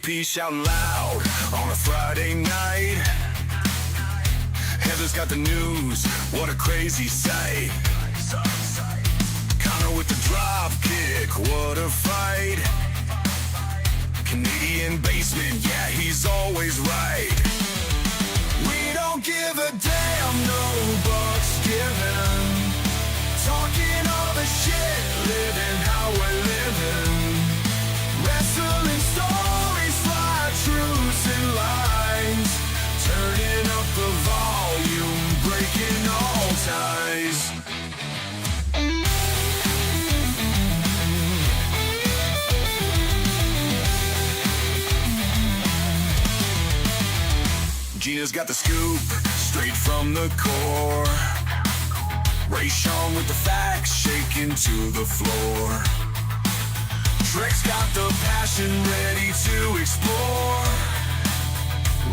JP shouting loud on a Friday night. Heather's got the news, what a crazy sight. Connor with the drop kick, what a fight. Canadian basement, yeah, he's always right. We don't give a damn, no bucks given. Talking all the shit, living how we're living. Wrestling stories, fly truths and lies. Turning up the volume, breaking all ties. Gina's got the scoop, straight from the core. Ray Sean with the facts, shaking to the floor. Trek's got the passion, ready to explore.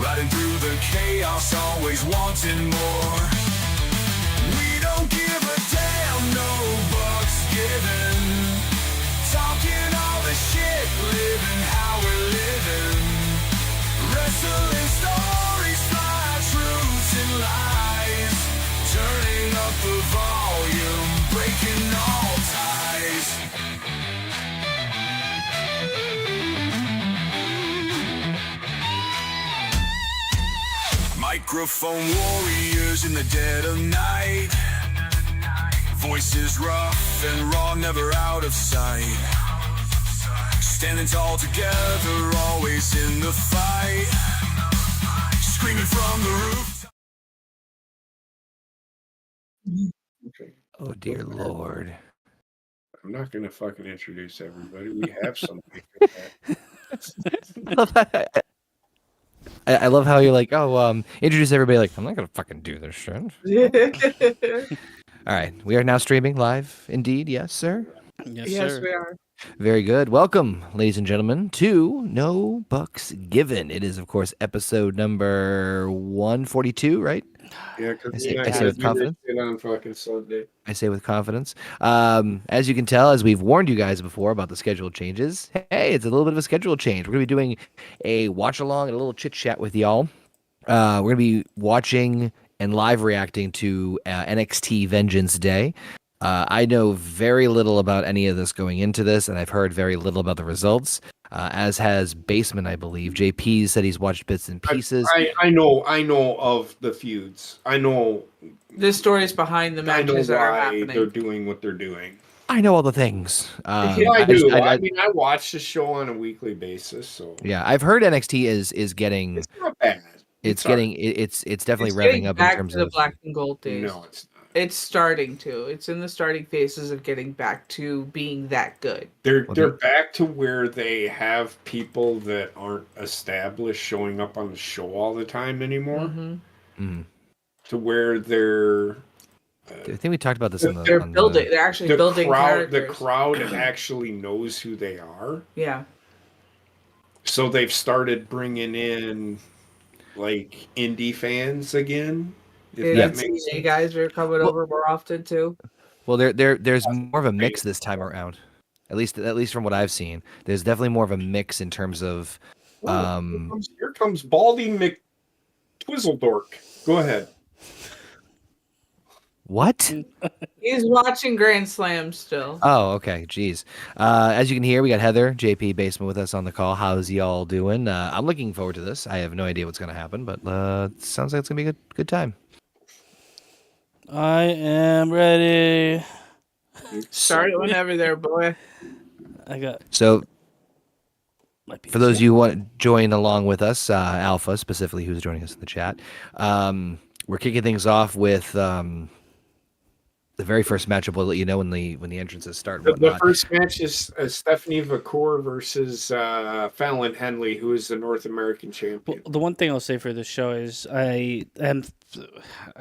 Riding through the chaos, always wanting more. We don't give a damn, no bucks given. Talking all the shit, living how we're living. Wrestling stories, fly truths and lies. Turning up the volume, breaking all ties. Microphone warriors in the dead of night. Voices rough and raw, never out of sight. Standing tall together, always in the fight. Screaming from the roof. Okay. Oh, dear Lord. I'm not going to fucking introduce everybody. We have somebody for that. I love how you're like, introduce everybody. Like, I'm not going to fucking do this shit. All right. We are now streaming live, indeed. Yes, sir. Yes, Yes, sir. we are. Very good. Welcome, ladies and gentlemen, to No Bucks Given. It is, of course, episode number 142, right? Yeah, because I say- you're I not say going with to do confidence. this shit on fucking Sunday. I say with confidence. As you can tell, as we've warned you guys before about the schedule changes, hey, it's a little bit of a schedule change. We're going to be doing a watch along and a little chit chat with y'all. We're going to be watching and live reacting to NXT Vengeance Day. I know very little about any of this going into this, and I've heard very little about the results, as has Basement, I believe. JP said he's watched bits and pieces. I know of the feuds. I know The stories behind the matches that are why happening. they're doing what they're doing. I know all the things. Yeah, I do. I I mean, I watch the show on a weekly basis, so yeah, I've heard NXT is getting it's not bad. it's all right. getting it's definitely It's revving getting up in back terms to the of black and gold days. No, it's not. It's starting to. It's in the starting phases of getting back to being that good. They're Well, they're back to where they have people that aren't established showing up on the show all the time anymore. Mhm. To where they're I think we talked about this in the They're on building. They're actually the building crowd. The characters. crowd actually knows who they are. Yeah. So they've started bringing in like indie fans again. If Yeah, that makes TNA sense. guys are coming over more often too. Well, there's more of a mix this time around. At least from what I've seen, there's definitely more of a mix in terms of Here comes Baldy McTwizzledork. Go ahead. what? He's watching Grand Slam still. Oh, okay. Jeez. As you can hear, we got Heather, JP Basement with us on the call. How's y'all doing? I'm looking forward to this. I have no idea what's going to happen, but it sounds like it's going to be a good time. I am ready. Start it whenever there, boy. I got So, my piece. for those of you who want to join along with us, Alpha specifically, who's joining us in the chat, we're kicking things off with the very first matchup. We'll let you know when the entrances start. And The whatnot. first match is Stephanie Vacour versus Fallon Henley, who is the North American champion. Well, the one thing I'll say for this show is I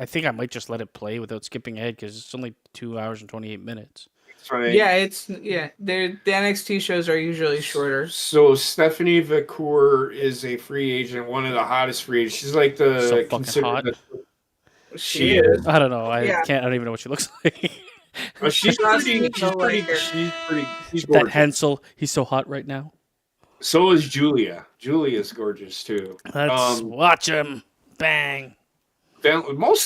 think I might just let it play without skipping ahead because it's only 2 hours and 28 minutes. That's right. Yeah, the NXT shows are usually shorter. So Stephanie Vacour is a free agent, one of the hottest free agents. She's like the So fucking considered hot. She is. I don't know. I Yeah. don't even know what she looks like. She's Trust me, pretty. you'll like her. She's that gorgeous. Hansel, he's so hot right now. So is Julia. Julia's gorgeous too. Let's watch him. Bang.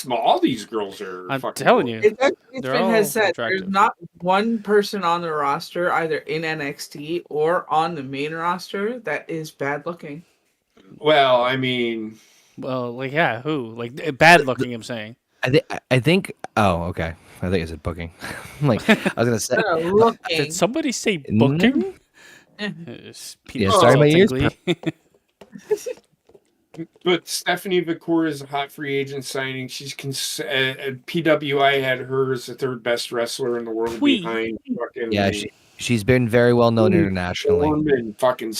All these girls are. I'm fucking telling gorgeous. you. It's actually They're been all has said attractive. there's not one person on the roster, either in NXT or on the main roster, that is bad looking. Well, I mean, Well, like, yeah, who? Like, bad looking, I'm saying. I think. Oh, okay. I think I said booking. Like I was gonna say. Looking. Did somebody say No. booking? Yeah, sorry, my ears. but Stephanie Victoria is a hot free agent signing. She's PWI had her as the third best wrestler in the world Whee. behind fucking Yeah, she's been very well known internationally. and fucking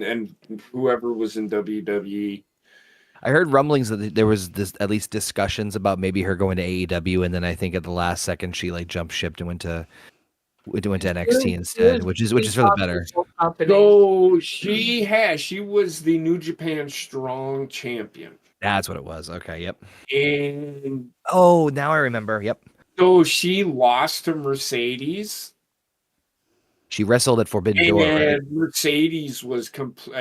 and whoever was in WWE. I heard rumblings that there was at least discussions about maybe her going to AEW, and then I think at the last second she like jumped shipped and went to NXT instead, which is for the better. So she was the New Japan Strong champion. That's what it was. Okay, yep. And Oh, now I remember. Yep. so she lost to Mercedes. She wrestled at Forbidden Door. Right? And Mercedes was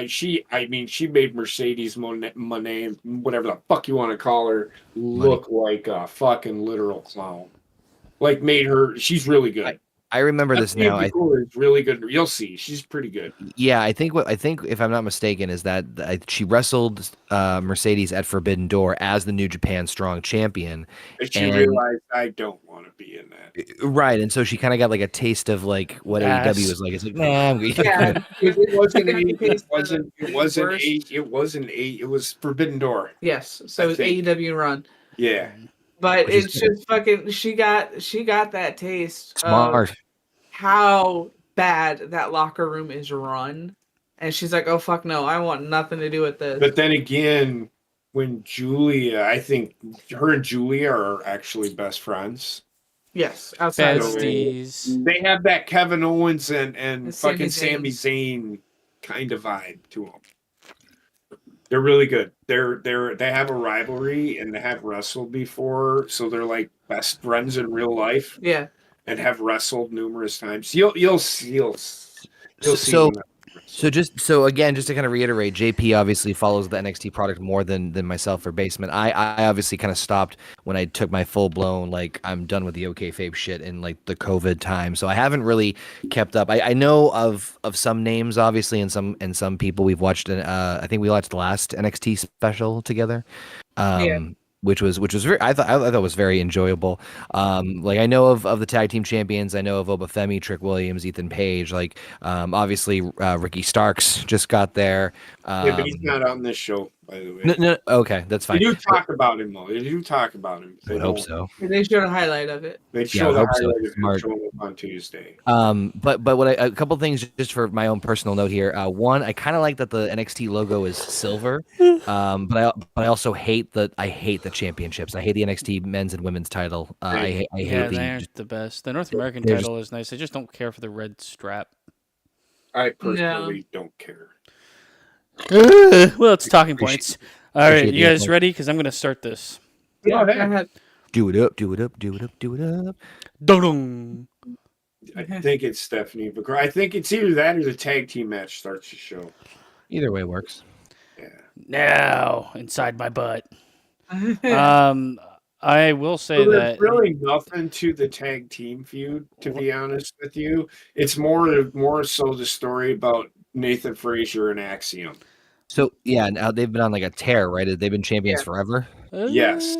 she made Mercedes Monet, whatever the fuck you want to call her, look like a fucking literal clown. Like made her. She's really good. I remember this now. It's really good. You'll see. She's pretty good. Yeah, I think if I'm not mistaken, is that she wrestled Mercedes at Forbidden Door as the New Japan Strong Champion. And she realized I don't want to be in that. Right, and so she kind of got like a taste of like what AEW was like. It's like, man, it was Forbidden Door. Yes, so it was AEW run. Yeah. But it's just fucking. She got that taste smart. Of how bad that locker room is run, and she's like, "Oh fuck no, I want nothing to do with this." But then again, when Julia, I think her and Julia are actually best friends. Yes, outside Besties. They have that Kevin Owens and fucking Sami Sami Zayn kind of vibe to them. They're really good. They have a rivalry and they have wrestled before, so they're like best friends in real life. Yeah, and have wrestled numerous times. You'll see. So again, just to kind of reiterate, JP obviously follows the NXT product more than myself or Basement. I obviously kind of stopped when I took my full blown like I'm done with the OKFabe shit in like the COVID time. So I haven't really kept up. I know of some names obviously and some people we've watched. I think we watched the last NXT special together. Which was very I thought it was very enjoyable. Like I know of the tag team champions, I know of Obafemi, Trick Williams, Ethan Page. Like obviously Ricky Starks just got there. Yeah, but he's not on this show, by the way. No, okay, that's fine. They do talk about him though. They do talk about him. I would hope so. they showed a highlight of it. They showed the highlight of him Smart. showing up on Tuesday. But what a couple things just for my own personal note here. One, I kind of like that the NXT logo is silver. But I also hate the championships. I hate the NXT men's and women's title. I hate they aren't the best. The North American title is nice. I just don't care for the red strap. I personally don't care. Well, it's talking points. All right, you guys ready? Because I'm going to start this. Yeah, go ahead. Do it up, do it up, do it up, do it up. Dong. I think it's Stephanie Victoria. I think it's either that or the tag team match starts the show. Either way works. Yeah. Now, inside my butt. I will say There's that really nothing to the tag team feud, to be honest with you. It's more so the story about Nathan Frazier and Axiom. So yeah, now they've been on like a tear, right? They've been champions forever. Yes.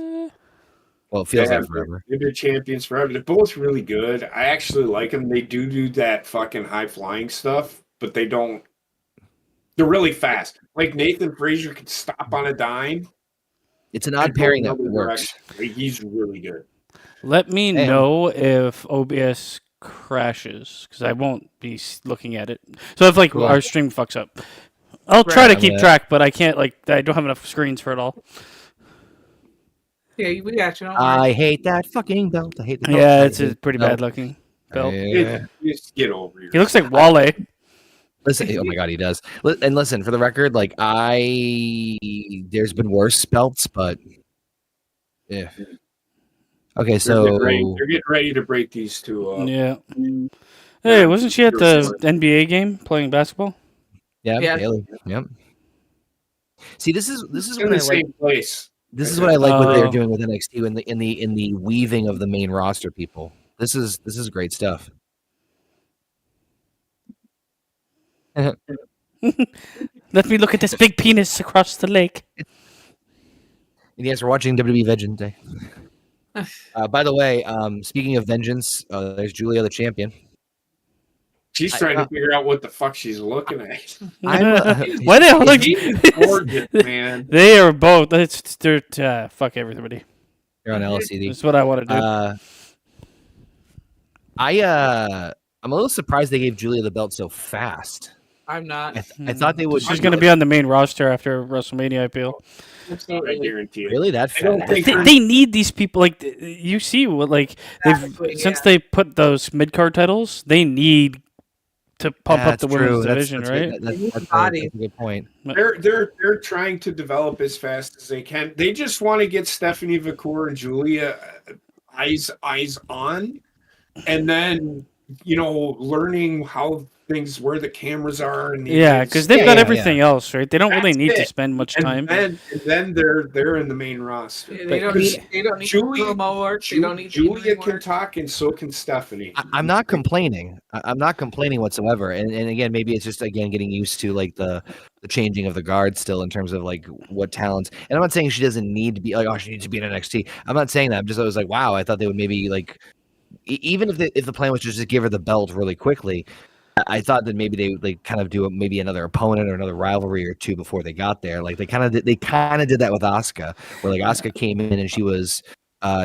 Well, it feels like forever. They've been champions forever. They're both really good. I actually like them. They do that fucking high flying stuff, but they don't. They're really fast. Like Nathan Frazier can stop on a dime. It's an odd pairing that works. He's really good. Let me know if OBS crashes because I won't be looking at it. So if like our stream fucks up, I'll try to keep track, but I can't. Like I don't have enough screens for it all. Yeah, we got you. I hate that fucking belt. I hate the belt. Yeah, it's a pretty bad looking belt. Yeah. Just get over it. He looks like Wale. Listen, oh my god, he does. And listen, for the record, like there's been worse belts, but yeah. Okay, so they're getting ready to break these two up. Yeah. Hey, wasn't she at the NBA game playing basketball? Yeah, Yeah. Bailey. Yep. See, this is in what the I like. same place. This is what I like what they're Oh. doing with NXT in the weaving of the main roster people. This is great stuff. Let me look at this big penis across the lake. And yes, we're watching WWE Vengeance Day. By the way, speaking of Vengeance, there's Julia the champion. She's trying to figure out what the fuck she's looking at. Why they all look? She's gorgeous, man. They are both. They're fuck everybody. You're on LCD. That's what I want to do. I'm a little surprised they gave Julia the belt so fast. I'm not. I thought they would. She's going to be on the main roster after WrestleMania, I feel. I guarantee it. Really that I don't fast? think They need these people. Like you see, what like Exactly, since yeah. they put those mid card titles, they need to pump up That's the women's true. division, That's right? That's, They need that's, body. that's a good point. They're trying to develop as fast as they can. They just want to get Stephanie Vacour and Julia eyes on, and then learning how things where the cameras are and Yeah, because they've got yeah, everything else, right? They don't really That's need to it. spend much time. and then they're in the main roster. They don't need Julia- promo work. They don't need Julia promo can work. talk, and so can Stephanie. I'm not complaining. I'm not complaining whatsoever. And again, maybe it's just getting used to like the changing of the guard still in terms of like what talents. And I'm not saying she doesn't need to be like, oh, she needs to be in NXT. I'm not saying that. I was like, wow, I thought they would maybe like even if the plan was to just give her the belt really quickly. I thought that maybe they would like kind of do maybe another opponent or another rivalry or two before they got there. Like they kind of did that with Asuka, where like Asuka came in and she was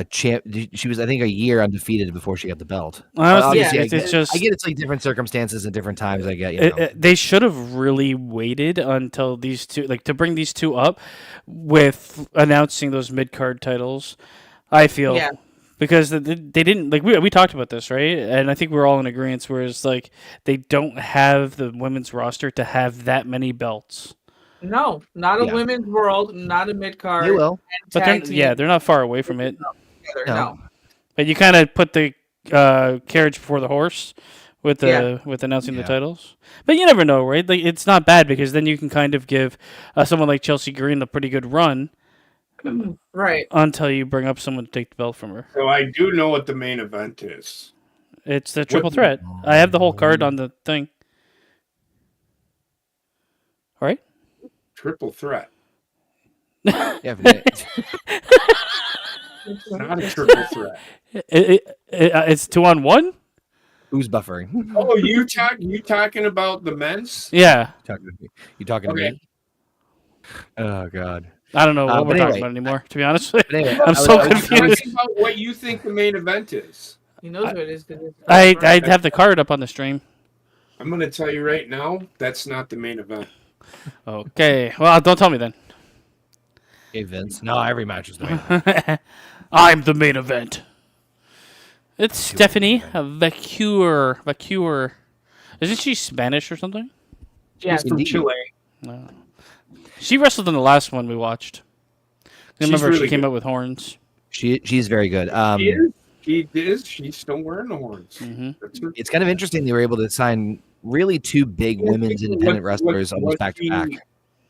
champ. She was I think a year undefeated before she got the belt. Honestly, Yeah. Obviously, it's just I get it's like different circumstances and different times. I get they should have really waited until these two, like to bring these two up with announcing those mid card titles. I feel. Yeah. Because they didn't like we talked about this, right? And I think we're all in agreement. Whereas like they don't have the women's roster to have that many belts. No, not a Yeah. women's world, not a mid card. they will. But they're not far away from it. No. But you kind of put the carriage before the horse with with announcing the Yeah. titles. But you never know, right? Like it's not bad because then you can kind of give someone like Chelsea Green a pretty good run Right. until you bring up someone to take the belt from her. So I do know what the main event is. It's the triple threat. I have the whole card on the thing. All right. Triple threat. Yeah, but It's not a triple threat. It's 2-on-1. who's buffering? Oh, you talking about the men's? Yeah. You talking to Okay. me? Oh God. I don't know what but we're talking anyway. about anymore. To be honest with you, But anyway, I'm I so was- I'm confused. talking about what you think the main event is. He knows what it is. 'Cause it's I have the card up on the stream. I'm going to tell you right now, that's not the main event. Okay. Well, don't tell me then. Hey Vince. No, every match is the main. I'm the main event. It's Stephanie Vacour. Isn't she Spanish or something? Yeah. She's from Indeed. Chile. No. She wrestled in the last one we watched. I She's remember she really came good. out with horns. She's very good. She is. She's still wearing the horns. hmm That's her. It's kind of interesting they were able to sign really two big women's independent wrestlers almost back to back.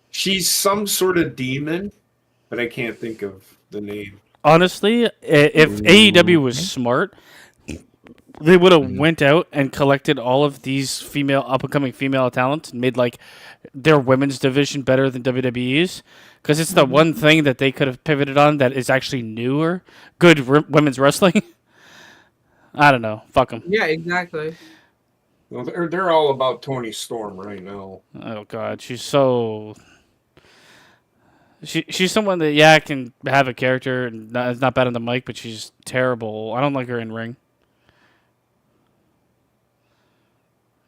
She's some sort of demon, but I can't think of the name. Honestly, if AEW was smart, they would have went out and collected all of these up and coming female talents and made like their women's division better than WWE's, because it's the one thing that they could have pivoted on that is actually newer, good women's wrestling. I don't know. Fuck them. Yeah, exactly. Well, they're all about Tony Storm right now. Oh God, she's so. She's someone that can have a character and is not bad on the mic, but she's terrible. I don't like her in ring.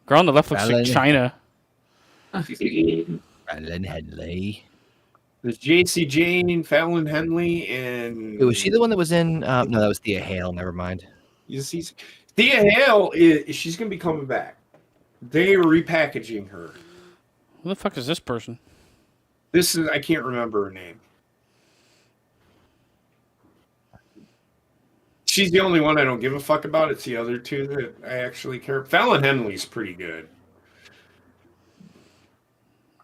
Girl on the left looks like Fallon. China. Fallon Henley. There's JC Jane, Fallon Henley, and Wait, was she the one that was in? No, that was Thea Hale. Never mind. You see, Thea Hale she's gonna be coming back. They are repackaging her. Who the fuck is this person? This is I can't remember her name. She's the only one I don't give a fuck about. It's the other two that I actually care. Fallon Henley's pretty good.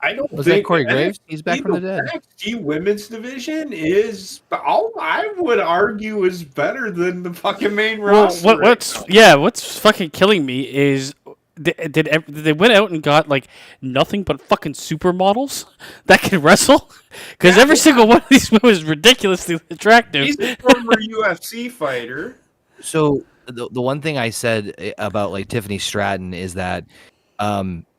I don't Was that think Corey Graves? He's back from the dead. NXT women's division is, I would argue, is better than the fucking main roster. What's fucking killing me is did they went out and got like nothing but fucking supermodels that can wrestle? Because every single one of these women is ridiculously attractive. He's a former UFC fighter. So the one thing I said about like Tiffany Stratton is that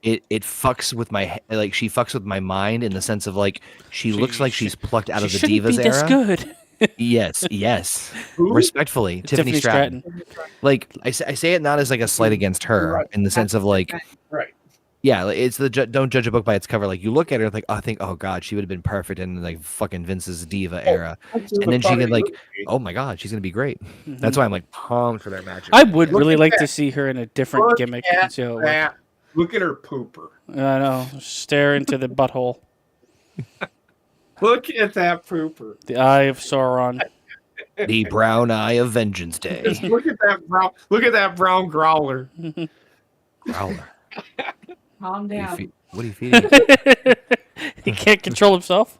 it fucks with my like she fucks with my mind in the sense of like she looks like she's plucked out of the shouldn't Divas be era. this good. Yes. Who? Respectfully, Tiffany Stratton. Like I say it not as like a slight against her in the sense of like, Right. yeah, it's the don't judge a book by its cover. Like you look at her like, I think, oh god, she would have been perfect in like fucking Vince's Diva era, and then she could like, oh my god, she's gonna be great. That's why I'm like pumped for their match. I would really like that. to see her in a different Look gimmick. at And see how it works. that. Look at her pooper. I know. Stare into the butthole. Look at that pooper. The eye of Sauron. The brown eye of Vengeance Day. Just look at that brown. Look at that brown growler. Growler. Calm down. What are you feeding? He can't control himself.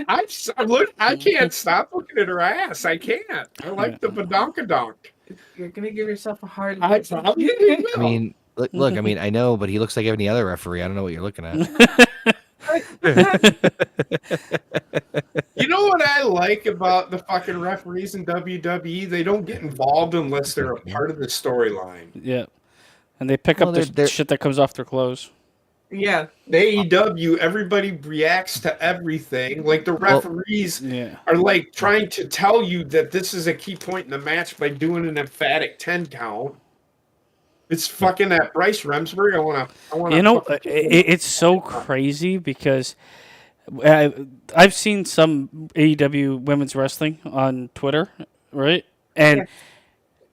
I can't stop looking at her ass. I can't. I like the badonkadonk. You're gonna give yourself a hard. I probably will. I mean, look. I mean, I know, but he looks like any other referee. I don't know what you're looking at. You know what I like about the fucking referees in WWE? They don't get involved unless they're a part of the storyline. Yeah. And they pick up the shit that comes off their clothes. Yeah. AEW, everybody reacts to everything. Like the referees are like trying to tell you that this is a key point in the match by doing an emphatic 10 count. It's fucking at Bryce Remsburg. I want to. You know, it's so crazy because I've seen some AEW women's wrestling on Twitter, right? And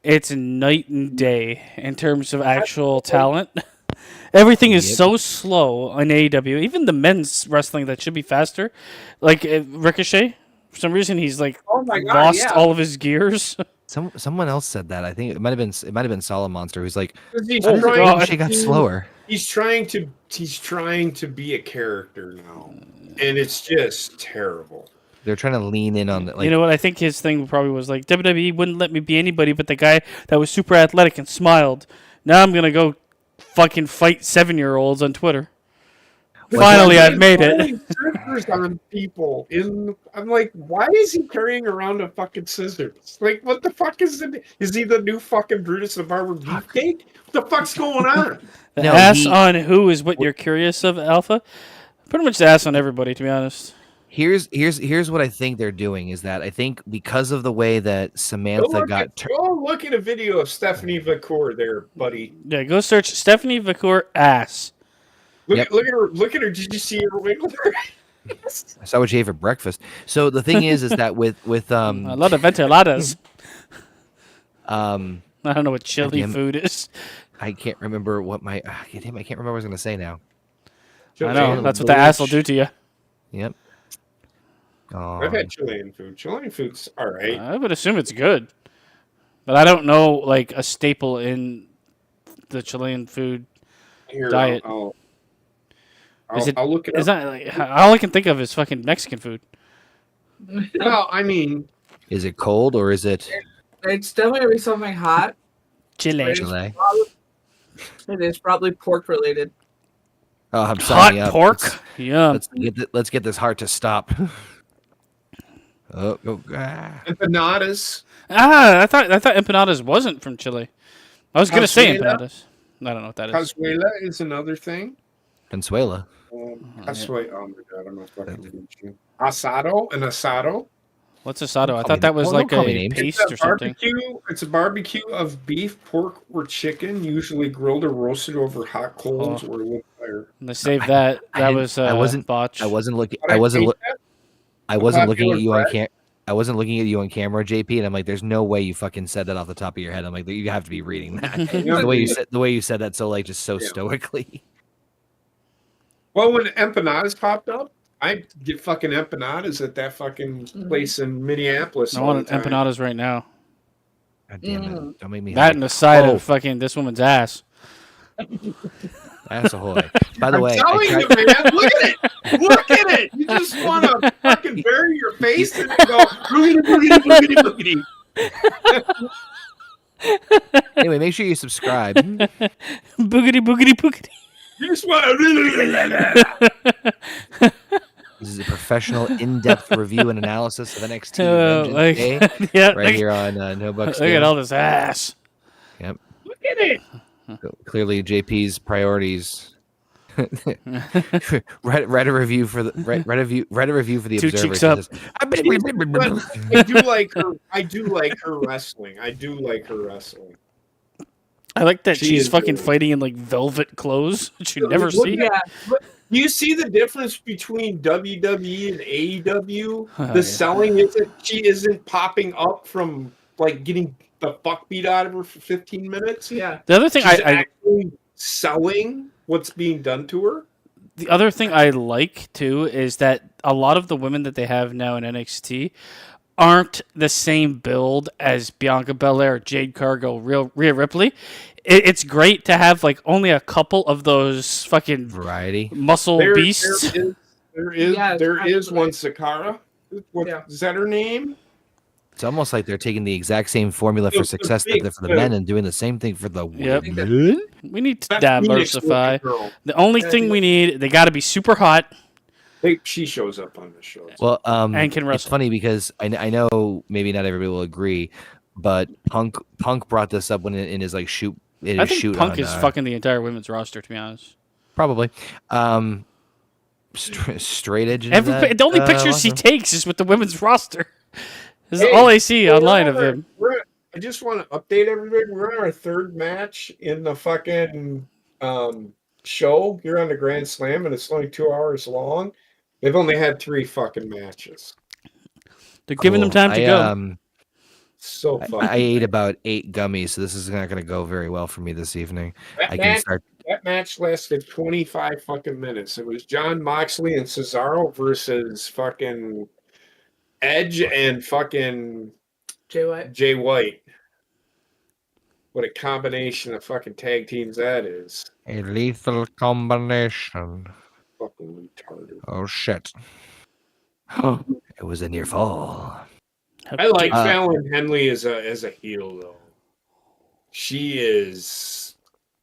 it's night and day in terms of actual talent. Everything is so slow on AEW. Even the men's wrestling that should be faster, like Ricochet. For some reason, he's like lost all of his gears. Someone else said that. I think it might have been Solid Monster who's like, she got slower. He's trying to be a character now, and it's just terrible. They're trying to lean in on the, like, you know what? I think his thing probably was like WWE wouldn't let me be anybody but the guy that was super athletic and smiled. Now I'm gonna go fucking fight 7-year-olds on Twitter. Finally, I've made it. Scissors on people. I'm like, why is he carrying around a fucking scissors? Like, what the fuck is it? Is he the new fucking Brutus the Barber Beefcake? What the fuck's going on? The ass on who is what you're curious of, Alpha? Pretty much the ass on everybody, to be honest. Here's what I think they're doing is that I think because of the way that Samantha go look at a video of Stephanie Vacour there, buddy. Yeah, go search Stephanie Vacour ass. Look at her. Look at her. Did you see her wiggle? I saw what she ate for breakfast. So the thing is that with a lot of ventiladas. I don't know what chili food is. I can't remember what I can't remember what I was going to say now. I know that's what the ass will do to you. Yep. Oh. I've had Chilean food. Chilean food's all right. I would assume it's good, but I don't know like a staple in the Chilean food diet. I'll look it up. Is that like, all I can think of is fucking Mexican food? Well, I mean, is it cold or is it? It's definitely something hot. Chile. It is probably pork related. Oh, I'm signing up. Hot pork. Yeah. Let's get this heart to stop. Empanadas. I thought empanadas wasn't from Chile. I was gonna say empanadas. I don't know what that is. Cazuela is another thing. Consuela. Cazuela. Oh my god, I'm not fucking teach you. Asado, an asado. What's asado? I thought that was like a paste or something. It's a barbecue of beef, pork, or chicken, usually grilled or roasted over hot coals or wood fire. And they saved that. That was botch. I wasn't looking at you on camera. I wasn't looking at you on camera, JP, and I'm like, "There's no way you fucking said that off the top of your head." I'm like, "You have to be reading that." the way you said that, so like just so stoically. Well, when empanadas popped up, I get fucking empanadas at that fucking place in Minneapolis. I want empanadas right now. God damn it! Don't make me. That and the side of fucking this woman's ass. Assahoy. By the I'm way, telling you, man, look at it. Look at it. You just want to fucking bury your face in it and go, boogity, boogity, boogity, boogity. Anyway, make sure you subscribe. Boogity, boogity, boogity. You just want to. This is a professional, in-depth review and analysis of NXT Vengeance Day, yeah, right here on No Bucks. Look at all this ass. Yep. Look at it. So clearly, JP's priorities. write a review for the write a review for the Two Observer. cheeks up. I do like her. I do like her wrestling. I like that She she's is fucking good. fighting in like velvet clothes, which you never see. Yeah. Do you see the difference between WWE and AEW? Oh, The yeah. selling isn't. She isn't popping up from like getting the fuck beat out of her for 15 minutes. Yeah. The other thing She's I actually selling what's being done to her. The other thing I like too is that a lot of the women that they have now in NXT aren't the same build as Bianca Belair, Jade Cargill, Rhea Ripley. It's great to have like only a couple of those fucking Variety. muscle beasts. There is Yes, one Sakara. What Yeah. is that her name? It's almost like they're taking the exact same formula for It's a success that big they did for the thing. men and doing the same thing for the Yep. women. We need to That's Phoenix diversify. looking girl. The only Yeah, thing we need, they got to be super hot. She shows up on the show. Well, And can it's wrestle. funny because I know maybe not everybody will agree, but Punk brought this up when in his like shoot. In I his think shoot Punk on, is fucking the entire women's roster, to be honest. probably. Straight edge. The only pictures he awesome. takes is with the women's roster. This Hey, is all I see online of him. I just want to update everybody. We're on our third match in the fucking show here on the Grand Slam, and it's only 2 hours long. They've only had 3 fucking matches. They're giving them time to go. So fucking. I ate about 8 gummies, so this is not going to go very well for me this evening. That match lasted 25 fucking minutes. It was John Moxley and Cesaro versus fucking Edge and fucking Jay White. Jay White. What a combination of fucking tag teams that is. A lethal combination. Fucking retarded. Oh shit! It was a near fall. I like Uh, Fallon Henley as a heel though. She is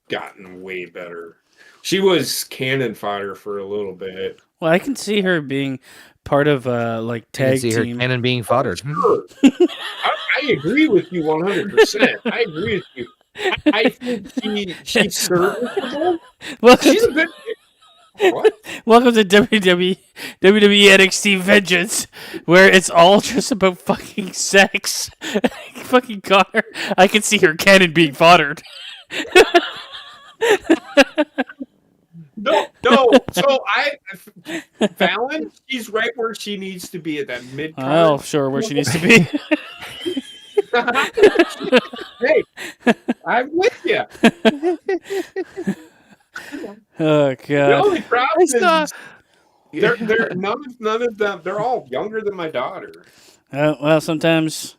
gotten way better. She was cannon fodder for a little bit. Well, I can see her being part of like You can tag see her team. cannon being foddered. Sure. I agree with you 100%. I agree with you. I think she's serviceable. Welcome, She's a bit. What? welcome to WWE NXT Vengeance, where it's all just about fucking sex. Fucking Connor, I can see her cannon being foddered. No. So Fallon, she's right where she needs to be at that mid. Oh, sure, where she needs to be. Hey, I'm with you. Oh The god. only problem saw- is none of them. They're all younger than my daughter. Well, sometimes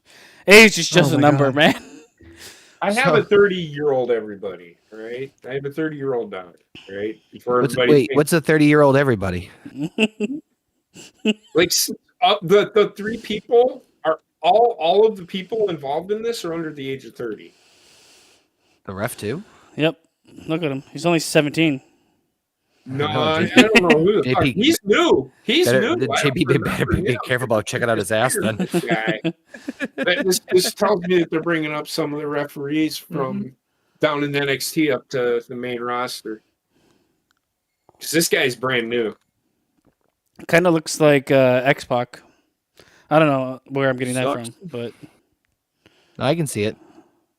age is just Oh a my number, God. man. I have a 30-year-old. Everybody, right? I have a 30-year-old daughter, right? Before everybody. What's a 30-year-old everybody? Like the 3 people are all of the people involved in this are under the age of 30. The ref too? Yep. Look at him. He's only 17. No, No, I JP don't know who the fuck. JP He's new. He's Better, new. the I don't JP better remember be him. careful about checking out his ass then. This guy. This tells me that they're bringing up some of the referees from down in NXT up to the main roster. Because this guy's brand new. Kind of looks like X-Pac. I don't know where I'm getting that Sucks. from, but I can see it.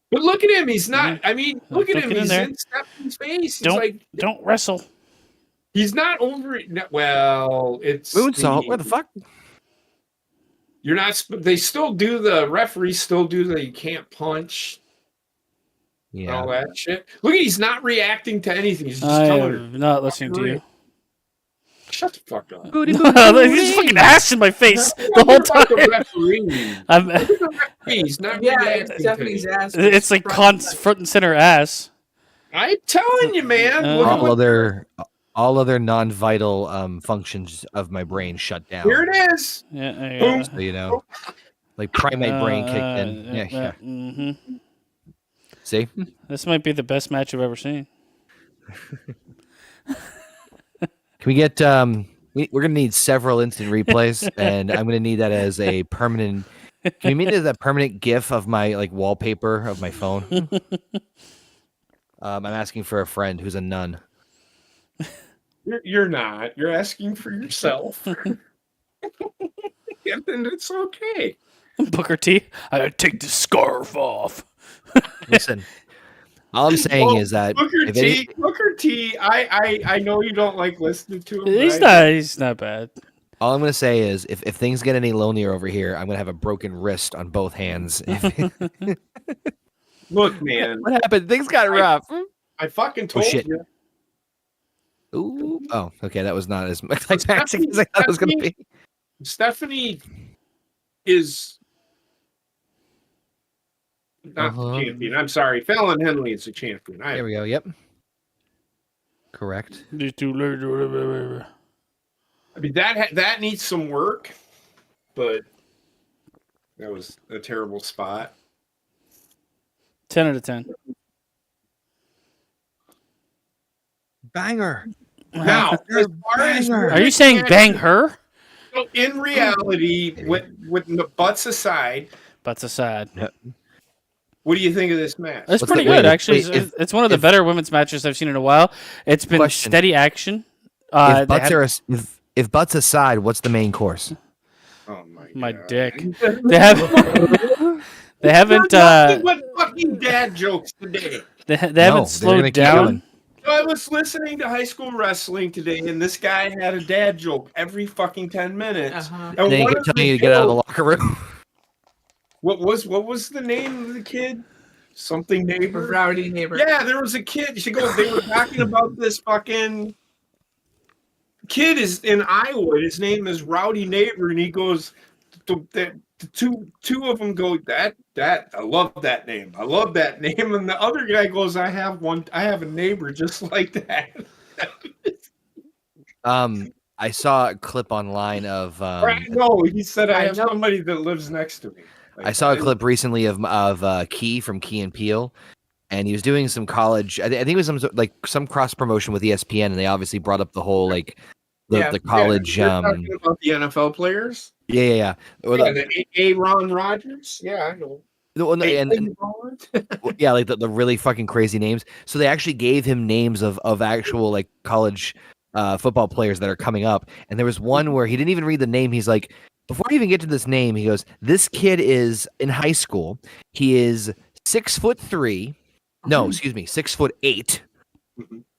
But look at him. He's not. I mean, look at Don't him. get in He's there. in Stephanie's face. He's Don't- like, don't wrestle. he's not over it. Well, it's Moonsault. What the fuck? You're not. They still do the referees. Still do the you can't punch. Yeah. All that shit. Look, he's not reacting to anything. He's just I telling her, am not listening to you. shut the fuck up. He's fucking ass in my face the whole Look at the time. referee. I'm, Look at the referee. He's not Yeah, reacting it's to Stephanie's anything. ass. it's like front and center ass. I'm telling you, man. all other non-vital functions of my brain shut down. Here it is. Yeah, Boom. So, you know, like primate brain kicked in. Yeah. Mm-hmm. See? This might be the best match I've ever seen. Can we get we're gonna need several instant replays, and I'm gonna need that as a permanent. Can you make it as a permanent GIF of my like wallpaper of my phone? I'm asking for a friend who's a nun. You're not. You're asking for yourself. And it's okay. Booker T, I gotta take the scarf off. Listen, all I'm saying is that Booker T, I know you don't like listening to him. He's not bad. all I'm gonna say is if things get any lonelier over here, I'm gonna have a broken wrist on both hands. Look, man. What happened? Things got rough. I fucking told you. Ooh. Oh, okay. That was not as climactic as I thought it was going to be. Stephanie is not the champion. I'm sorry. Fallon Henley is the champion. There we go. Yep. Correct. I mean, that needs some work, but that was a terrible spot. 10 out of 10. Banger. Now, as far as are you saying bang her? So in reality, with butts aside, What do you think of this match? It's pretty good, actually. It's one of the better women's matches I've seen in a while. It's been steady action. If butts aside, what's the main course? Oh my God. dick. They haven't. What fucking dad jokes today? They haven't slowed down. So I was listening to High School Wrestling today, and this guy had a dad joke every fucking 10 minutes. And they kept telling you to get out of the locker room. What was the name of the kid? Something neighbor. Rowdy neighbor. Yeah, there was a kid. She goes. They were talking about this fucking kid is in Iowa. His name is Rowdy Neighbor, and he goes. The two of them go that I love that name. I love that name, and the other guy goes, I have a neighbor just like that. I saw a clip online of. No, he said I have somebody that lives next to me. I saw a clip recently of Key from Key and Peele, and he was doing some college. I think it was some cross promotion with ESPN, and they obviously brought up the whole the college. Talking about the NFL players. Yeah. Aaron Rodgers. Yeah, I know. Yeah, like the really fucking crazy names. So they actually gave him names of actual like college football players that are coming up. And there was one where he didn't even read the name. He's like, before I even get to this name, he goes, "This kid is in high school. He is 6'3". No, excuse me, 6'8".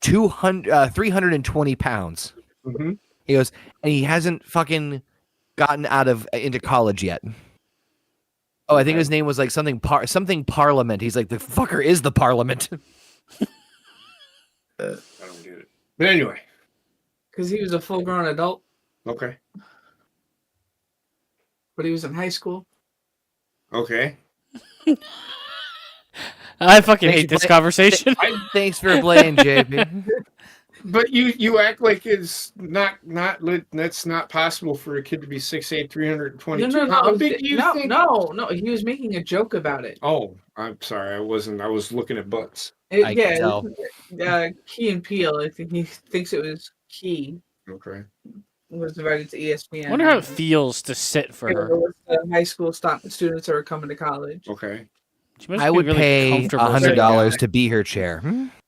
320 pounds. Mm-hmm. He goes, and he hasn't fucking gotten into college yet. Oh, I think his name was like something Parliament. He's like, the fucker is the Parliament. I don't get it. But anyway. Because he was a full-grown adult. Okay. But he was in high school. Okay. I fucking hate this conversation. Thanks for playing, JP. But you act like it's not that's not possible for a kid to be 6'8", 322. No. How big do you think? No. He was making a joke about it. Oh, I'm sorry. I wasn't. I was looking at butts. I can tell. Key and Peele. I think he thinks it was Key. Okay. Was invited to ESPN. I wonder how it feels to sit for her. The high school students that were coming to college. Okay. I would pay $100 to be her chair.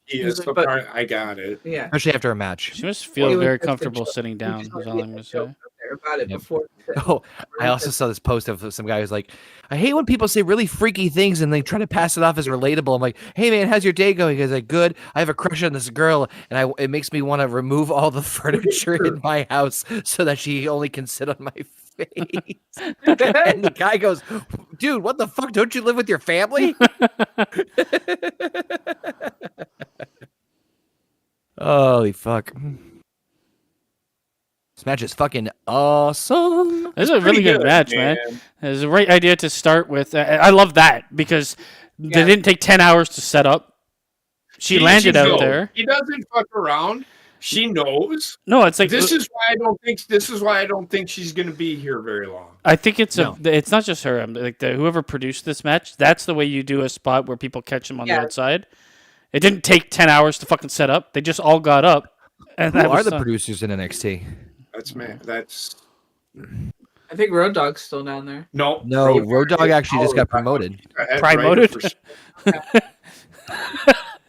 Yes, I got it. Yeah. Especially after a match. She must feel very comfortable sitting down, is all I'm going to say. About it before. Oh, I also saw this post of some guy who's like, I hate when people say really freaky things and they try to pass it off as relatable. I'm like, hey man, how's your day going? He's like, good. I have a crush on this girl, and it makes me want to remove all the furniture in my house so that she only can sit on my face. And the guy goes, dude, what the fuck? Don't you live with your family? Holy fuck. This match is fucking awesome. This is a really good match, man. It's a great idea to start with. I love that because they didn't take 10 hours to set up. she landed out knows. there. He doesn't fuck around. She knows. No, it's like This is why I don't think she's going to be here very long. I think it's No. it's not just her. Like whoever produced this match, that's the way you do a spot where people catch them on the outside. It didn't take 10 hours to fucking set up. They just all got up. And Who that are was the done. producers in NXT? That's I think Road Dogg's still down there. no. Road Dogg actually just got promoted. Promoted?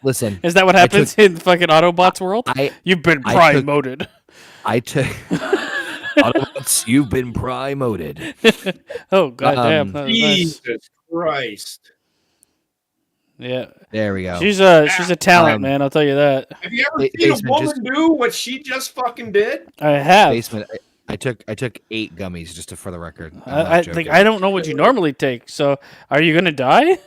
Listen, Is that what happens in fucking Autobots world? You've been promoted. I took. Autobots, you've been promoted. Oh goddamn! That was nice. Jesus Christ! Yeah, There we go. she's a talent, man. I'll tell you that. Have you ever seen a Basement woman do what she just fucking did? I have. Basement. I took 8 gummies just for the record. I think I don't know what you normally take. So, are you gonna die?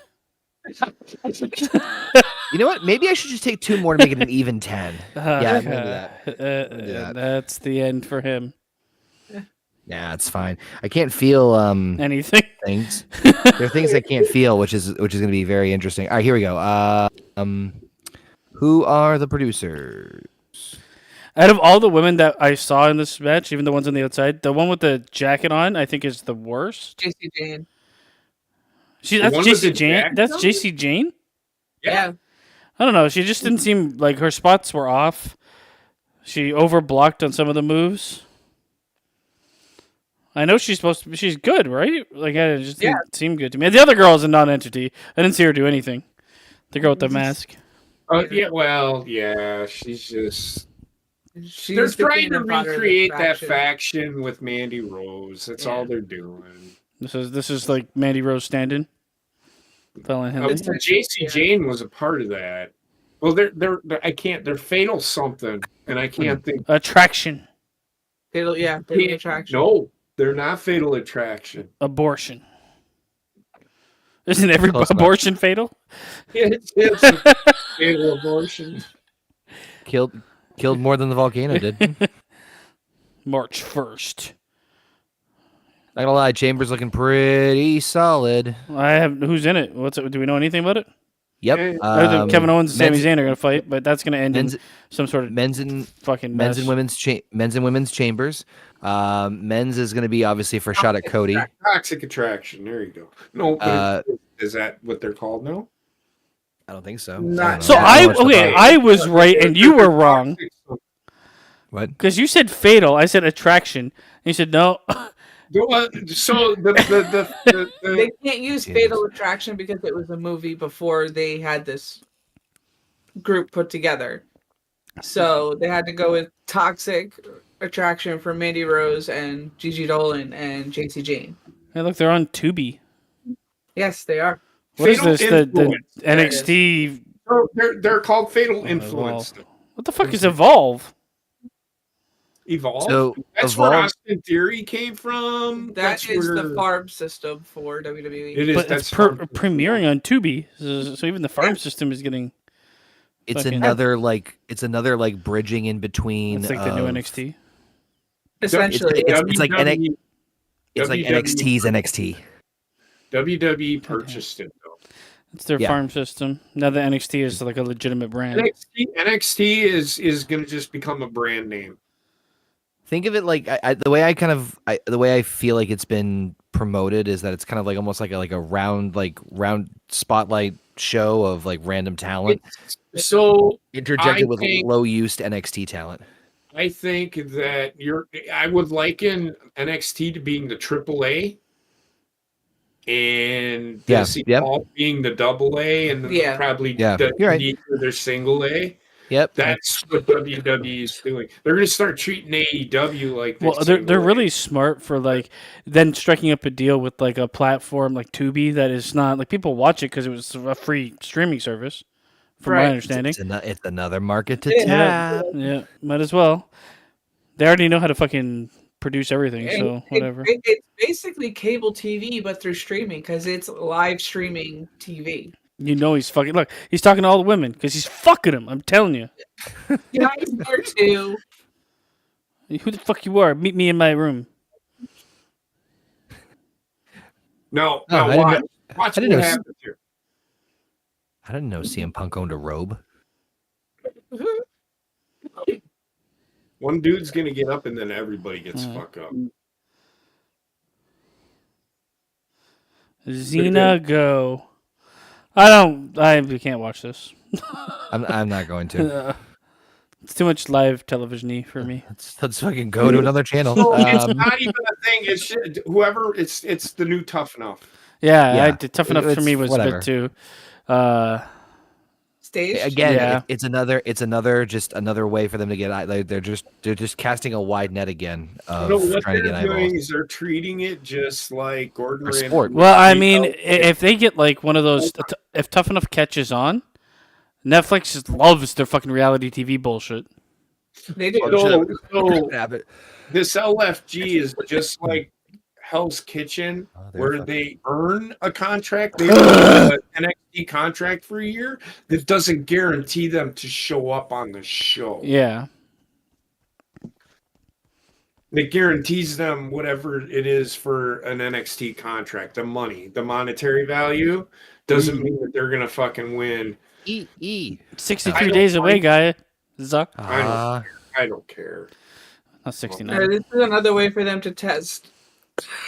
You know what? Maybe I should just take 2 more to make it an even 10. Yeah, I'm gonna do that. That's the end for him. Yeah, it's fine. I can't feel Anything? things. There are things I can't feel, which is going to be very interesting. All right, here we go. Who are the producers? Out of all the women that I saw in this match, even the ones on the outside, the one with the jacket on, I think is the worst. JC Jane. That's one with JC the Jane. jacket That's on? JC Jane. Yeah. I don't know. She just didn't seem like her spots were off. She overblocked on some of the moves. I know she's supposed to be. She's good, right? Like, it just didn't seem good to me. The other girl is a non-entity. I didn't see her do anything. The girl with the mask. Yeah. Well, yeah. She's just. She's They're the trying to peanut butter recreate that faction. faction with Mandy Rose. That's all they're doing. This is like Mandy Rose standing. Telling him. JC Jane was a part of that. Well, they're fatal something, and I can't think. Attraction. Fatal attraction. No, they're not fatal attraction. Abortion. Isn't every Close abortion fatal? It's a fatal abortion. Killed more than the volcano did. March 1st. Not gonna lie, Chambers looking pretty solid. Who's in it? What's it? Do we know anything about it? Yep. Kevin Owens and Sami men's- Zayn are gonna fight, but that's gonna end in men's- some sort of men's and fucking men's mess. and women's chambers. Men's is going to be obviously for a shot at Cody. Toxic attraction. There you go. No, but is that what they're called now? I don't think so. Not- So I was right and you were wrong What? because you said fatal. I said attraction. And you said no. So They can't use Fatal Attraction because it was a movie before they had this group put together. So they had to go with Toxic Attraction for Mandy Rose and Gigi Dolan and JC Jane. Hey, look, they're on Tubi. Yes, they are. What is Fatal this? The Influence. NXT. They're called Fatal Influence. What the fuck is Evolve? Evolve. So That's Evolve, where Austin Theory came from. That's the where farm system for WWE. it is. But That's it's premiering on Tubi, so even the farm system is getting. it's fucking- another like bridging in between. It's like the new of- NXT. Essentially, It's like WWE It's like NXT's NXT. WWE purchased it though. It's their Yeah. farm system. Now the NXT is like a legitimate brand. NXT is going to just become a brand name. Think of it like the way the way I feel like it's been promoted is that it's kind of like almost like a round spotlight show of like random talent So interjected I with think- low used NXT talent. I think that I would liken NXT to being the AAA, and Yeah, this yep. all being the AA, and then Yeah. probably Yeah, the you're right. indie for their single A. Yep. That's what WWE is doing. They're going to start treating AEW like this. Well, they're really smart for like then striking up a deal with like a platform like Tubi that is not like people watch it because it was a free streaming service, from my Right. understanding. It's another market to Yeah. tap. Yeah, might as well. They already know how to fucking produce everything, so whatever. It's basically cable TV, but through streaming because it's live streaming TV. You know he's fucking. Look, he's talking to all the women because he's fucking them. I'm telling you. Yeah, it's there too. Who the fuck you are? Meet me in my room. No, I didn't watch know- what I didn't know- happens here. I didn't know CM Punk owned a robe. One dude's gonna get up and then everybody gets fucked up. Xena Go. I can't watch this. I'm not going to. It's too much live television-y for me. Let's fucking go to another channel. No, it's not even a thing. It's whoever. It's the new Tough Enough. Yeah. Tough Enough for me was whatever. a bit too. Stage Again, Yeah. it's another way for them to get. Like, they're just casting a wide net again of No, what trying to they're get doing eyeballs. is they're treating it just like Gordon For Ramsay. sport. Well, I mean, if they get like one of those, if Tough Enough catches on, Netflix just loves their fucking reality TV bullshit. they do. So Yeah, but- this LFG is just like Hell's Kitchen, where they earn a contract. They earn an NXT contract for a year that doesn't guarantee them to show up on the show. Yeah. It guarantees them whatever it is for an NXT contract, the money, the monetary value. Doesn't mean that they're gonna fucking win. 63 days away, guy. Zuck. I don't care. Not 69. This is another way for them to test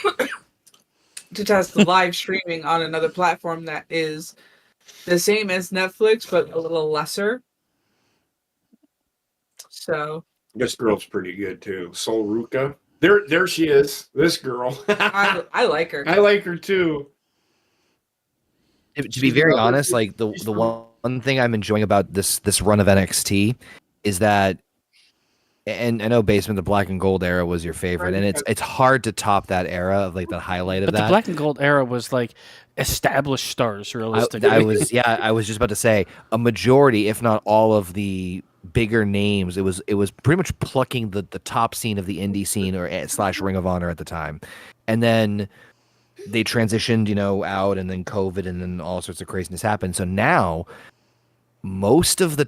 the live streaming on another platform that is the same as Netflix but a little lesser. So This girl's pretty good too. Sol Ruka. There she is. This girl. I like her. I like her too. To be very honest, like the one thing I'm enjoying about this run of NXT is that, and I know Basement, the Black and Gold era was your favorite, and it's hard to top that era of like the highlight of But that. the Black and Gold era was like established stars, realistically. I was just about to say a majority, if not all of the bigger names. It was pretty much plucking the top scene of the indie scene or / Ring of Honor at the time, and then they transitioned, out, and then COVID, and then all sorts of craziness happened. So now most of the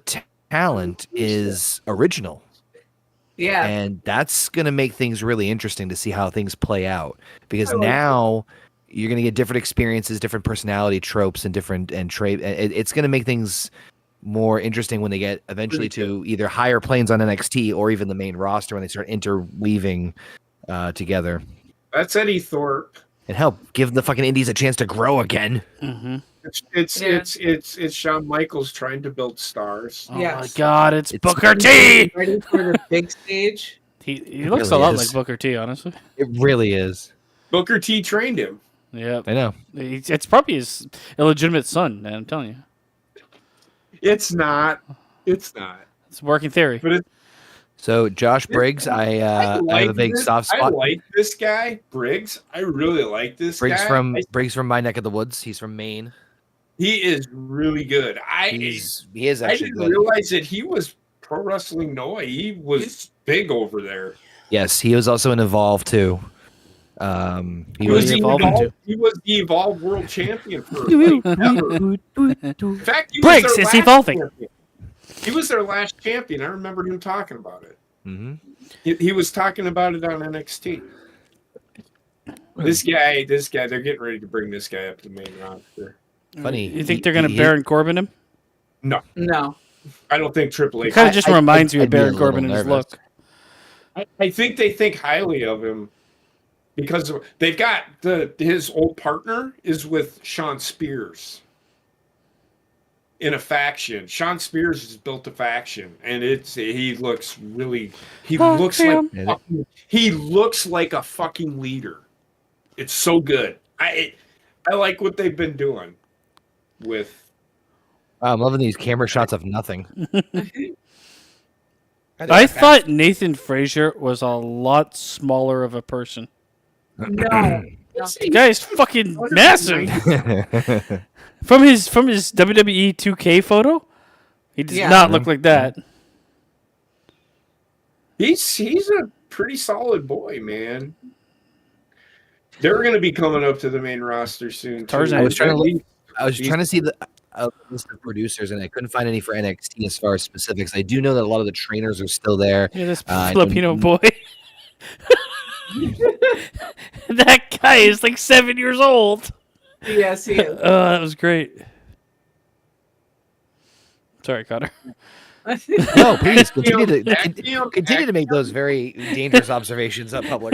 talent is original. Yeah. And that's going to make things really interesting to see how things play out, because now you're going to get different experiences, different personality tropes, and trait. It's going to make things more interesting when they get eventually to either higher planes on NXT or even the main roster when they start interweaving together. That's Eddie Thorpe. And help give the fucking indies a chance to grow again. Mm-hmm. It's Shawn Michaels trying to build stars. Oh Yes. my God, it's Booker T. Ready for the big stage. He looks really a lot is. like Booker T, honestly. It really is. Booker T trained him. Yeah, I know. it's probably his illegitimate son, man. I'm telling you, It's not. It's not. it's a working theory. But So Josh Briggs, I have a big soft I spot. like this guy, Briggs. I really like this Briggs guy. Briggs from my neck of the woods. He's from Maine. He is really good. He is I actually didn't good. realize that he was Pro Wrestling Noah. He was big over there. Yes, he was also in Evolve too. He He was, was the Evolve Evolve, too. he was the Evolve World Champion for like, ever. In fact, he was Briggs their is last evolving. champion. He was their last champion. I remember him talking about it. Mhm. He was talking about it on NXT. This guy, they're getting ready to bring this guy up to the main roster. Funny. You think they're gonna Baron Corbin him? No, No. I don't think Triple H. It kind of just reminds me I'd of be a Baron little Corbin in his nervous. look. I think they think highly of him because they've got his old partner is with Sean Spears in a faction. Sean Spears has built a faction, and he looks like a fucking leader. It's so good. I like what they've been doing with. I'm loving these camera shots of nothing. I thought Nathan Frazier was a lot smaller of a person. No. The guy's fucking massive. From his WWE 2K photo, he does not look like that. He's a pretty solid boy, man. They're going to be coming up to the main roster soon. Too. Tarzan. I was trying to see the list of producers, and I couldn't find any for NXT as far as specifics. I do know that a lot of the trainers are still there. Yeah, this I Filipino don't- boy. That guy is like 7 years old. Yes, he is. That was great. Sorry, Connor. No, please continue to Axiom, continue to make those very dangerous observations up public.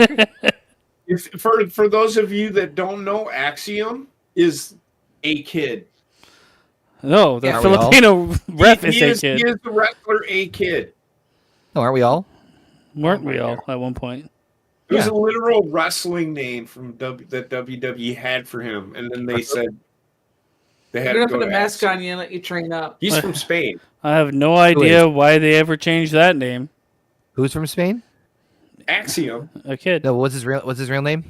For those of you that don't know, Axiom is a kid. No, the Yeah. Filipino ref is He a is kid. the wrestler a kid. Oh, aren't we all? Weren't Oh my we all God. at one point? It was Yeah. a literal wrestling name from that WWE had for him, and then they said they had We're to gonna go put a to mask Axiom. on you and let you train up. He's from Spain. I have no idea why they ever changed that name. Who's from Spain? Axiom. A kid. No, what's his real name?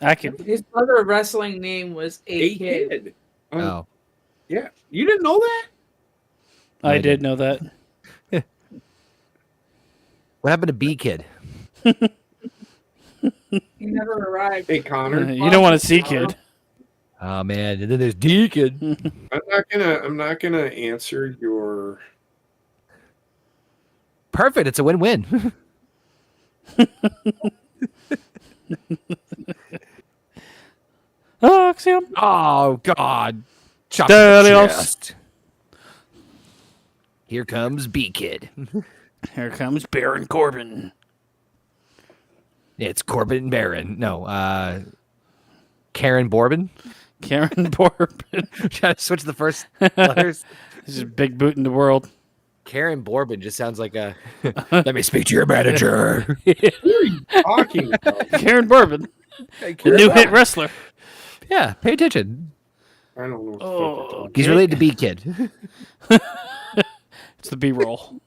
I can. His other wrestling name was A A Kid. kid. Oh, Yeah. You didn't know that? I I did did. know that. what happened to B Kid? He never arrived. Hey, Connor. You don't want to see kid. Oh man, and then there's D Kid. I'm not gonna answer your. Perfect. It's a win-win. Oh, Axiom. Oh God! Chop There the it is. chest. Here comes B Kid. Here comes Baron Corbin. It's Corbin Baron. No, Karen Borbin. Karen Corbin. Try to switch the first letters. This is big boot in the world. Karen Borbin just sounds like a. Let me speak to your manager. What are you talking about? Karen Corbin, Hey, the Karen new Borbin. hit wrestler. Yeah, pay attention. I don't know. What the fuck Oh, you're talking He's related to B Kid. It's the B-roll.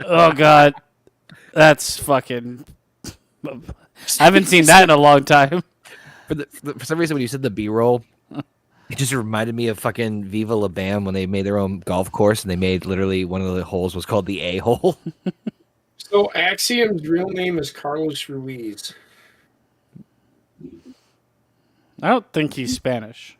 Oh God, that's fucking. I haven't seen that in a long time. For some reason, when you said the B roll, it just reminded me of fucking Viva La Bam when they made their own golf course and they made literally one of the holes was called the A hole. So Axiom's real name is Carlos Ruiz. I don't think he's Spanish.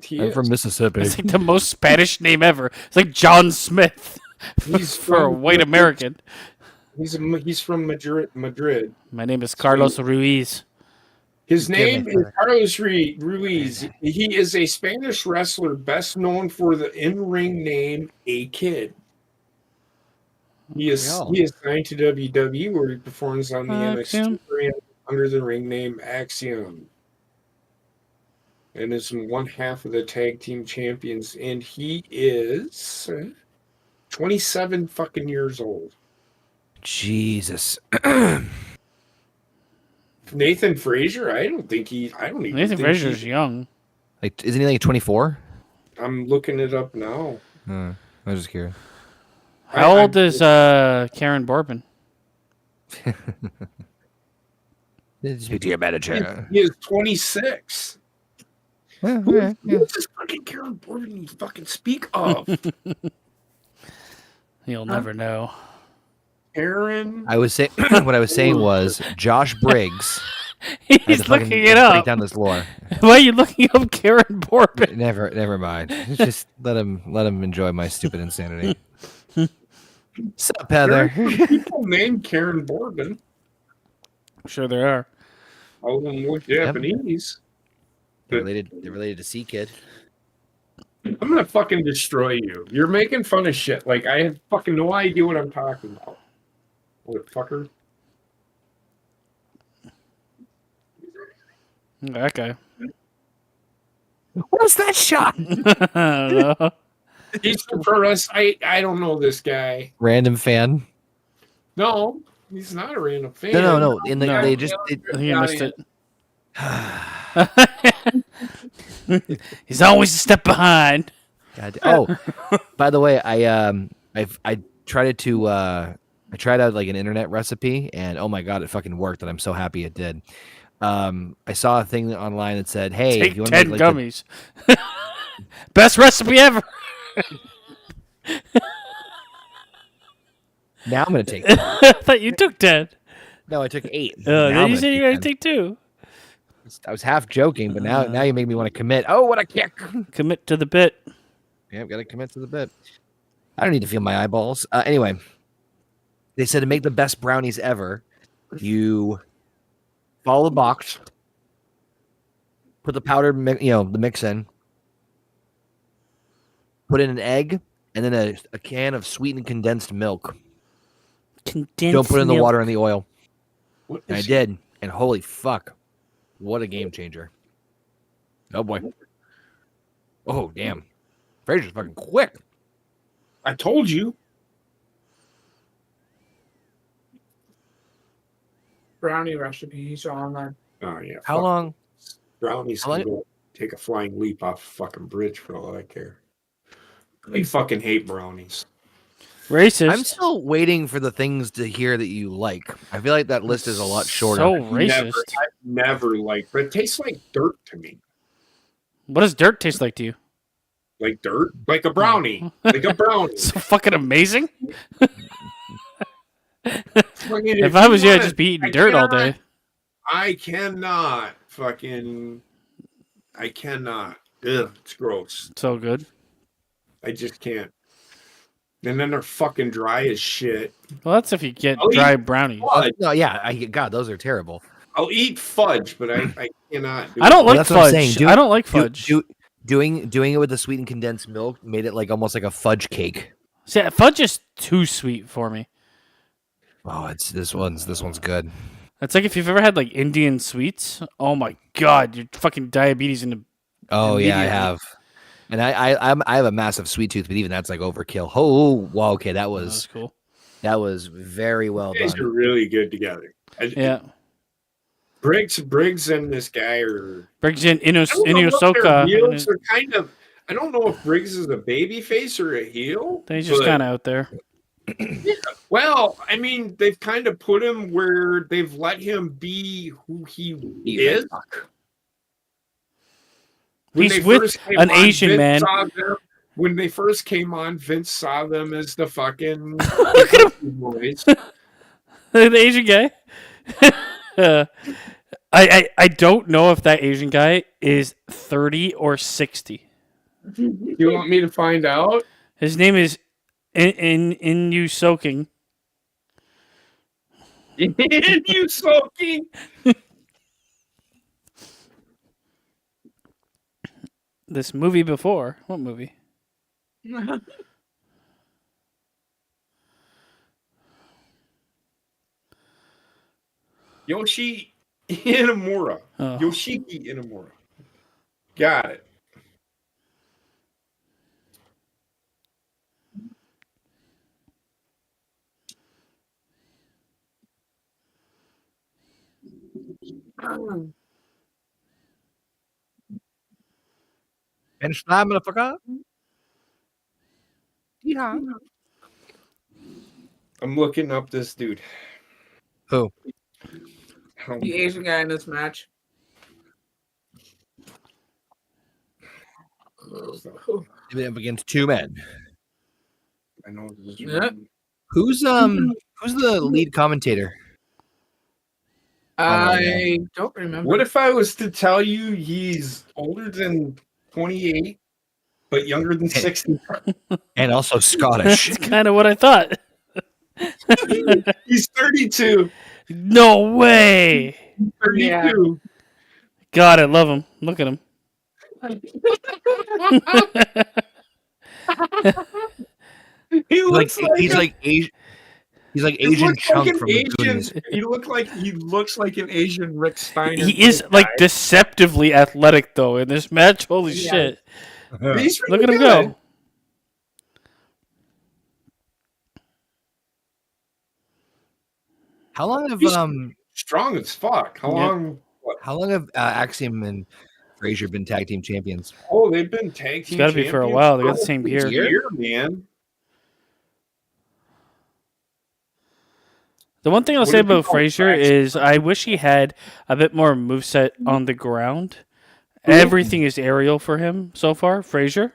He I'm is. from Mississippi. It's like the most Spanish name ever. It's like John Smith He's for a from- white American. He's from Madrid. My name is Carlos Ruiz. His Give name me is that. Carlos Ruiz. He is a Spanish wrestler best known for the in-ring name A Kid. He is signed to WWE where he performs on the Axiom. NXT brand under the ring name Axiom. And is one half of the tag team champions. And he is 27 fucking years old. Jesus. Nathan Frazier? I don't even Nathan think Frazier's young. Like, isn't he like 24? I'm looking it up now. I was just curious. How old is Karen Borbin? Speak to your manager. He is 26. Yeah. Who's this fucking Karen Borbin you fucking speak of? You'll never know. Aaron? I was saying what I was saying was Josh Briggs. had to He's fucking looking it break up. down this lore. Why are you looking up Karen Borbin? Never mind. Just let him enjoy my stupid insanity. Sup, Heather? People named Karen Borbin. I'm sure there are. All of them were Japanese. They're related to C Kid. I'm gonna fucking destroy you. You're making fun of shit. Like, I have fucking no idea what I'm talking about. Motherfucker. That guy. What was that shot? I don't know. He's from pro wrestling. I don't know this guy. Random fan. No, he's not a random fan. No. No. They just I think you missed it. He's always a step behind. God, oh, by the way, I tried out like an internet recipe, and oh my god, it fucking worked, and I'm so happy it did. I saw a thing online that said, "Hey, Take if you want 10 to make like gummies. Best recipe ever. now I'm gonna take. I thought you took 10. No, I took 8. Now Then I'm you gonna said you take were going 10. to take 2. I was half joking, but now you make me want to commit. Oh, what a kick! Commit to the bit. Yeah, I've got to commit to the bit. I don't need to feel my eyeballs. Anyway, they said to make the best brownies ever, you follow the box, put the powdered, the mix in, put in an egg, and then a can of sweetened condensed milk. Condensed Don't put in the milk. water and the oil. What I did, and holy fuck, what a game changer! Oh boy. Oh damn, Fraser's fucking quick. I told you. Brownie recipes are online. Oh yeah. How long? Brownies How long- can go take a flying leap off a fucking bridge for all I care. I fucking hate brownies. Racist. I'm still waiting for the things to hear that you like. I feel like that list is a lot shorter. So racist. I've never liked, but it tastes like dirt to me. What does dirt taste like to you? Like dirt? Like a brownie. Like a brownie. So fucking amazing. Fucking, If I was you, I'd wanna- just be eating I dirt all cannot- day. I cannot fucking. I cannot. Ugh, it's gross. So good. I just can't. And then they're fucking dry as shit. Well, that's if you get I'll dry eat brownies. fudge. No, yeah, God, those are terrible. I'll eat fudge, but I cannot. I don't Well, like that's what I'm fudge. saying. I don't like fudge. Doing it with the sweetened condensed milk made it like almost like a fudge cake. See, fudge is too sweet for me. Oh, this one's good. It's like if you've ever had like Indian sweets. Oh my god, you're fucking diabetes into. Oh yeah, I Immediately. have. And I have a massive sweet tooth, but even that's like overkill. Oh, wow, okay, that That was was cool. very well You guys are done. really good together. Yeah, Briggs and this guy are. Briggs in I don't know what their Inosoka. heels are kind of. I don't know if Briggs is a baby face or a heel. He's just but- kind of out there. Well, I mean, they've kind of put him where they've let him be who he is. When He's they with first came an on, Asian Vince man. saw them- when they first came on, Vince saw them as the fucking Look at boys. The Asian guy. I don't know if that Asian guy is 30 or 60. You want me to find out? His name is in you soaking. You soaking? This movie before. What movie? Yoshi Inamura. Oh. Yoshiki Inamura. Got it. And fly, motherfucker. Yeah. I'm looking up this dude. Who? The Asian guy in this match. Even up against two men. I know this is Yeah. Who's the lead commentator? I don't remember. What if I was to tell you he's older than 28, but younger than 60? And also Scottish. That's kind of what I thought. He's 32. No way. 32. God, I love him. Look at him. He looks He's like Asian. He's like he Asian looks like chunk an from the Asian. Goonies. He looks like an Asian Rick Steiner. He is type like guy. deceptively athletic though in this match. Holy Yeah. shit! He's Look at really him good. go. How long have He's- Strong as fuck. How Yeah. long? Axiom and Frazier been tag team champions? Oh, they've been tag team. It's gotta be for a champions while. They got the for same a gear. year, man. The one thing I'll What say did you about call Frazier Frax? is I wish he had a bit more moveset on the ground. Everything is aerial for him so far, Frazier.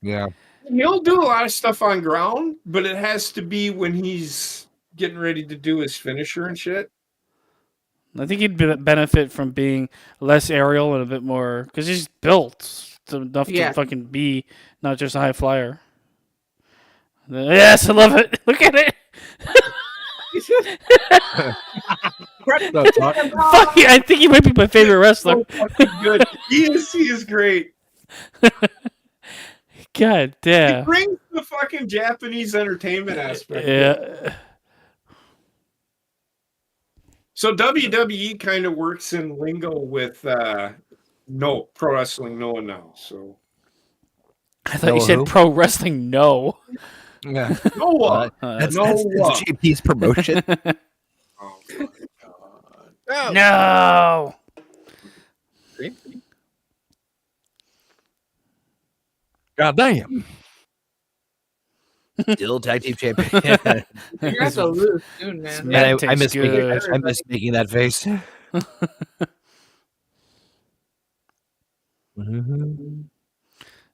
Yeah. He'll do a lot of stuff on ground, but it has to be when he's getting ready to do his finisher and shit. I think he'd benefit from being less aerial and a bit more because he's built enough Yeah. to fucking be not just a high flyer. Yes, I love it. Look at it. Fuck yeah, I think he might be my favorite wrestler. So fucking good. He is great. God It damn. brings the fucking Japanese entertainment aspect. Yeah. So WWE kind of works in lingo with no pro wrestling, no one now. So I thought you said who? pro wrestling. No. Yeah. Noah, That's Noah. JP's promotion. Oh my god! No. God damn. Still tag team champion. You're gonna have to lose soon, man. Man, I tastes miss making, good. I miss making that face.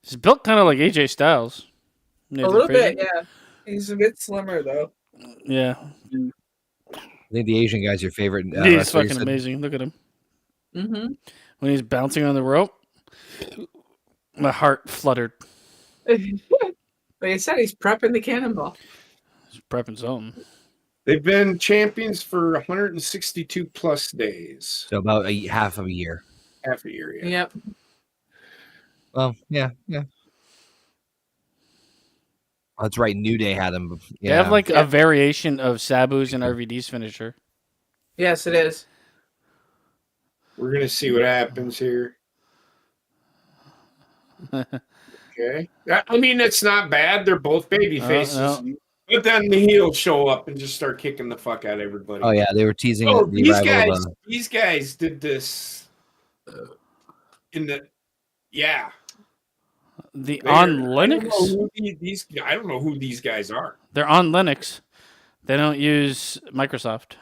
He's built kind of like AJ Styles. A Nathan little Frazier. bit, yeah. He's a bit slimmer though. Yeah. I think the Asian guy's your favorite. He's wrestler, you fucking said? amazing. Look at him. Mm-hmm. When he's bouncing on the rope, my heart fluttered. Like I said, he's prepping the cannonball. He's prepping something. They've been champions for 162 plus days, So about half of a year. half a year. Yeah. Yep. Well, yeah. Oh, that's right. New Day had him. They Yeah. have like a variation of Sabu's and RVD's finisher. Yes, it is. We're gonna see what happens here. Okay. I mean, it's not bad. They're both baby faces. No. But then the heels show up and just start kicking the fuck out of everybody. Oh yeah, they were teasing Oh, the these arrival guys, of. these guys did this in the, yeah. On Linux? I don't know who these guys are. They're on Linux. They don't use Microsoft.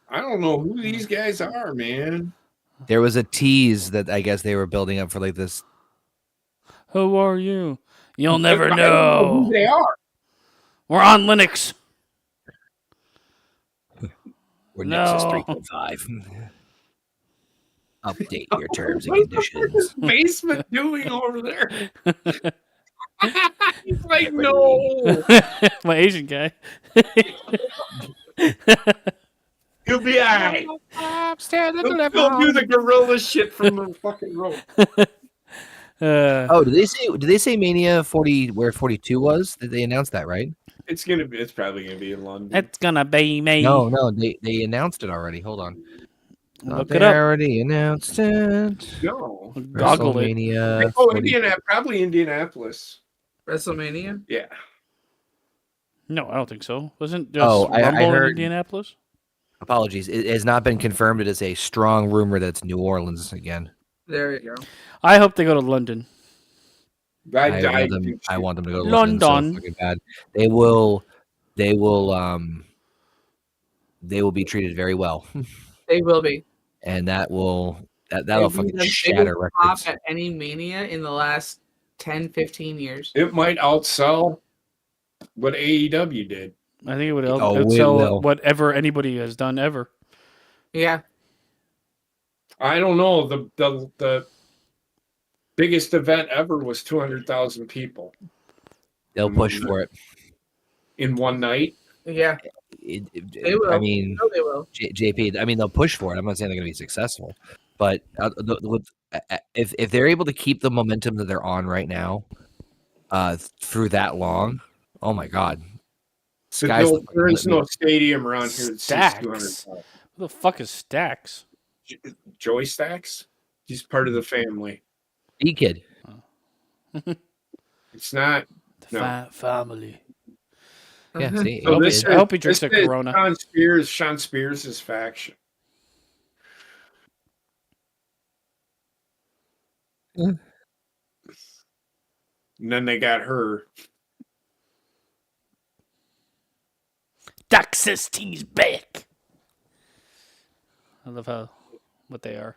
I don't know who these guys are, man. There was a tease that I guess they were building up for like this. Who are you? You'll never I don't know know. who they are. We're on Linux. We're No. Nexus 3.5. Update your terms and conditions. Basement doing over there? He's like, no. My Asian guy. He'll be alright. He'll do the gorilla shit from the fucking rope. Oh, did they say Mania 40 where 42 was? Did they announce that, right? It's probably gonna be in London. It's gonna be me. No, they announced it already. Hold on. Look They it up. already announced it. No. Goggle it. WrestleMania Oh, 40. probably Indianapolis. WrestleMania. Yeah. No, I don't think so. Wasn't just Oh, I Rumble in heard- Indianapolis? Apologies. It has not been confirmed. It is a strong rumor that it's New Orleans again. There you go. I hope they go to London. I want them to go to London London. so fucking bad. They will be treated very well. They will be. And that'll They'll be fucking the shatter biggest pop records. at any Mania in the last 10, 15 years. It might outsell what AEW did. I think it would Oh, it outsell will. whatever anybody has done ever. Yeah. I don't know. The biggest event ever was 200,000 people They'll push for it. in one night. Yeah. They will. I mean, No, they will. JP. I mean, they'll push for it. I'm not saying they're going to be successful, but if they're able to keep the momentum that they're on right now, through that long, oh my God, There is no stadium around here that seats Stacks. 200,000. Who the fuck is Stacks? Joey Stacks? He's part of the family. E-Kid. It's not. The No. family. Yeah, see, So I hope he drinks a this is Corona. Sean Spears' faction. Mm. And then they got her. Texas T's back. I love what they are.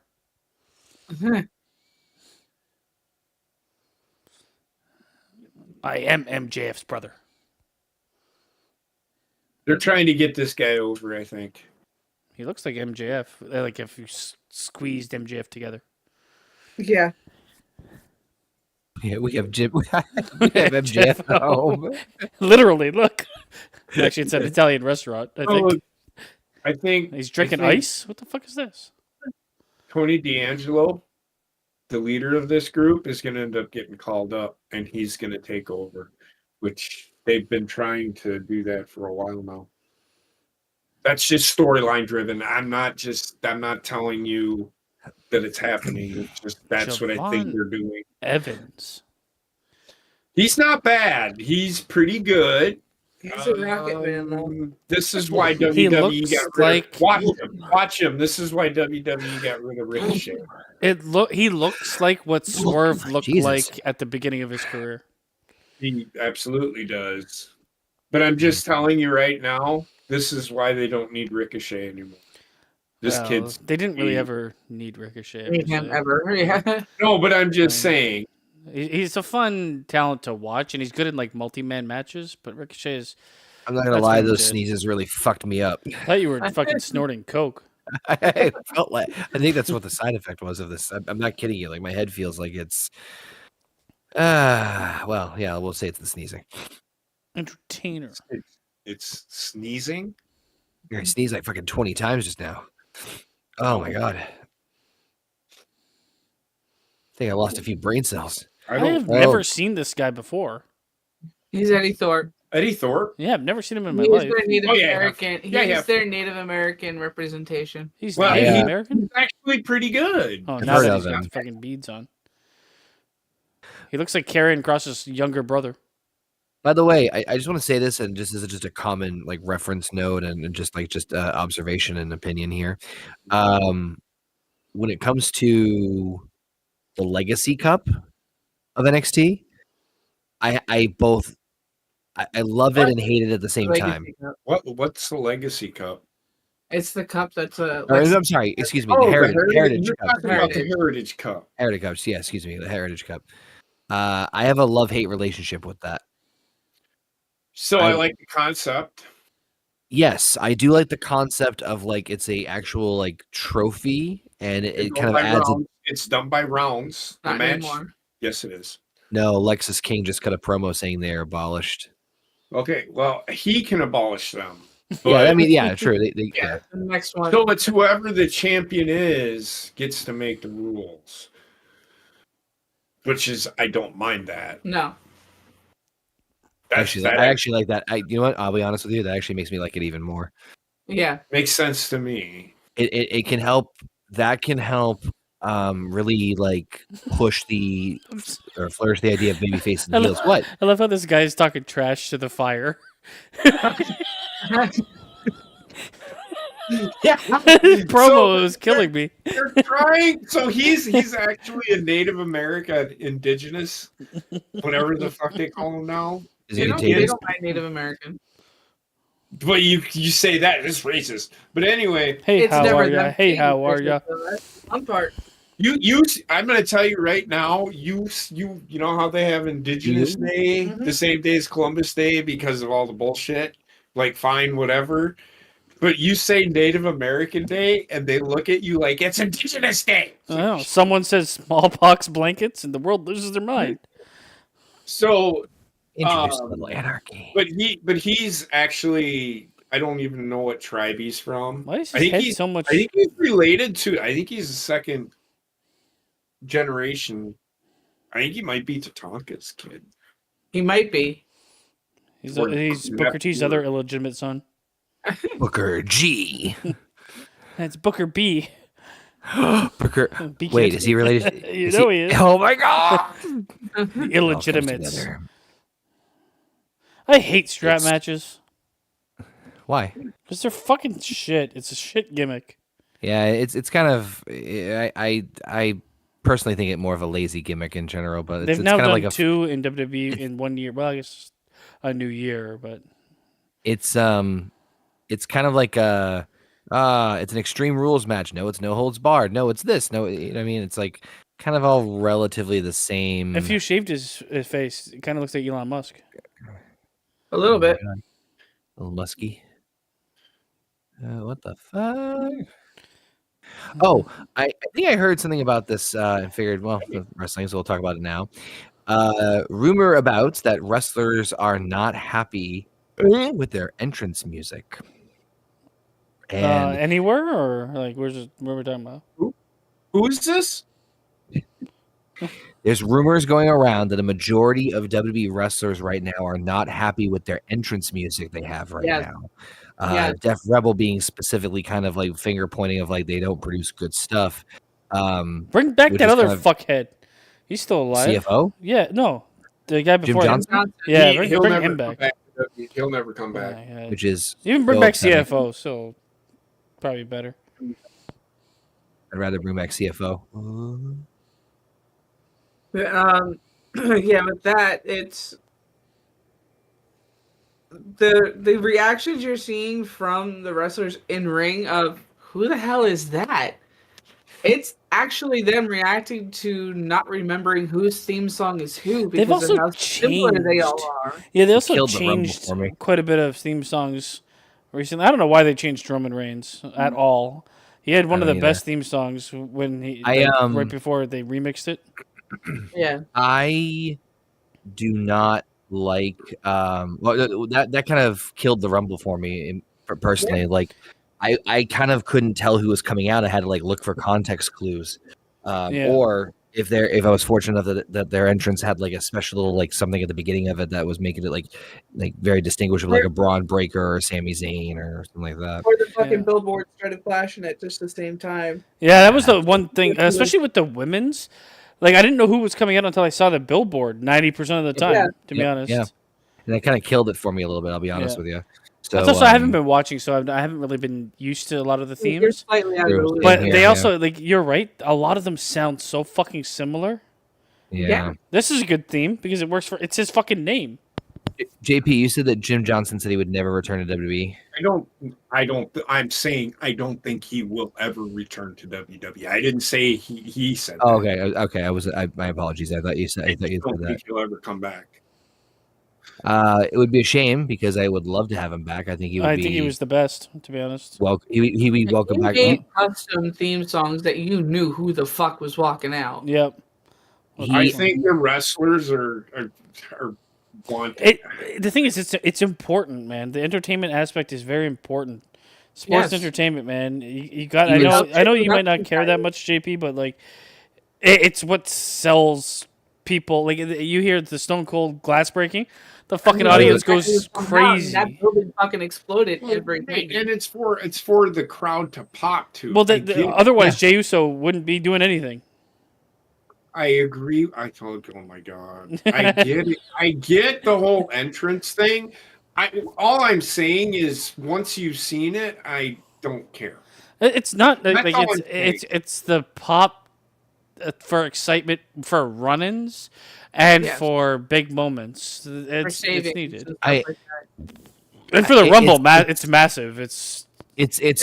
I am MJF's brother. They're trying to get this guy over, I think. He looks like MJF. Like if you squeezed MJF together. Yeah. Yeah, we have Jim. We have MJF at home. Literally, look. Actually, it's an Italian restaurant. I think He's drinking ice. What the fuck is this? Tony D'Angelo, the leader of this group, is going to end up getting called up, and he's going to take over, which they've been trying to do that for a while now. That's just storyline driven. I'm not telling you that it's happening. It's just that's what I think they're doing. Evans. He's not bad. He's pretty good. He's a rocket man, though. This is why He WWE looks got rid of like watch him. This is why WWE got rid of Ricochet. He looks like what Swerve looked Jesus. like at the beginning of his career. He absolutely does. But I'm just telling you right now, this is why they don't need Ricochet anymore. Kid's. They didn't really ever need Ricochet. Need him ever. Yeah. No, but I'm just saying. He's a fun talent to watch, and he's good in like multi-man matches. But Ricochet is. I'm not gonna lie, those sneezes really fucked me up. I thought you were fucking snorting coke. I felt like I think that's what the side effect was of this. I'm not kidding you. Like my head feels like it's. Well, yeah, we'll say it's the sneezing. Entertainer. It's sneezing. I sneezed like fucking 20 times just now. Oh my god. I think I lost a few brain cells. I have never seen this guy before. He's Eddie Thorpe. Eddie Thorpe? Yeah, I've never seen him in my He's life. their Native American. Yeah, He's their Native American representation. He's Native American? He's actually pretty good. Oh, now that he's got fucking beads on. He looks like Karrion Kross's younger brother. By the way, I just want to say this, and just as just a common like reference note, and just observation and opinion here. When it comes to the Legacy Cup of NXT, I love it and hate it at the same time. What's the Legacy Cup? It's the cup that's a. I'm sorry, excuse me. Oh, the Heritage Cup. Cup. About the Heritage Cup. Heritage Cup. Yeah, excuse me. The Heritage Cup. I have a love-hate relationship with that. So I like the concept. Yes, I do like the concept of like it's a actual like trophy, and it kind of adds. It's done by rounds. Not anymore. Yes, it is. No, Lexus King just cut a promo saying they're abolished. Okay, well, he can abolish them. Yeah, I mean, yeah, true. Yeah, the next one. So it's whoever the champion is gets to make the rules, which is I don't mind that. No. I actually like that. You know what? I'll be honest with you. That actually makes me like it even more. Yeah, makes sense to me. It can help. That can help. Really like push or flourish the idea of babyface and heels. What? I love how this guy is talking trash to the fire. Yeah, promo was killing me. They're trying. So he's actually a Native American, indigenous, whatever the fuck they call him now. They don't mind Native American. But you say that it's racist. But anyway, hey, how are ya? Hey, how are ya? One part. I'm gonna tell you right now. You know how they have Indigenous Day the same day as Columbus Day because of all the bullshit. Like, fine, whatever. But you say Native American Day, and they look at you like it's Indigenous Day. Oh, someone says smallpox blankets, and the world loses their mind. So, introduce a little anarchy. But he's actually, I don't even know what tribe he's from. Why is his head so much? I think he's related to. I think he's the second generation. I think he might be Tatanka's kid. He might be. He's Booker T's other illegitimate son. Booker G. That's Booker B. Booker. Wait, is he related? He is. Oh my god! The illegitimates. I hate strap matches. Why? Because they're fucking shit. It's a shit gimmick. Yeah, it's kind of. I personally think it more of a lazy gimmick in general, but they've it's now kind done of like two in WWE in 1 year. Well, I guess a new year, but it's kind of like it's an Extreme Rules match. No, it's no holds barred. No, it's this. No, you know what I mean, it's like kind of all relatively the same. If you shaved his face, it kind of looks like Elon Musk. A little bit. A little musky. What the fuck? Oh, I think I heard something about this and figured, well, wrestling, so we'll talk about it now. Rumor about that wrestlers are not happy with their entrance music. And anywhere or like where we're talking about? Who is this? there's rumors going around that a majority of WWE wrestlers right now are not happy with their entrance music they have right now. Def Rebel being specifically kind of like finger pointing of like they don't produce good stuff. Bring back that other fuckhead. He's still alive. CFO? Yeah, no. The guy before Jim Johnson? Yeah, he'll bring never him back. He'll never come back. Yeah. Which is even bring back CFO, so probably better. I'd rather bring back CFO. Yeah, with that, it's the reactions you're seeing from the wrestlers in ring of who the hell is that? It's actually them reacting to not remembering whose theme song is who because They've also of how similar they all are. Yeah, they also changed quite a bit of theme songs recently. I don't know why they changed Roman Reigns at all. He had one of the best theme songs when right before they remixed it. Yeah, I do not like that kind of killed the Rumble for me personally. Yeah. Like I kind of couldn't tell who was coming out. I had to like look for context clues, or if I was fortunate enough that their entrance had like a special little like something at the beginning of it that was making it like very distinguishable, like a Braun Breaker or Sami Zayn or something like that. Or the fucking billboard started flashing at just the same time. Yeah, that was the one thing, especially with the women's. Like I didn't know who was coming out until I saw the billboard 90% of the time. To be honest, and that kind of killed it for me a little bit. I'll be honest with you. So, that's also I haven't been watching, so I haven't really been used to a lot of the themes. You're slightly out of the but they also like you're right. A lot of them sound so fucking similar. Yeah. This is a good theme because it works for. It's his fucking name. JP, you said that Jim Johnson said he would never return to WWE. I'm saying I don't think he will ever return to WWE. I didn't say he said. Oh, okay. My apologies. I thought you said. I don't think he'll ever come back. It would be a shame because I would love to have him back. I think he would. I think he was the best, to be honest. Well, he'd be welcome back. He custom theme songs that you knew who the fuck was walking out. Yep. I think the wrestlers are wanting. The thing is, it's important, man. The entertainment aspect is very important. Sports entertainment, man. You got. I know you might not care that much, JP, but like, it's what sells people. Like you hear the Stone Cold glass breaking. The fucking audience goes crazy. That building fucking exploded every night. And it's for the crowd to pop to. Well, otherwise Jey Uso wouldn't be doing anything. I agree. I told you, oh my god, I get it. I get the whole entrance thing. All I'm saying is, once you've seen it, I don't care. It's not like it's the pop for excitement for run-ins. And for big moments, it's needed. And for the Rumble, it's massive. It's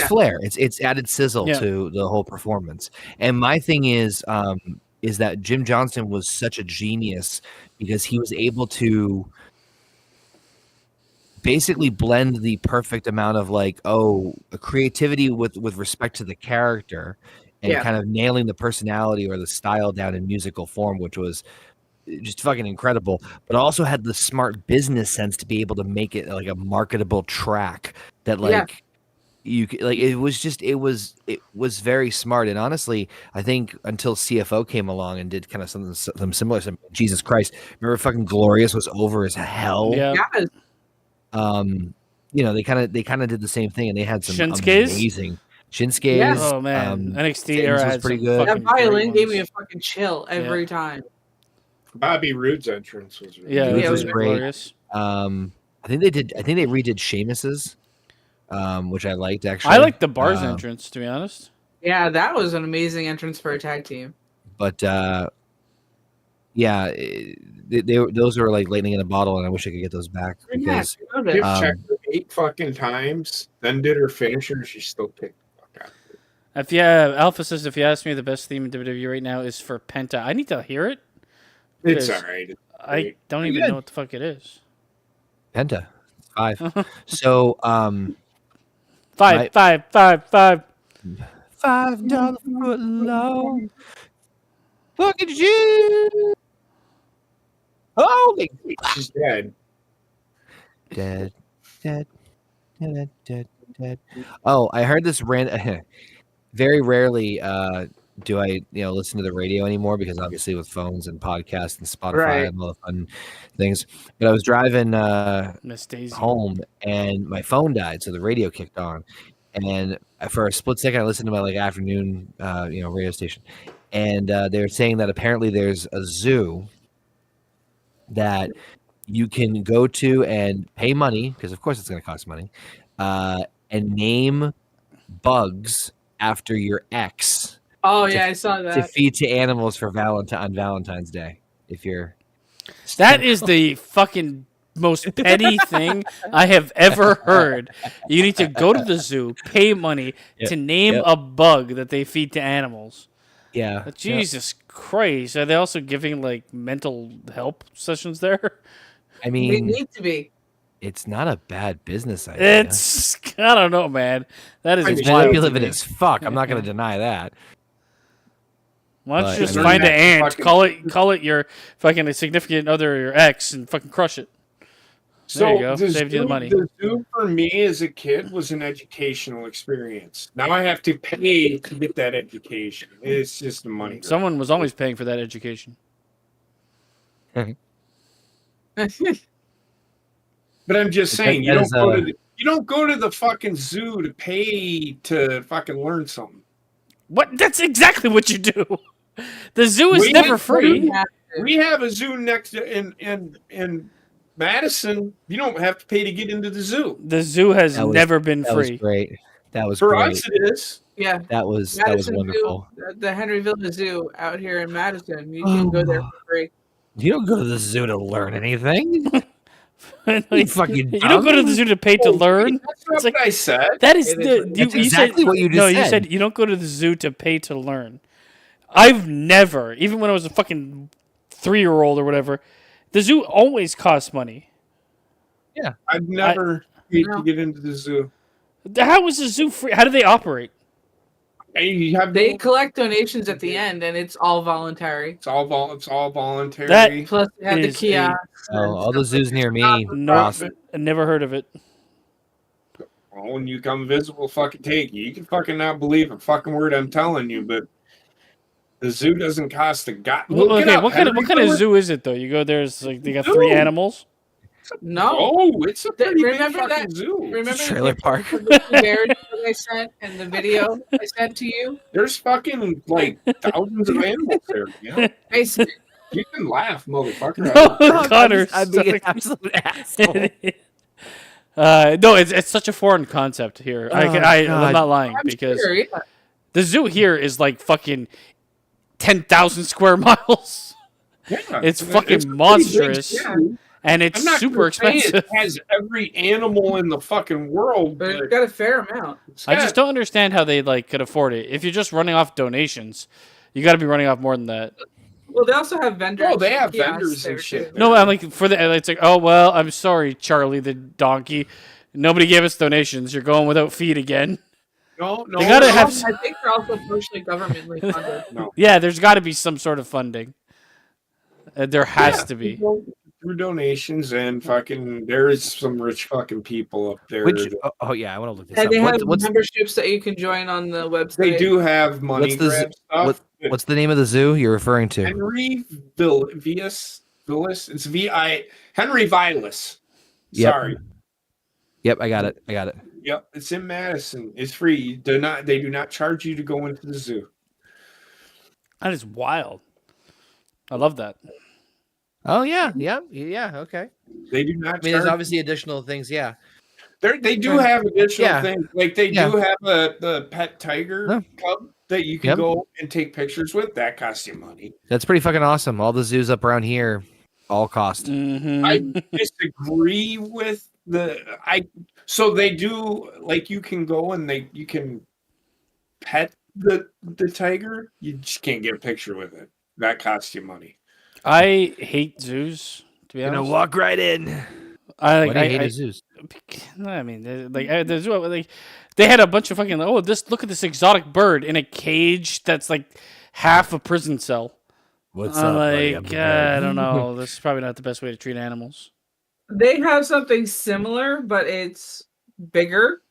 flair. It's added sizzle to the whole performance. And my thing is that Jim Johnson was such a genius because he was able to basically blend the perfect amount of creativity with respect to the character and kind of nailing the personality or the style down in musical form, which was just fucking incredible, but also had the smart business sense to be able to make it like a marketable track that you like. It was very smart. And honestly, I think until CFO came along and did kind of something similar, Jesus Christ, remember fucking Glorious was over as hell. Yeah. They kind of did the same thing, and they had some Shinsuke's? amazing Shinsuke's. Yeah. Oh man, NXT era was pretty good. That violin gave me a fucking chill every time. Bobby Roode's entrance was really good. It was great. Glorious. I think they redid Sheamus's, which I liked actually. I liked the Bar's entrance, to be honest. Yeah, that was an amazing entrance for a tag team. But those were like lightning in a bottle, and I wish I could get those back because Tiff checked her 8 fucking times, then did her finisher, and she still picked the fuck out. Alpha says if you ask me, the best theme in WWE right now is for Penta. I need to hear it. It's all right. I don't even know what the fuck it is. Penta. 5. So, $5 foot long. Look at you. Holy. She's dead. Dead. Dead. Dead. Dead. Dead. Oh, I heard this random. Very rarely do I, listen to the radio anymore because obviously with phones and podcasts and Spotify Right. and all the fun things. But I was driving Miss Daisy. home and my phone died, so the radio kicked on. And for a split second, I listened to my afternoon, radio station, and they were saying that apparently there's a zoo that you can go to and pay money, because of course it's going to cost money, and name bugs after your ex. Oh yeah, I saw To that. feed to animals for on Valentine's Day. If you're That is the fucking most petty thing I have ever heard. You need to go to the zoo, pay money to name a bug that they feed to animals. yeah, Jesus Christ. Are they also giving mental help sessions there? I They mean, need to be. it's not a bad business idea. I don't know, man. That is It's wild. manipulative as fuck. I'm not going to deny that. Why don't you But, just I mean, find an that's ant, fucking- call it your fucking significant other or your ex, and fucking crush it. There you go. Saved you the money. The zoo for me as a kid was an educational experience. Now I have to pay to get that education. It's just a money grab. Someone was always paying for that education. But I'm just saying, you that don't is, go to you don't go to the fucking zoo to pay to fucking learn something. What? That's exactly what you do. The zoo is We never went free. We have a zoo next to in Madison. You don't have to pay to get into the zoo. The zoo has That was- never been That was free. great. That was For great. us, it is. Yeah. That was Madison wonderful. Zoo, the Henryville Zoo out here in Madison. You can go there for free. You don't go to the zoo to learn anything. You fucking You don't go to the zoo to pay to learn. That's not It's like- what I said. That is That's exactly what you just No, you said. said you don't go to the zoo to pay to learn. I've never, even when I was a fucking 3-year-old or whatever, the zoo always costs money. I've never paid No. to get into the zoo. How is the zoo free? How do they operate? You have They collect donations at the end, and it's all voluntary. it's all voluntary. That- Plus, they have the Is a- kiosks. and All the stuff. zoos near me. No, cost- I never heard of it. Well, when you come visit, we'll fucking take you. You can fucking not believe a fucking word I'm telling you, but the zoo doesn't cost a god. Well, Look it okay, up, what kind of Henryville. zoo is it though? You go there, it's like they got Zoo. 3 animals. No. Oh, it's a pretty big Remember fucking that- zoo. Remember the Trailer picture park. of the two bears that I sent and the video I sent to you? There's fucking like thousands of animals there. Yeah, I sent you can laugh, motherfucker. No, Connor, I'm being an stop. absolute asshole. No, it's such a foreign concept here. I'm God. not lying I'm because sure, yeah. the zoo here is like fucking 10,000 square miles, Yeah, It's a fucking pretty big monstrous. zoo. and I'm it's not super gonna say expensive. It has every animal in the fucking world, But but it's got a fair amount. it's I got- just don't understand how they could afford it. If you're just running off donations, you got to be running off more than that. Well, they also have vendors. Oh, they have kiosks vendors and there, shit. too. No, I'm like for the it's like, oh well, I'm sorry, Charlie the donkey. Nobody gave us donations. You're going without feed again. No, They gotta no, have I think they're also partially governmentally funded. no. Yeah, there's got to be some sort of funding. There has Yeah, to be. through donations and fucking. There is some rich fucking people up there. Which? Oh yeah, I want to look this And up. they have What's memberships that you can join on the website. They do have money What's the grab stuff. what's the name of the zoo you're referring to? Henry Villas? It's V.I. Henry Vilas. Yep. Sorry. Yep, I got it. Yep, it's in Madison. It's free. They do not charge you to go into the zoo. That is wild. I love that. Oh yeah. Okay. They do not. I mean, there's charge obviously additional things. Yeah. They do have additional Yeah. things. Like they Yeah. do have the pet tiger Huh. cub that you can Yep. go and take pictures with. That costs you money. That's pretty fucking awesome. All the zoos up around here, all cost. Mm-hmm. I disagree with so they do, like, you can go and you can pet the tiger. You just can't get a picture with it. That costs you money. I hate zoos. To be honest, walk right in. I Why do you hate the zoos? I mean, the zoo, they had a bunch of fucking. Oh, look at this exotic bird in a cage that's like half a prison cell. What's I'm up, buddy? like, I don't know. This is probably not the best way to treat animals. They have something similar, but it's bigger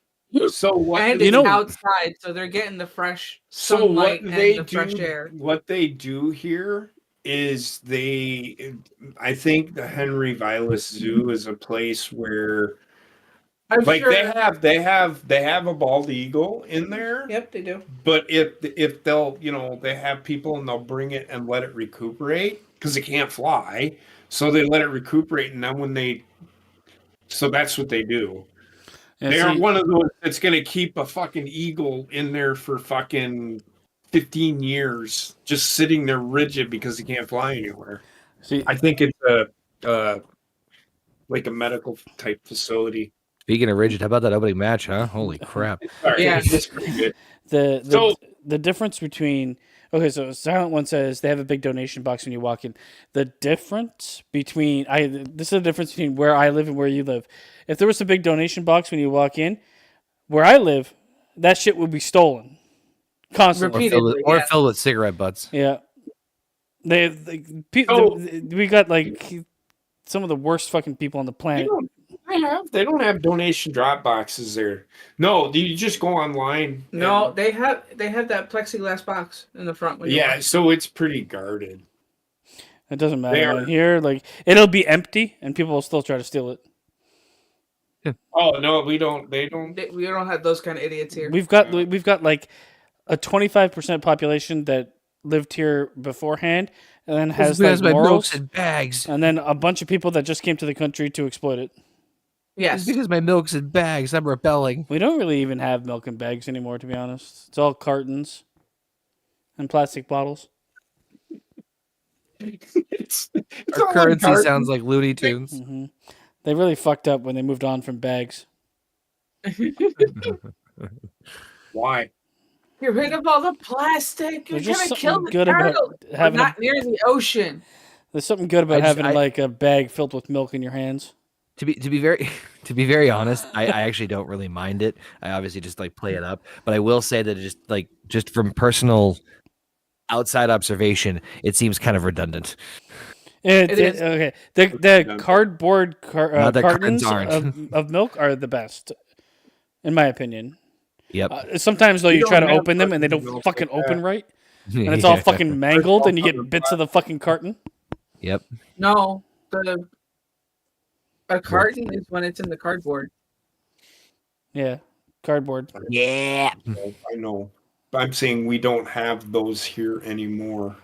So what? and it's outside, so they're getting the fresh sunlight and the fresh air. What they do here is I think the Henry Vilas Zoo is a place where I'm like sure. they have a bald eagle in there. Yep, they do. But if they'll they have people and they'll bring it and let it recuperate because it can't fly, so they let it recuperate, and then so that's what they do. Yeah, They aren't one of those that's going to keep a fucking eagle in there for fucking 15 years, just sitting there rigid because he can't fly anywhere. See, I think it's like a medical type facility. Speaking of rigid, how about that opening match, huh? Holy crap. Sorry, Yeah. it's pretty good. The difference between so Silent One says they have a big donation box when you walk in. The difference between this is the difference between where I live and where you live. If there was a big donation box when you walk in, where I live, that shit would be stolen constantly. Or filled with cigarette butts. Yeah, we got like some of the worst fucking people on the planet. They don't have donation drop boxes there. No, you just go online. No, they have that plexiglass box in the front. So it's pretty guarded. It doesn't matter here. Like it'll be empty, and people will still try to steal it. Oh no, we don't. We don't have those kind of idiots here. We've got like a 25% population that lived here beforehand, and then has like morals and bags, and then a bunch of people that just came to the country to exploit it. Yes, it's because my milk's in bags. I'm rebelling. We don't really even have milk in bags anymore, to be honest. It's all cartons and plastic bottles. Our currency sounds like Looney Tunes. Mm-hmm. They really fucked up when they moved on from bags. Why? Get rid of all the plastic. You're gonna kill the turtle. Not near the ocean. There's something good about having like a bag filled with milk in your hands. To be very honest, I actually don't really mind it. I obviously just like play it up, but I will say that just from personal outside observation, it seems kind of redundant. It is. Okay. The cardboard cartons of milk are the best, in my opinion. Yep. Sometimes though you try to open them and they don't fucking open right, and it's all fucking mangled, and you get bits of the fucking carton. Yep. No, a carton is when it's in the cardboard. Yeah, cardboard. Yeah. I know. I'm saying we don't have those here anymore.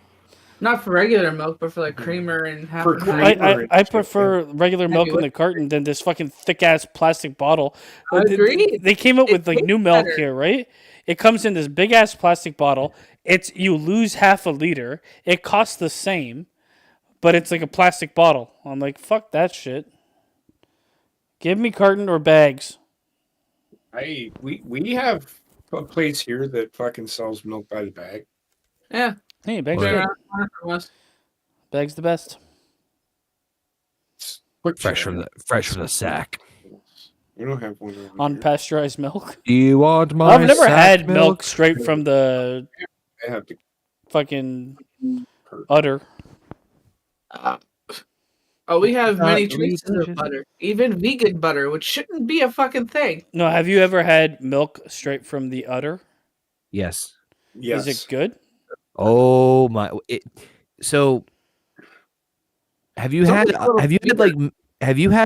Not for regular milk, but for like creamer and half. I prefer regular milk in the carton than this fucking thick ass plastic bottle. I agree. They came up with like new milk here, right? It comes in this big ass plastic bottle. You lose half a liter. It costs the same, but it's like a plastic bottle. I'm like, fuck that shit. Give me carton or bags. We have a place here that fucking sells milk by the bag. Yeah. Hey, bags are good. Bags the best. Fresh from the sack. We don't have one unpasteurized milk. Do you want my? I've never had milk straight from the fucking udder. We have many choices of butter, even vegan butter, which shouldn't be a fucking thing. No, have you ever had milk straight from the udder? Yes. Yes. Is it good? Oh my! So, have you had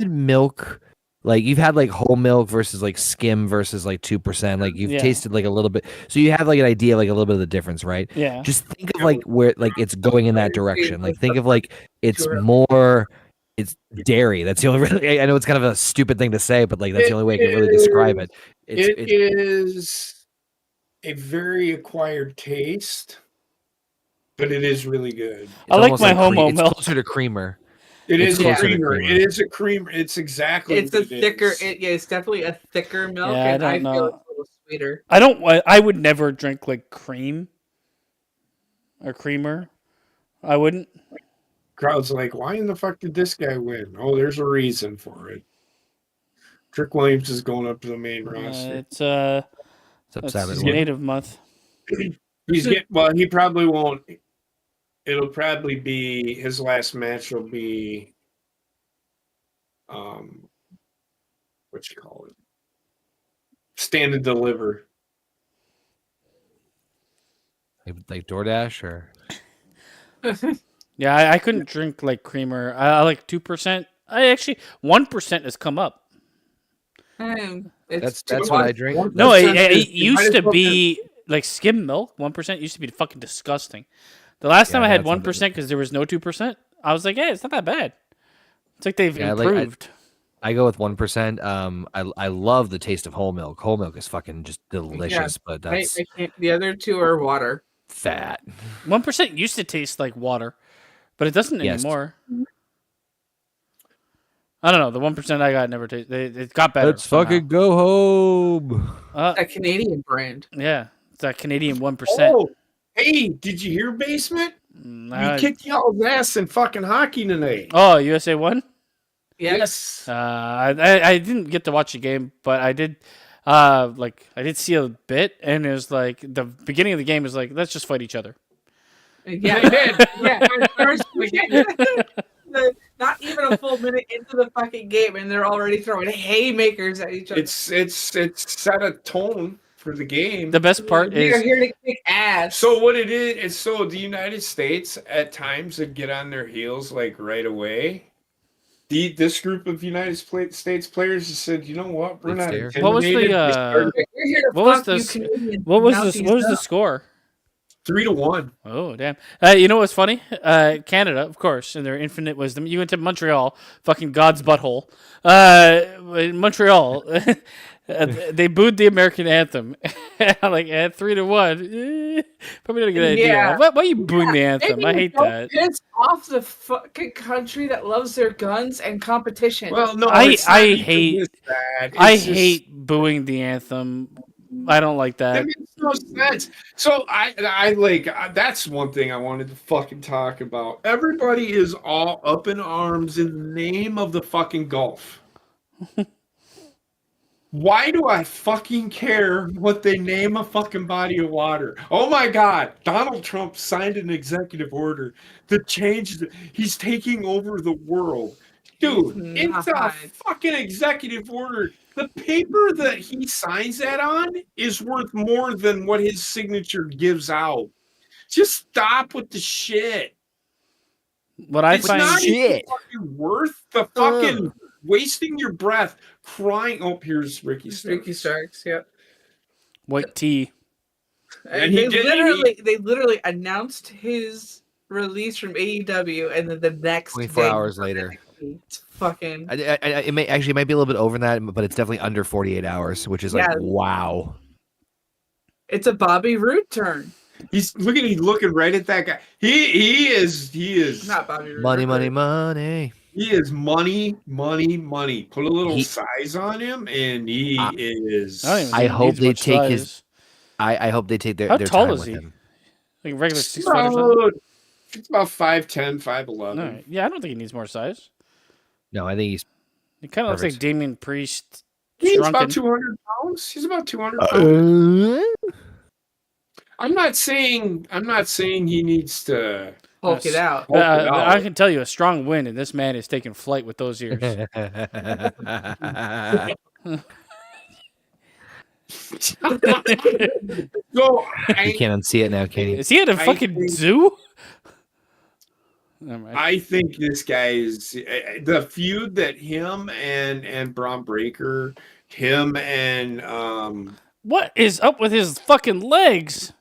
milk? Like you've had like whole milk versus like skim versus like 2%. Like you've tasted like a little bit, so you have like an idea, like a little bit of the difference, right? Yeah. Just think of like where like it's going in that direction. Like think of like it's dairy. That's the only. Really, I know it's kind of a stupid thing to say, but like that's the only way I can really describe it. It is a very acquired taste. But it is really good. I like my homo milk. It's closer to creamer. It is a creamer. It is a creamer. It's exactly. It's a thicker. It's definitely a thicker milk, and I feel it's a little sweeter. I would never drink like cream or creamer. I wouldn't. Crowd's like, why in the fuck did this guy win? Oh, there's a reason for it. Trick Williams is going up to the main roster. It's native month. He probably won't. It'll probably be his last match will be what you call it? Stand and deliver. Like DoorDash or Yeah, I couldn't drink like creamer. I like 2%. I actually 1% has come up. It's that's what I drink. No, it used to be like skim milk. 1% used to be fucking disgusting. The last time I had 1% because there was no 2%, I was like, hey, it's not that bad. It's like they've improved. I go with 1%. I love the taste of whole milk. Whole milk is fucking just delicious, but that's I can't, the other two are water. Fat. 1% used to taste like water, but it doesn't anymore. I don't know. The 1% I got never tasted. It got better. Let's fucking go home. A Canadian brand. Yeah, it's that Canadian 1%. Oh, hey, did you hear, Basement? We kicked y'all's ass in fucking hockey tonight. Oh, USA won? Yes. I didn't get to watch the game, but I did. I did see a bit, and it was like the beginning of the game was like, let's just fight each other. Yeah, they did. Yeah, first not even a full minute into the fucking game, and they're already throwing haymakers at each other. It's set a tone for the game. The best part we are is here to kick ass. So what it is so the United States at times would get on their heels like right away. This group of United States players said, you know what, we're not intimidated. What was the what was the score? 3-1. Oh damn! You know what's funny? Canada, of course, in their infinite wisdom, you went to Montreal, fucking God's butthole. In Montreal, they booed the American anthem, like at 3-1. Probably not a good idea. Yeah. Why are you booing the anthem? I hate that. Piss off the fucking country that loves their guns and competition. Well, no, I hate booing the anthem. I don't like that. That makes no sense. So I like that's one thing I wanted to fucking talk about. Everybody is all up in arms in the name of the fucking Gulf. Why do I fucking care what they name a fucking body of water? Oh my God, Donald Trump signed an executive order that changed. He's taking over the world. Dude, it's a fucking executive order. The paper that he signs that on is worth more than what his signature gives out. Just stop with the shit. What I it's find not shit fucking worth the fucking wasting your breath crying. Oh, here's Ricky Starks. Ricky Starks, yep. White tea. And they literally announced his release from AEW, and then the next 24 hours later. It's fucking. It might be a little bit over that, but it's definitely under 48 hours, which is like wow. It's a Bobby Roode turn. He's looking right at that guy. He is not Bobby Roode. Money. He is money. Put a little size on him, and he is. I hope they take his. I hope they take their. How their tall time is with he? him. Like regular 6 foot or something? It's about 5'10", 5'11". Right. Yeah, I don't think he needs more size. No, I think he's. He kind of looks like Damian Priest. He's shrunken. about 200 pounds. He's about 200 pounds. I'm not saying he needs to Hulk it out. I can tell you a strong wind, and this man is taking flight with those ears. So you can't unsee it now, Katie. Is he at a fucking zoo? I think this guy is the feud that him and Braun Breaker, him and what is up with his fucking legs?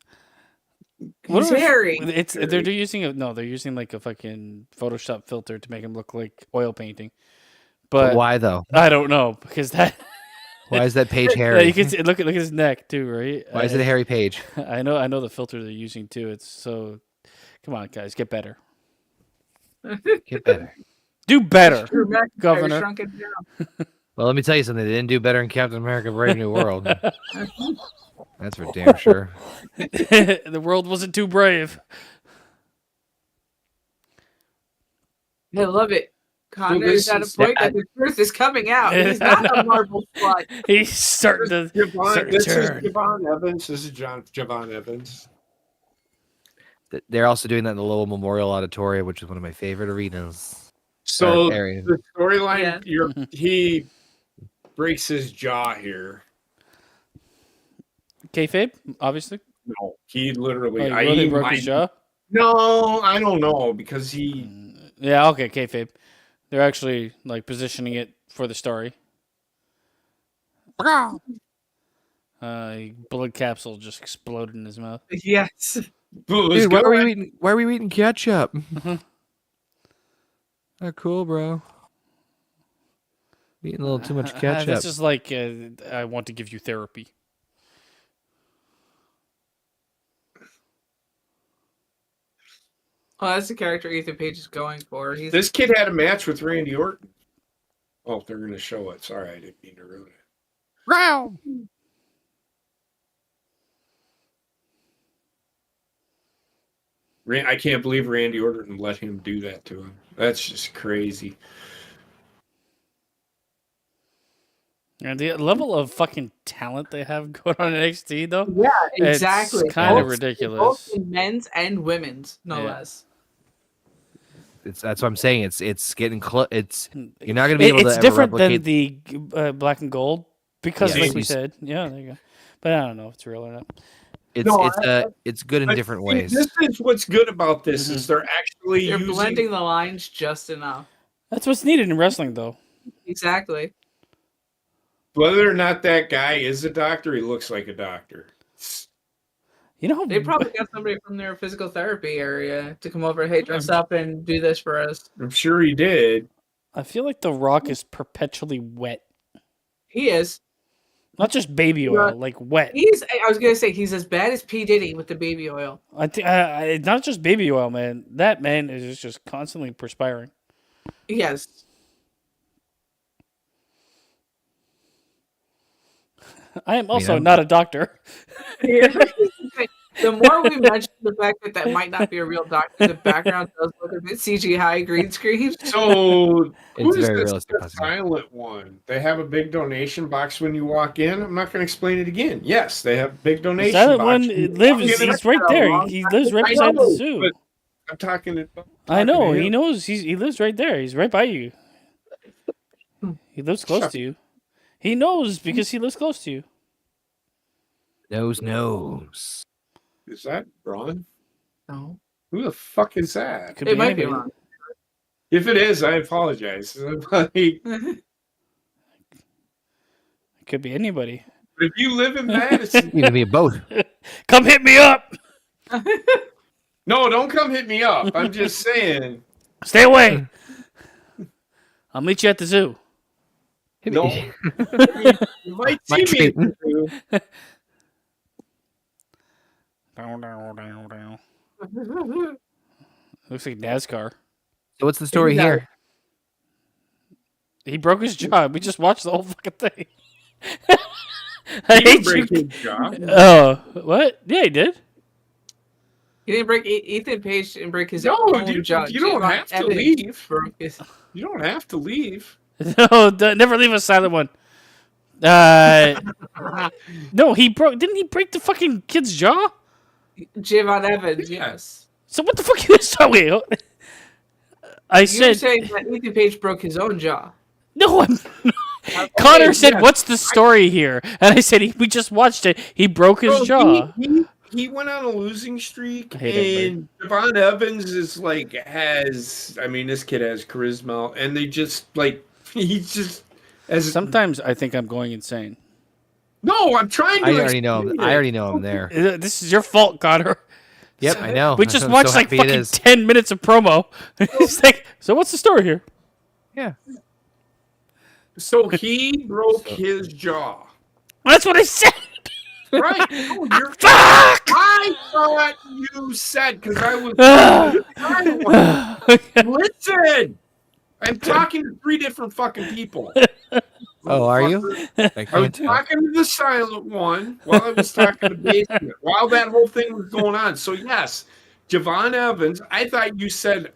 He's hairy. They're using like a fucking Photoshop filter to make him look like oil painting. But why though? I don't know because that. Why is that page hairy? You can see, look at his neck too, right? Why is it a hairy page? I know the filter they're using too. It's so. Come on, guys, get better. Get better. Do better, Governor. Well, let me tell you something. They didn't do better in Captain America: Brave New World. That's for damn sure. The world wasn't too brave. I love it. Connor is at a point that the truth is coming out. He's not a Marvel slut. He's starting to turn. This is Javon Evans. This is Javon Evans. They're also doing that in the Lowell Memorial Auditorium, which is one of my favorite arenas. So area. the storyline, Yeah. he breaks his jaw here. Kayfabe, obviously. No, he literally. Oh, he really he broke might, his jaw. No, I don't know because he. Yeah, okay, kayfabe. They're actually like positioning it for the story. Blood capsule just exploded in his mouth. Yes. Dude, why are we eating ketchup? Oh, cool, bro. Eating a little too much ketchup. That's just like I want to give you therapy. Oh, that's the character Ethan Page is going for. This kid had a match with Randy Orton. Oh, they're going to show it. Sorry, I didn't mean to ruin it. I can't believe Randy Orton let him do that to him. That's just crazy. And the level of fucking talent they have going on in NXT, though. Yeah, exactly. It's kind of Both ridiculous. in men's and women's, no less. That's what I'm saying. It's getting close. You're not gonna be able to. It's ever different replicate... than the black and gold because, Yes. like we said, yeah, there you go. But I don't know if it's real or not. It's good in different ways. This is what's good about this is they're actually They're using... blending the lines just enough. That's what's needed in wrestling, though. Exactly. Whether or not that guy is a doctor, he looks like a doctor. You know, They probably got somebody from their physical therapy area to come over, hey, dress up and do this for us. I'm sure he did. I feel like The Rock is perpetually wet. He is. Not just baby oil, like wet. I was gonna say he's as bad as P. Diddy with the baby oil. I think not just baby oil, man. That man is just constantly perspiring. Yes. I am also not a doctor. The more we mention the fact that that might not be a real doctor, the background does look a bit CGI green screen. So It's who's very this realistic. silent one? They have a big donation box when you walk in. I'm not going to explain it again. Yes, they have a big donation Silent box. one lives. He's right there. He lives right beside the zoo. But I'm talking. I know. to him. He knows. He lives right there. He's right by you. He lives close to you. He knows because he lives close to you. Knows. Is that Braun? No. Who the fuck is that? Could It might anybody. be wrong. If it is, I apologize. But It could be anybody. if you live in Madison, You can be both. Come hit me up. no, don't come hit me up. I'm just saying. Stay away. I'll meet you at the zoo. No, you might Mike see me. Satan. Down. Looks like NASCAR. So what's the story here? He broke his jaw. We just watched the whole fucking thing. I He hate break you. his jaw. Oh, what? Yeah, he did. He didn't break Ethan Page didn't break his No, own you jaw. don't Javon have to Evans leave. broke his- You don't have to leave. No, never leave a silent one. No, he broke. Didn't he break the fucking kid's jaw? Javon Evans, yes. So what the fuck is that? Wait, I You're said saying that Ethan Page broke his own jaw. no. Connor said, yes. "What's the story here?" And I said, "We just watched it. He broke his Bro, jaw." He went on a losing streak, I hate and Devon Evans is like has. I mean, this kid has charisma, and they just like he's just as. Sometimes I think I'm going insane. No, I'm trying to. I already know him. explain I it. already know him there. This is your fault, Connor. Yep, I know. We just I'm watched so like happy it fucking is. 10 minutes of promo. It's like, so what's the story here? Yeah. So he broke his jaw. That's what I said. Right? No, you're, Fuck! I thought you said because I was. Listen, I'm talking to 3 different fucking people. Oh, are you? I was talking to the silent one while I was talking to Basement while that whole thing was going on. So yes, Javon Evans. I thought you said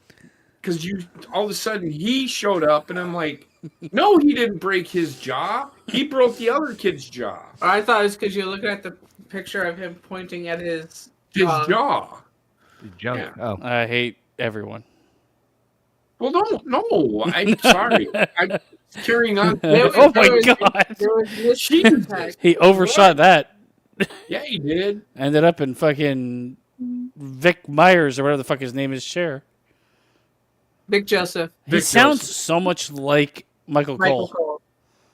because you all of a sudden he showed up, and I'm like, no, he didn't break his jaw. He broke the other kid's jaw. I thought it was because you're looking at the picture of him pointing at his Jaw. Junk. Yeah. Oh. I hate everyone. Well, no. I'm sorry. I'm carrying on. Oh my God! There was miscontact. He overshot that. Yeah, he did. Ended up in fucking Vic Myers or whatever the fuck his name is. Chair. Vic Joseph. He Vic sounds Joseph. so much like Michael Cole.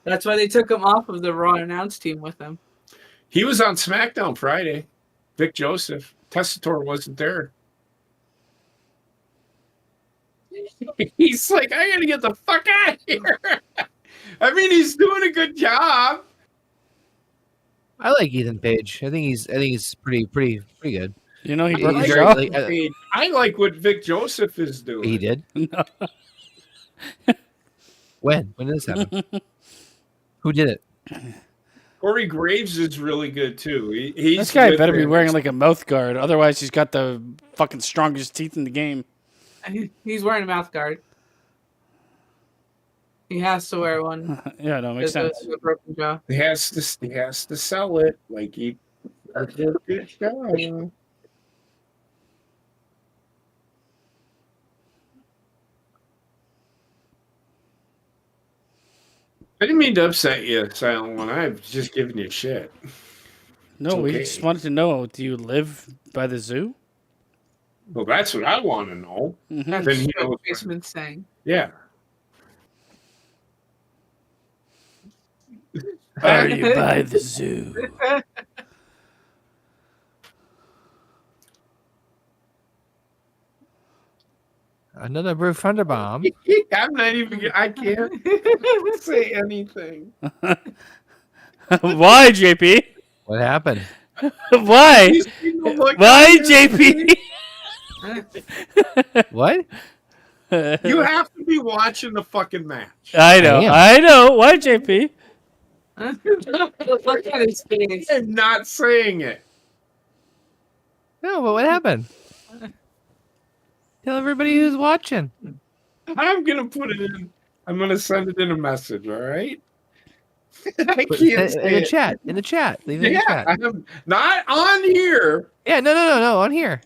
That's why they took him off of the Raw announce team with him. He was on SmackDown Friday. Vic Joseph. Tessitore wasn't there. He's like, I gotta get the fuck out of here. I mean, he's doing a good job. I like Ethan Page. I think he's pretty good. You know, he He's broke his very- jaw. I like what Vic Joseph is doing. He did. No. When did this happen? Who did it? Corey Graves is really good too. He's This guy with better be him. wearing like a mouth guard. Otherwise, he's got the fucking strongest teeth in the game. He's wearing a mouth guard. He has to wear one. Yeah, no, makes sense. A broken jaw. He has to sell it like he does a good job. I didn't mean to upset you, Silent One. I'm just giving you shit. No, It's we okay. just wanted to know: do you live by the zoo? Well, that's what I want to know. Mm-hmm. That's Then he what knows. Basement's saying. Yeah. Are you by the zoo? Another Brew Thunder Bomb. I'm not even. I can't say anything. Why, JP? What happened? Why? These people look Why, at me. JP? What? You have to be watching the fucking match. I know. I I know. Why, JP? Look at his face. I'm not saying it. No, but what happened? Tell everybody who's watching. I'm gonna put it in. I'm gonna send it in a message. All right. I Put- can't say in the it. chat. In the chat. Leave it in the Yeah, chat. I'm not on here. Yeah, no, on here.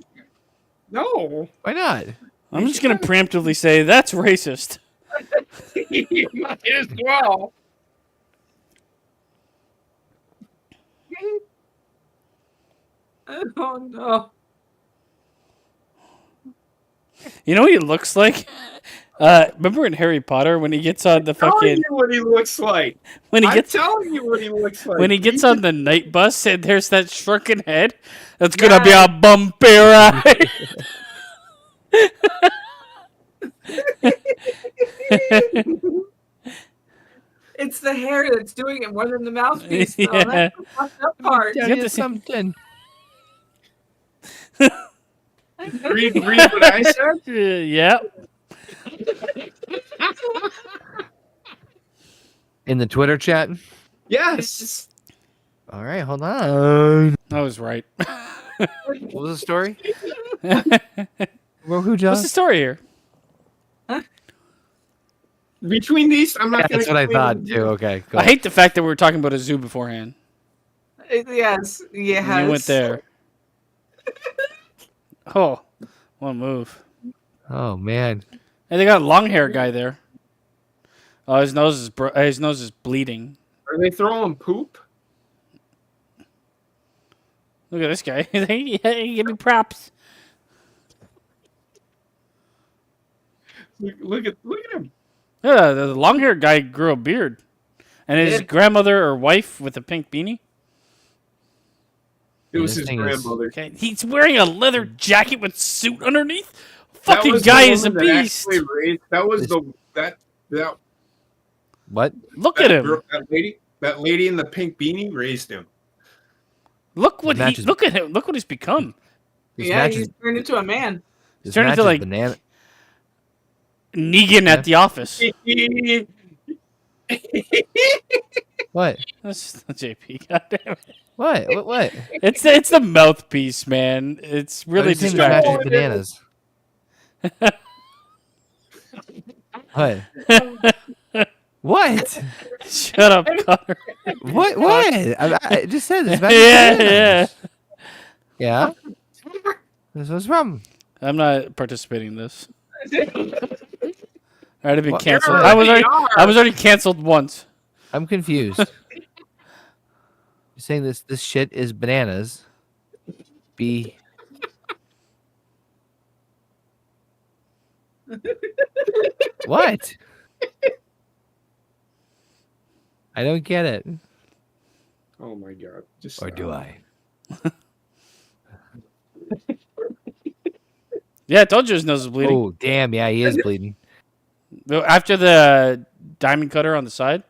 No. Why not? I'm just gonna preemptively say that's racist. You might as well. Oh no. You know what he looks like? Remember in Harry Potter when he gets on the Telling fucking you what he looks like. when he I'm gets telling you what he looks like. when he gets on the night bus and there's that shrunken head? That's gonna be a bumpy ride. It's the hair that's doing it more than the mouthpiece. Though. Yeah. That's the fucked up part. Tell get you to see- something. read what I said. Yeah. In the Twitter chat. Yes. All right, hold on. I was right. What was the story? What's Well, who the just? story here? Between these, I'm not. That's gonna what I explain thought it. too. Okay, cool. I hate the fact that we were talking about a zoo beforehand. Yes. And you went there. Oh, one move. Oh man. Hey, they got a long hair guy there. Oh, his nose is bleeding. Are they throwing poop? Look at this guy. Hey, give me props. Look at him. Yeah, the long hair guy grew a beard, and his Yeah. grandmother or wife with a pink beanie. It was This his thing is- grandmother. Okay, he's wearing a leather jacket with suit underneath. That Fucking was the guy is a woman that beast. actually raised- That was This- that What? Look at him. That lady in the pink beanie raised him. Look what match he. is- Look at him. Look what he's become. This Yeah, match he's is turned into a man. this turned match into, is like- banana. Negan at the office. What? That's JP. Goddamn. What? What? It's the mouthpiece, man. It's really I've seen this match distracting. is bananas. What? What? Shut up, Connor. What? What? I just said this match is Yeah, bananas. yeah. Yeah. This was from. I'm not participating in this. I'd have been Well, canceled. you're I was already canceled once. I'm confused. You're saying this shit is bananas. Be what? I don't get it. Oh my god! Just Or do I? Yeah, I told you his nose was bleeding. Oh, damn. Yeah, he is bleeding. After the diamond cutter on the side,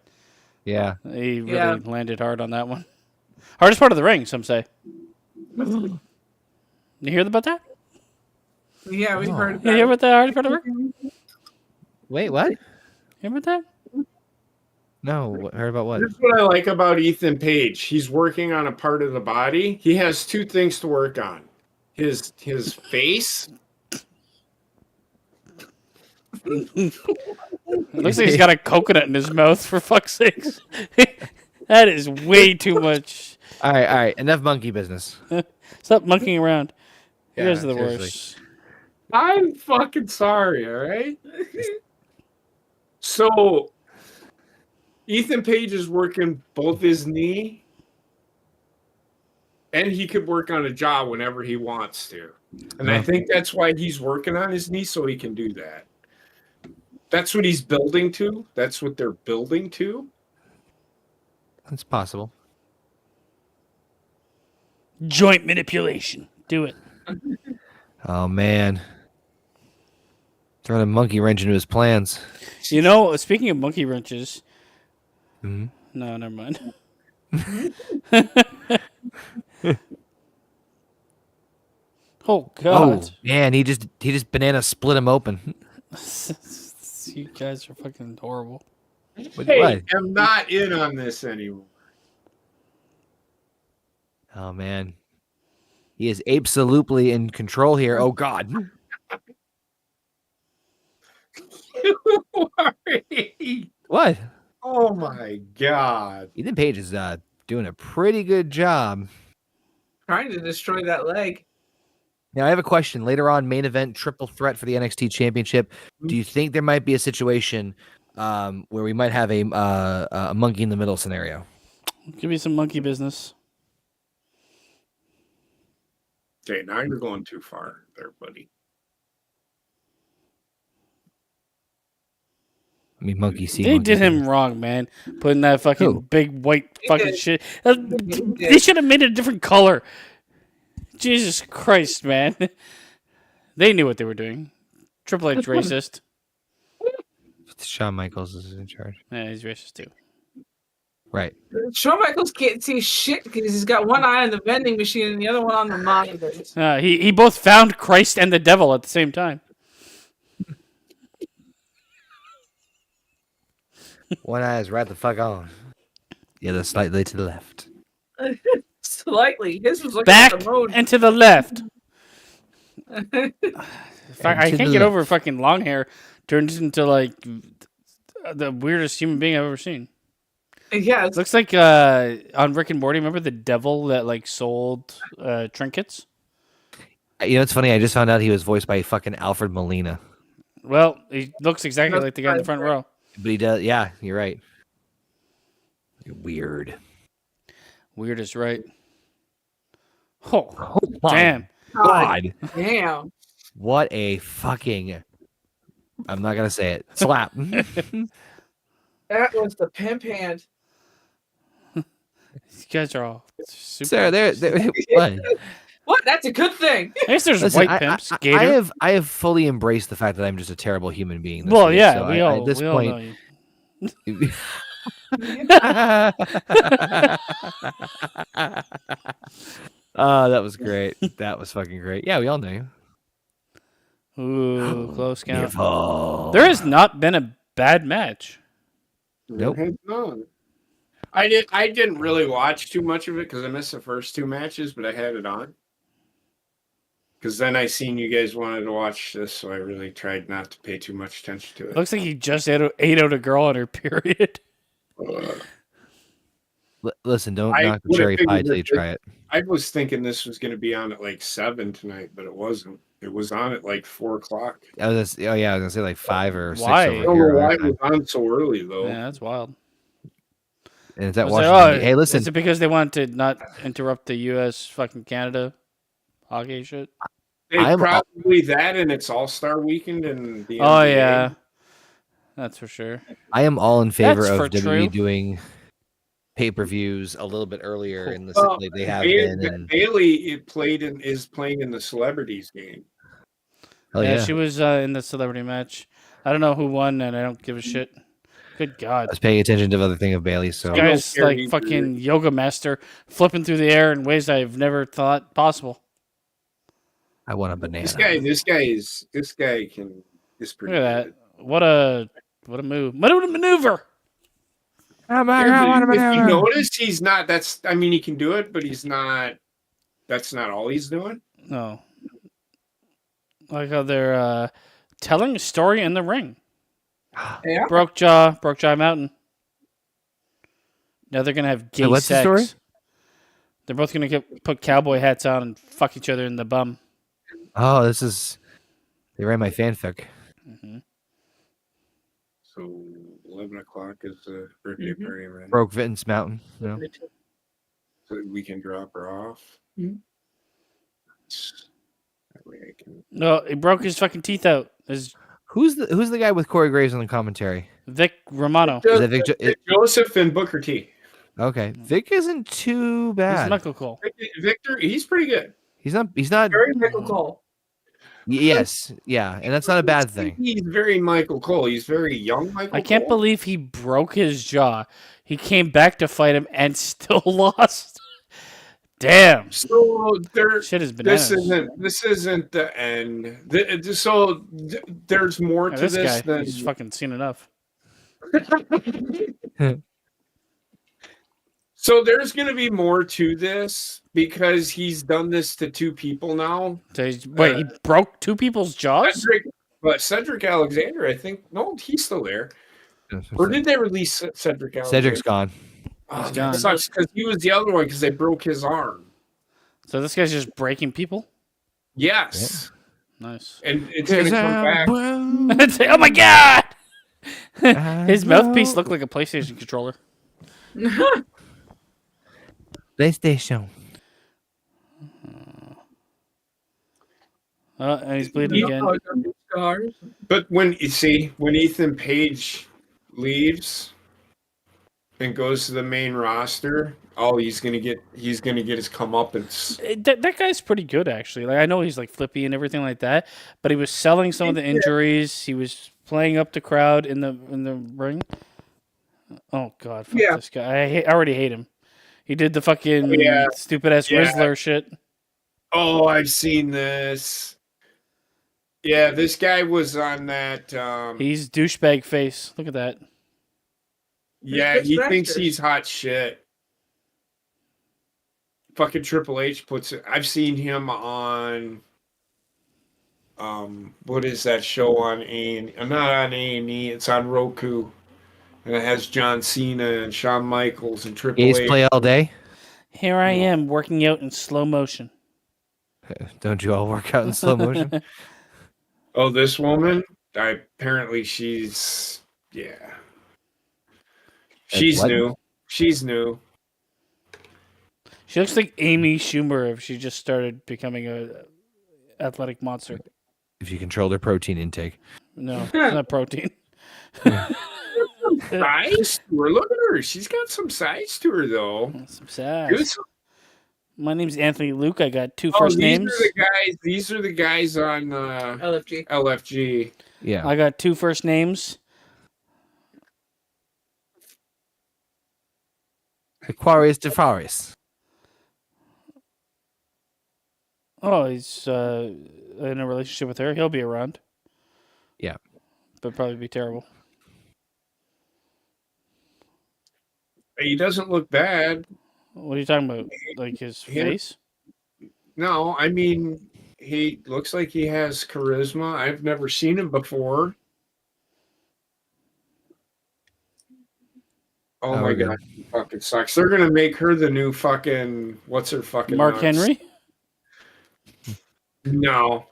Yeah. he really landed hard on that one. Hardest part of the ring, some say. You hear about that? Yeah, we've heard You about hear it. about the hardest part of the ring? Wait, what? Hear about that? No, heard about what? This is what I like about Ethan Page. He's working on a part of the body. He has two things to work on: his face. Looks like he's got a coconut in his mouth, for fuck's sakes. That is way too much. All right. Enough monkey business. Stop monkeying around. You Yeah, guys are the seriously. worst. I'm fucking sorry. All right. So, Ethan Page is working both his knee, and he could work on a jaw whenever he wants to. And I think that's why he's working on his knee, so he can do that. That's what he's building to. That's what they're building to. That's possible. Joint manipulation. Do it. Oh, man. Throwing a monkey wrench into his plans. You know, speaking of monkey wrenches. Mhm. No, never mind. Oh, God. Oh, man. He just banana split him open. You guys are fucking horrible. Hey, I'm not in on this anymore. Oh, man. He is absolutely in control here. Oh, God. What? Oh my god. Ethan Page is doing a pretty good job. Trying to destroy that leg. Now, I have a question. Later on, main event, triple threat for the NXT Championship. Do you think there might be a situation where we might have a monkey in the middle scenario? Give me some monkey business. Okay, now you're going too far there, buddy. I mean, monkey see. They monkey did him do. wrong, man. Putting that fucking Who? big white fucking did. shit. They should have made it a different color. Jesus Christ, man. They knew what they were doing. Triple H racist. Shawn Michaels is in charge. Yeah, he's racist too. Right. Shawn Michaels can't see shit because he's got one eye on the vending machine and the other one on the monitors. He both found Christ and the devil at the same time. One eye is right the fuck on. The other slightly to the left. Slightly. His was looking Back at the moon. and to the left. I to can't the get over left. fucking long hair turns into like the weirdest human being I've ever seen. Yeah, it's Looks like on Rick and Morty, remember the devil that like sold trinkets? You know, it's funny. I just found out he was voiced by fucking Alfred Molina. Well, he looks exactly That's like the guy in the front right. row. But he does. Yeah, you're right. You're weird. Weird is right. Oh, Oh, my damn. God. damn. What a fucking. I'm not going to say it. Slap. That was the pimp hand. These guys are all super. Sir, they're what? What? That's a good thing. I guess there's Listen, white pimps, I gator. have fully embraced the fact that I'm just a terrible human being. This Well, week, yeah, so we all at this know point, you. That was great. That was fucking great. Yeah, we all know you. Ooh, close count. Beautiful. There has not been a bad match. Nope. No. I didn't really watch too much of it because I missed the first two matches, but I had it on. Because then I seen you guys wanted to watch this, so I really tried not to pay too much attention to it. Looks like he just ate out a girl on her period. Listen, don't I knock the would've cherry pie figured till you that- try it. I was thinking this was going to be on at like 7 tonight, but it wasn't. It was on at like 4:00. I was gonna say like 5 or 6 Why? over I don't here. know our why it time. was on so early though. Yeah, that's wild. And it's at Was it- Washington. Hey, listen, Is it because they wanted to not interrupt the U.S. fucking Canada hockey shit? Hey, probably that, and it's All-Star Weekend and the Oh NBA. yeah, that's for sure. I am all in favor That's of for WWE true. doing pay-per-views a little bit earlier in the Well, like they have been. And Bailey is playing in the celebrities game. hell Yeah, yeah, she was in the celebrity match. I don't know who won, and I don't give a shit. Good God. I was paying attention to the other thing of Bailey. So I don't Guy's care like either. fucking yoga master, flipping through the air in ways I've never thought possible. I want a banana. This guy is pretty Look at good. that. What a move. What a maneuver. If you notice, he's not. He can do it, but he's not. That's not all he's doing. No. Like how they're telling a story in the ring. Yeah. Broke Jaw Mountain. Now they're gonna have gay what's the sex. story? They're both gonna put cowboy hats on and fuck each other in the bum. Oh, they ran my fanfic. Mm-hmm. So 11:00 is the birthday party, man. Broke Vince Mountain. You know? So we can drop her off. Mhm. That way I can. No, he broke his fucking teeth out. Is Who's the guy with Corey Graves on the commentary? Vic Romano. Is that Vic? Joseph and Booker T. Okay, Vic isn't too He's bad. Michael Cole. Victor, he's pretty good. He's not. Very Michael Cole. Yes, yeah, and that's not a bad thing. He's very Michael Cole. He's very young Michael I can't Cole. believe he broke his jaw. He came back to fight him and still lost. Damn. So Shit is bananas. This isn't the end. There's more Yeah, to this this guy, than he's fucking seen enough. So there's going to be more to this because he's done this to two people now. So wait, he broke two people's jaws? Cedric Alexander, I think. No, he's still there. Or did they release Cedric Alexander? Cedric's gone. Oh, He's that gone. sucks because he was the other one because they broke his arm. So this guy's just breaking people? Yes. Nice. And it's going to come back. It's like, oh my god! His mouthpiece looked like a PlayStation controller. PlayStation. And he's bleeding again. Scars. But when Ethan Page leaves and goes to the main roster, he's gonna get his comeuppance. That guy's pretty good, actually. Like I know he's like flippy and everything like that, but he was selling some of the injuries. He was playing up the crowd in the ring. Oh god, fuck this guy! I already hate him. He did the fucking stupid ass Rizzler shit. Oh, I've seen this. Yeah, this guy was on that. He's douchebag face. Look at that. Yeah, he thinks he's hot shit. Fucking Triple H puts it. I've seen him on. What is that show on A&E? Not on A&E. It's on Roku, and it has John Cena and Shawn Michaels and Triple Ace H. play all day. Here I am working out in slow motion. Don't you all work out in slow motion? Oh, this woman? Apparently she's She's what? new. She's new. She looks like Amy Schumer if she just started becoming a athletic monster. If you control their protein intake. No, it's not protein. Size to her. Look at her. She's got some size to her, though. Some sass. My name's Anthony Luke. I got two first names. These are the guys on LFG. LFG. Yeah. I got two first names. Aquarius DeFaris. Oh, he's in a relationship with her. He'll be around. Yeah. But probably be terrible. He doesn't look bad. What are you talking about? Like his face? No, I mean, he looks like he has charisma. I've never seen him before. Oh my god, he fucking sucks. They're gonna make her the new fucking what's her fucking Mark nuts? Henry? No.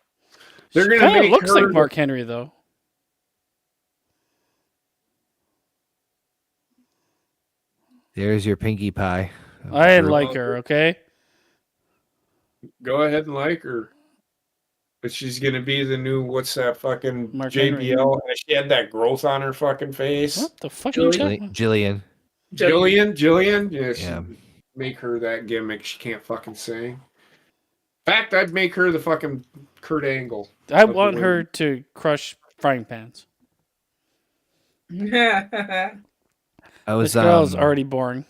They're She gonna kinda make looks her like Mark Henry though. There's your Pinkie Pie. I like her. Okay. Go ahead and like her. But she's gonna be the new what's that fucking Mark JBL? And she had that growth on her fucking face. What the fuck are you talking about? Jillian. Jillian. Yeah, Yeah. make her that gimmick. She can't fucking sing. In fact, I'd make her the fucking Kurt Angle. I want her to crush frying pans. I was. This girl is already boring.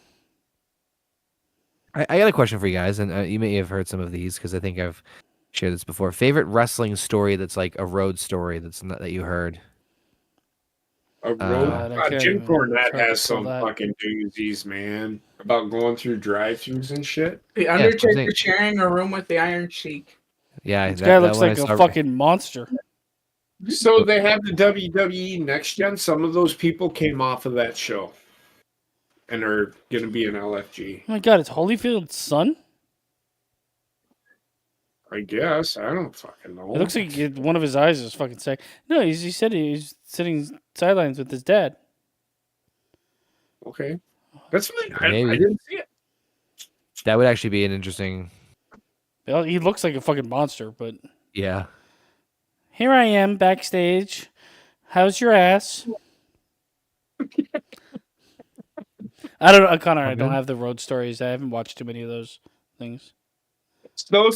I got a question for you guys, and you may have heard some of these because I think I've shared this before. Favorite wrestling story that's like a road story that's not that you heard. A road. Jim Cornette has some fucking doozies, man, about going through drive-thrus and shit. The Undertaker sharing a room with the Iron Sheik. Yeah, this guy looks like a fucking monster. So they have the WWE Next Gen. Some of those people came off of that show, and are going to be in LFG. Oh my god, it's Holyfield's son? I guess. I don't fucking know. It looks like one of his eyes is fucking sick. No, he said he's sitting sidelines with his dad. Okay. That's fine. I didn't see it. That would actually be an interesting... Well, he looks like a fucking monster, but... Yeah. Here I am backstage. How's your ass? I don't know, Connor. I don't have the road stories. I haven't watched too many of those things. So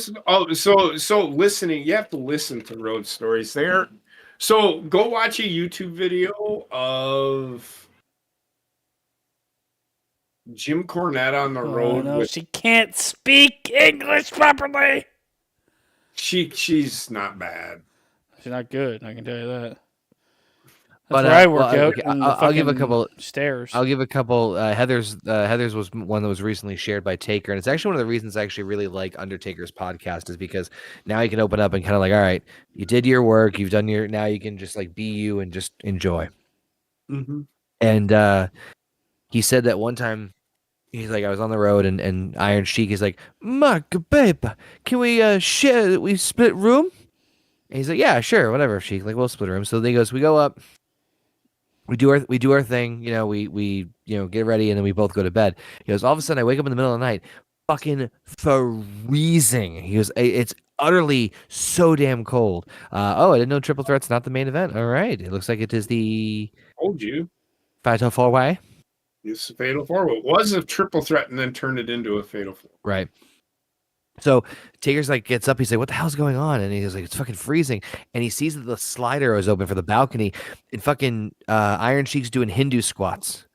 listening, you have to listen to road stories there. So go watch a YouTube video of Jim Cornette on the road. No, she can't speak English properly. She's not bad. She's not good. I can tell you that. But where I work out. Okay, I'll give a couple stairs. I'll give a couple. Heather's was one that was recently shared by Taker, and it's actually one of the reasons I actually really like Undertaker's podcast is because now you can open up and kind of like, all right, you did your work, you've done your. Now you can just like be you and just enjoy. Mm-hmm. And he said that one time. He's like, I was on the road, and Iron Sheik is like, Mark, babe, can we share? We split room. And he's like, yeah, sure, whatever, Sheik. Like, we'll split a room. So he goes, we go up. We do our thing, we get ready and then we both go to bed. He goes, all of a sudden I wake up in the middle of the night, fucking freezing. He goes, it's utterly so damn cold. I didn't know Triple Threat's not the main event. All right. It looks like it is the Told you. Fatal 4-Way. It's a Fatal 4-Way. It was a Triple Threat and then turned it into a Fatal 4. Right. So Taker's like gets up. He's like, "What the hell's going on?" And he's like, "It's fucking freezing." And he sees that the slider is open for the balcony, and fucking Iron Sheik's doing Hindu squats,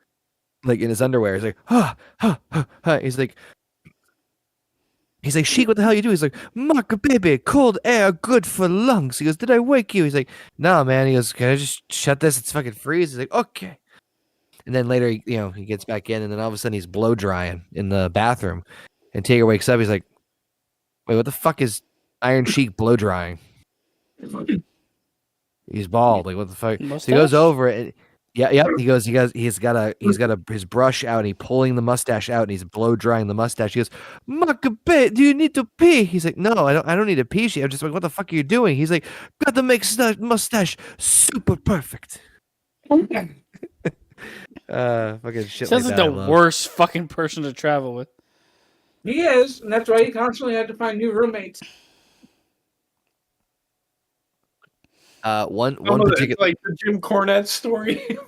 like in his underwear. He's like, "Huh, huh, huh, huh." He's like, "Sheik, what the hell you do?" He's like, "Mark, baby, cold air good for lungs." He goes, "Did I wake you?" He's like, "No, man." He goes, "Can I just shut this? It's fucking freezing." He's like, "Okay." And then later, he gets back in, and then all of a sudden he's blow drying in the bathroom, and Taker wakes up. He's like, wait, what the fuck is Iron Sheik blow drying? He's bald. Like, what the fuck? So he goes over it. Yeah. He's got his brush out and he's pulling the mustache out and he's blow drying the mustache. He goes, Makabe, do you need to pee? He's like, no, I don't need to pee. I'm just like, what the fuck are you doing? He's like, got to make mustache super perfect. Fucking shit. Sounds like the worst fucking person to travel with. He is, and that's why he constantly had to find new roommates. One particular, like the Jim Cornette story.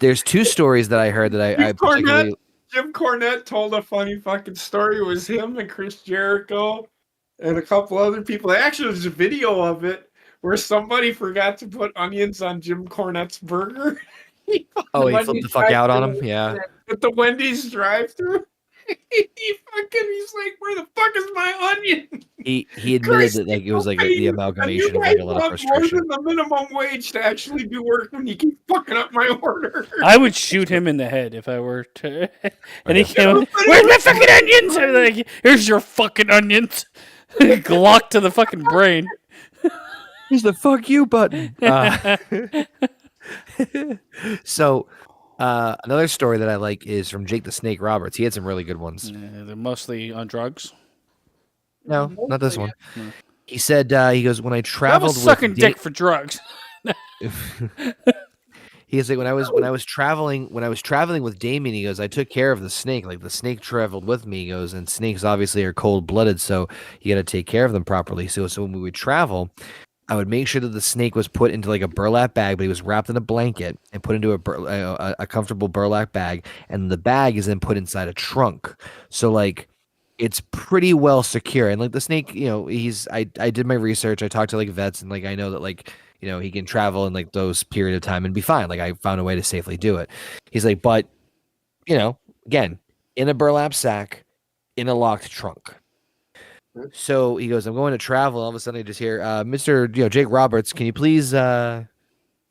there's two stories that I heard that I particularly. Jim Cornette told a funny fucking story. It was him and Chris Jericho and a couple other people. Actually, there's a video of it where somebody forgot to put onions on Jim Cornette's burger. He flipped the fuck out on him. Yeah, at the Wendy's drive-thru. He's like, where the fuck is my onion? He admitted that like it was like the amalgamation of like a lot of frustration. More than the minimum wage to actually do work when you keep fucking up my order. I would shoot him in the head if I were to. And he came, where's my fucking onions? I'm like, here's your fucking onions. Glock to the fucking brain. Here's the fuck you button. So. Another story that I like is from Jake the Snake Roberts. He had some really good ones. They're mostly on drugs. No, not this one. He said he goes when I That traveled was sucking with dick for drugs. He's like when I was traveling with Damien, he goes, I took care of the snake. Like the snake traveled with me. He goes, and snakes obviously are cold blooded, so you got to take care of them properly. So when we would travel, I would make sure that the snake was put into like a burlap bag, but he was wrapped in a blanket and put into a comfortable burlap bag, and the bag is then put inside a trunk. So like it's pretty well secure. And like the snake, I did my research. I talked to like vets, and like I know that like he can travel in like those period of time and be fine. Like I found a way to safely do it. He's like, but again, in a burlap sack, in a locked trunk. So he goes, I'm going to travel. All of a sudden I just hear, Mr. Jake Roberts, can you please come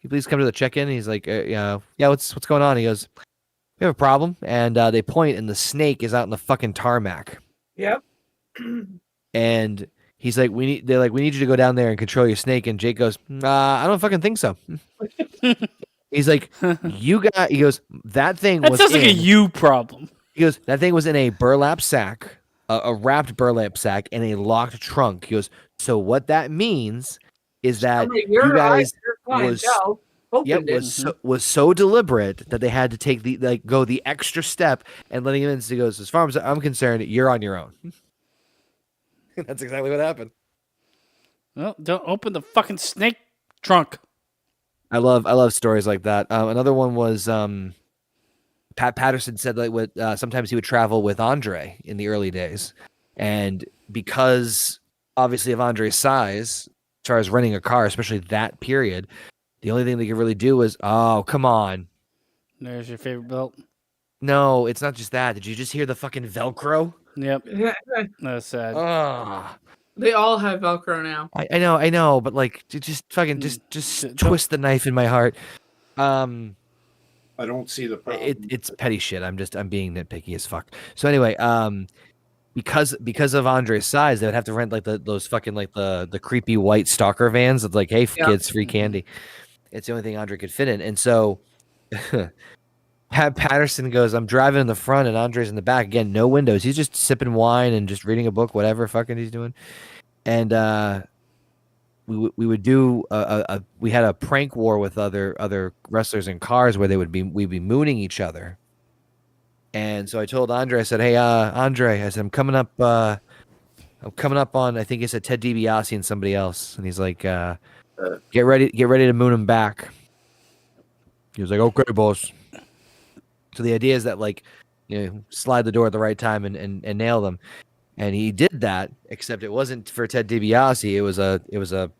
to the check-in? And he's like, yeah, what's going on? He goes, we have a problem. And they point, and the snake is out in the fucking tarmac. Yep. And he's like, we need you to go down there and control your snake. And Jake goes, I don't fucking think so. He's like, he goes, that thing That was sounds like a you problem. He goes, that thing was in a burlap sack, a wrapped burlap sack, in a locked trunk. He goes, so what that means is that you guys was so deliberate that they had to take go the extra step and letting him in. So he goes, as far as I'm concerned, you're on your own. That's exactly what happened. Well, don't open the fucking snake trunk. I love stories like that. Another one was Pat Patterson said that sometimes he would travel with Andre in the early days, and because obviously of Andre's size, as far as renting a car, especially that period, the only thing they could really do was, oh come on, there's your favorite belt. No, it's not just that. Did you just hear the fucking Velcro? Yep. That's sad. They all have Velcro now. I know, but like, just fucking, just twist the knife in my heart. I don't see the problem. It's petty shit. I'm being nitpicky as fuck. So anyway, because of Andre's size, they would have to rent like those fucking like the creepy white stalker vans that's like, hey kids, free candy. It's the only thing Andre could fit in, and so. Pat Patterson goes, I'm driving in the front and Andre's in the back. Again, no windows. He's just sipping wine and just reading a book, whatever fucking he's doing. And we would do we had a prank war with other wrestlers in cars where we'd be mooning each other. And so I told Andre, I said, hey, Andre, I said, I'm coming up on, I think he said Ted DiBiase and somebody else. And he's like, get ready to moon him back. He was like, okay, boss. So the idea is that slide the door at the right time and nail them, and he did that. Except it wasn't for Ted DiBiase. It was a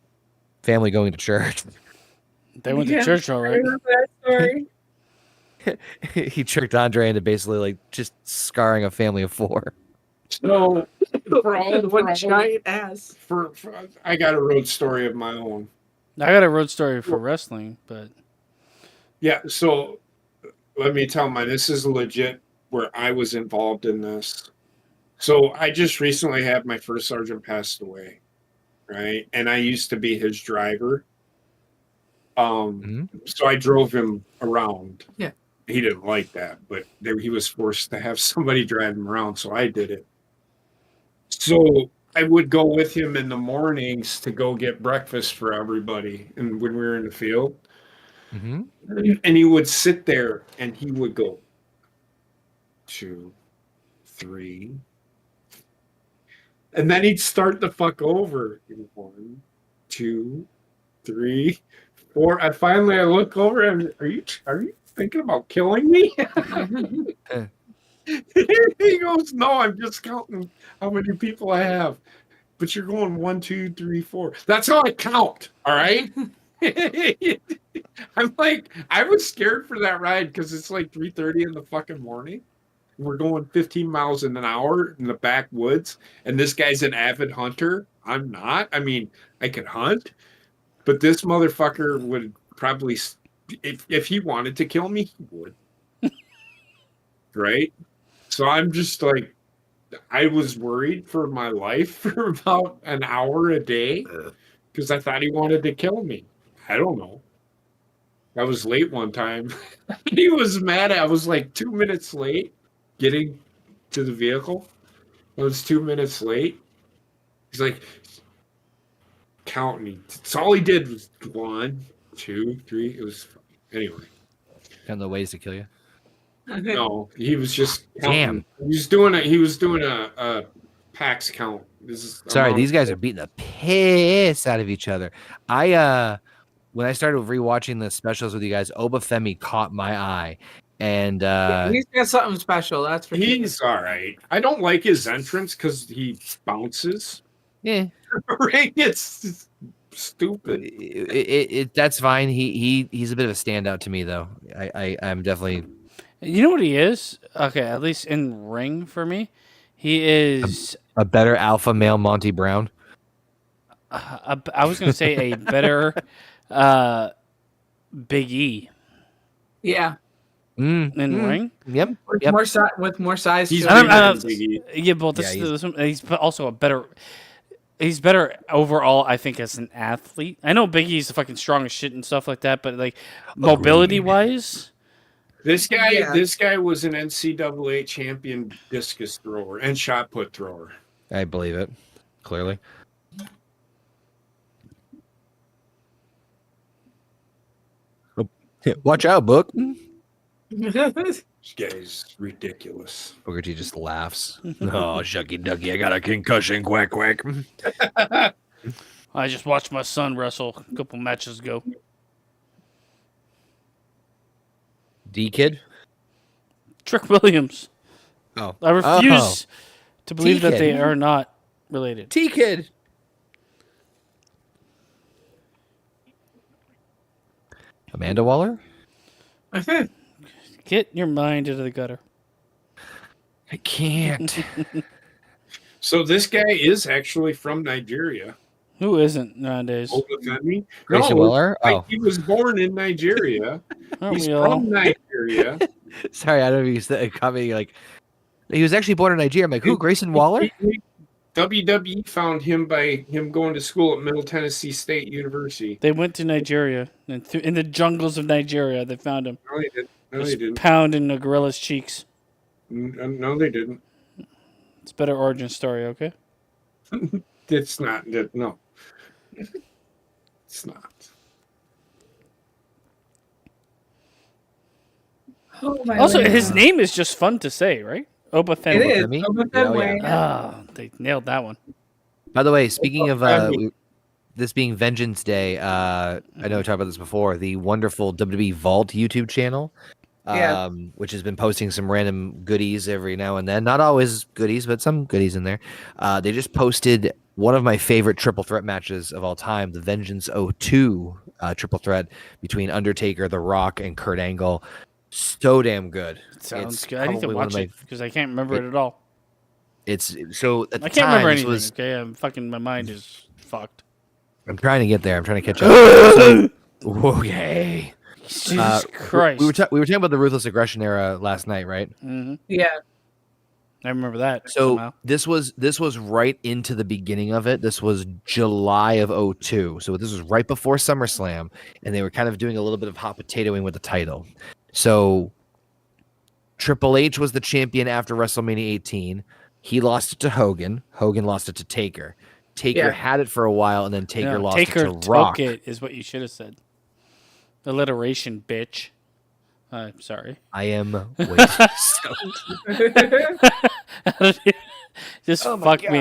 family going to church. They went to church, all right. I remember that story. He tricked Andre into basically just scarring a family of 4. So for all one giant ass. For I got a road story of my own. I got a road story for wrestling, but yeah. So. Let me tell mine. This is legit where I was involved in this. So I just recently had my first sergeant passed away, right? And I used to be his driver. So I drove him around. Yeah. He didn't like that, but he was forced to have somebody drive him around, so I did it. So I would go with him in the mornings to go get breakfast for everybody, and when we were in the field. Mm-hmm. And he would sit there and he would go 2, 3, and then he'd start the fuck over. 1, 2, 3, 4. And finally I look over and are you thinking about killing me? He goes, no, I'm just counting how many people I have. But you're going 1, 2, 3, 4. That's how I count. All right. I'm like, I was scared for that ride because it's like 3:30 in the fucking morning. We're going 15 miles an hour in the backwoods, and this guy's an avid hunter. I'm not. I mean, I could hunt, but this motherfucker would probably, if he wanted to kill me, he would. Right? So I'm just like, I was worried for my life for about an hour a day because I thought he wanted to kill me. I don't know. I was late one time. He was mad. I was like 2 minutes late getting to the vehicle. I was 2 minutes late. He's like, counting. It's all he did was 1, 2, 3. It was anyway. Kind of the ways to kill you. No, he was just Damn. counting. He was doing a packs count. This is Sorry, these guys are beating the piss out of each other. When I started rewatching the specials with you guys, Obafemi caught my eye, and he's got something special. That's for he's all right. I don't like his entrance because he bounces. yeah, Right? It's stupid. That's fine. He's a bit of a standout to me, though. I'm definitely. You know what he is? Okay, at least in ring for me, he is A better alpha male Monty Brown. I was going to say a better Big E Yeah. in ring. Yep. With more size. He's to bigger him. than Big E. Yeah, but he's also a better. He's better overall, I think, as an athlete. I know Big E's the fucking strongest shit and stuff like that, but like mobility wise, This guy was an NCAA champion discus thrower and shot put thrower. I believe it. Clearly. Watch out, Book. This guy's ridiculous. Booker T just laughs. Oh, shucky ducky, I got a concussion. Quack quack. I just watched my son wrestle a couple matches ago. D Kid. Trick Williams. Oh, I refuse to believe that T-Kid. they are not related. T Kid. Amanda Waller. Get your mind into the gutter. I can't. So this guy is actually from Nigeria. Who isn't nowadays? Obafemi? Grayson No, Waller? Oh. he was born in Nigeria. Aren't He's we all? from Nigeria. Sorry, I don't know if you caught me like. He was actually born in Nigeria. I'm like, who? Grayson Waller? WWE found him by him going to school at Middle Tennessee State University. They went to Nigeria, and in the jungles of Nigeria, they found him. No, they didn't. No, they Just didn't. pounding a gorilla's cheeks. No, they didn't. It's a better origin story, okay? It's not. No. It's not. Oh, my Also, Lord. his name is just fun to say, right? Obafemi. It is. Obafemi? Obafemi. Ah, they nailed that one. By the way, speaking of this being Vengeance Day, I know we talked about this before. The wonderful WWE Vault YouTube channel, Yeah. which has been posting some random goodies every now and then. Not always goodies, but some goodies in there. They just posted one of my favorite triple threat matches of all time, the Vengeance 02 triple threat between Undertaker, The Rock, and Kurt Angle. So damn good. Sounds It's good. I need to probably one watch of my- it because I can't remember it at all. It's so at the I can't time, remember this anything. was. Okay, my mind is fucked. I'm trying to get there. I'm trying to catch up. Okay. Jesus Christ. We were talking about the Ruthless Aggression era last night, right? Mm-hmm. Yeah. I remember that. So somehow. this was right into the beginning of it. This was July of 02. So this was right before SummerSlam, and they were kind of doing a little bit of hot potatoing with the title. So Triple H was the champion after WrestleMania 18. He lost it to Hogan. Hogan lost it to Taker. Taker had it for a while, and then Taker lost Taker it to Rock. took it is what you should have said. Alliteration, bitch. I'm sorry. I am way Just fuck me.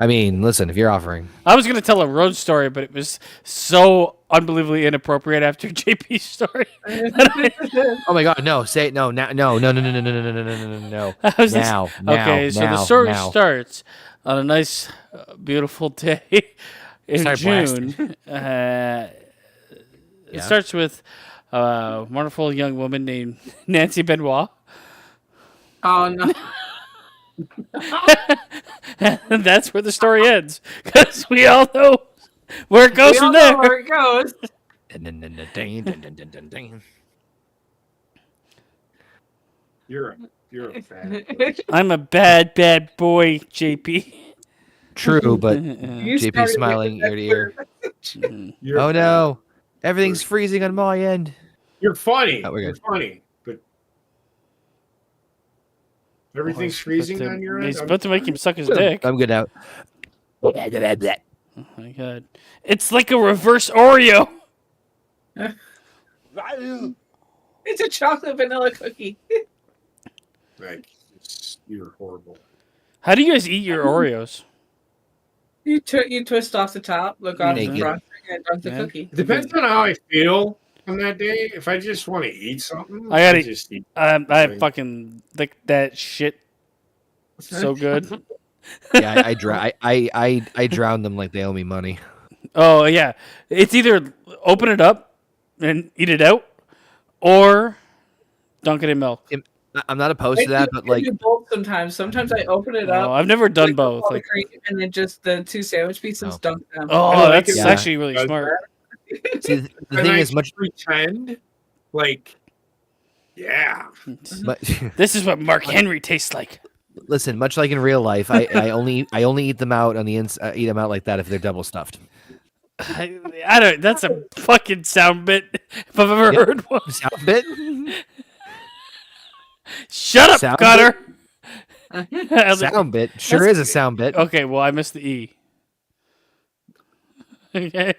I mean, listen, if you're offering. I was gonna tell a road story, but it was so unbelievably inappropriate after JP's story. Oh my God, no! Say it, no, now, no. I was just- Now, okay, so the story starts on a nice, beautiful day in Sorry, June. It starts with a wonderful young woman named Nancy Benoit. Oh no. And that's where the story ends, because we all know where it goes We from all there. know where it goes. You're a fat. I'm a bad boy, JP. True, but You JP started smiling with ear to ear. You're Oh a no, everything's freezing on my end. You're funny. Oh, we're You're good. funny, but everything's freezing on your end. He's about to make him suck his dick. I'm good now. Oh, Oh my god. It's like a reverse Oreo. It's a chocolate vanilla cookie. Like, you're horrible. How do you guys eat your Oreos? You twist off the top, look off the Naked. frosting, and dunk the Yeah. cookie. It depends on how I feel on that day. If I just want to eat something, I gotta- just eat. I fucking like that shit. So good. Yeah, I drown them like they owe me money. Oh yeah, it's either open it up and eat it out, or dunk it in milk. I'm not opposed to that, but like, do both sometimes. Sometimes I open it up. Oh, I've never done like, both. all the Like, cream, and then just the 2 sandwich pieces, Oh. dunk them. oh, like that's it. actually really Yeah. smart. see, the And thing I is, much, pretend like, yeah. but, This is what Mark Henry tastes like. listen, much like in real life, I only eat them out on the eat them out like that if they're double stuffed. I don't. That's a fucking sound bit if I've ever Yep. heard one. Sound bit? Shut up, Sound Cutter. Sound bit sure is a sound bit. Okay, well I missed the E. Okay.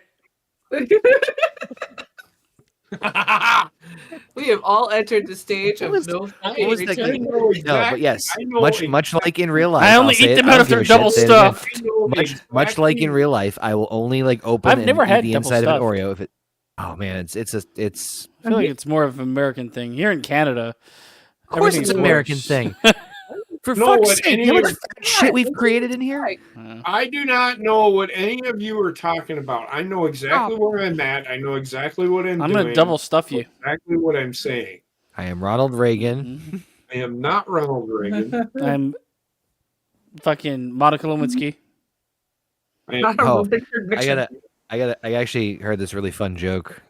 We have all entered the stage of was- no What fucking was that return. game? know No, exactly- but yes, I know much like in real life. I only I'll say eat it, them I out don't if they're give a shit, double say it again. stuffed. I know Much like in exactly- real life, I will only like open I've and never eat had the double inside of an stuffed. Oreo if it. Oh man, it's I feel like it's more of an American thing. Here in Canada, of course it's everything's an American worse. thing. For No, fuck's what sake, any you know how of- much shit we've created in here? I do not know what any of you are talking about. I know exactly where I'm at. I know exactly what I'm I'm doing. gonna double stuff I know you. exactly what I'm saying. I am Ronald Reagan. Mhm. I am not Ronald Reagan. I'm fucking Monica Lewinsky. I Not am, a Oh, Richard I Nixon. I actually heard this really fun joke.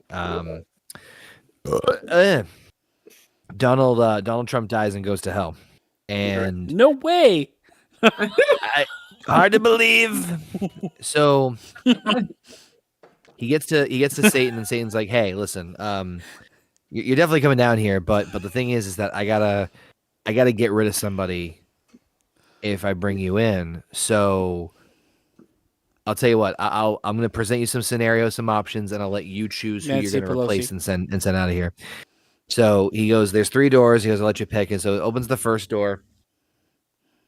Donald Trump dies and goes to hell, and No way. hard to believe. So he gets to Satan, and Satan's like, "Hey, listen, you're definitely coming down here, but the thing is that I gotta get rid of somebody if I bring you in. So I'll tell you what, I'm gonna present you some scenarios, some options, and I'll let you choose who Nancy you're gonna replace Pelosi. and send out of here." So he goes, "There's 3 doors." He goes, "I'll let you pick." And so it opens the first door.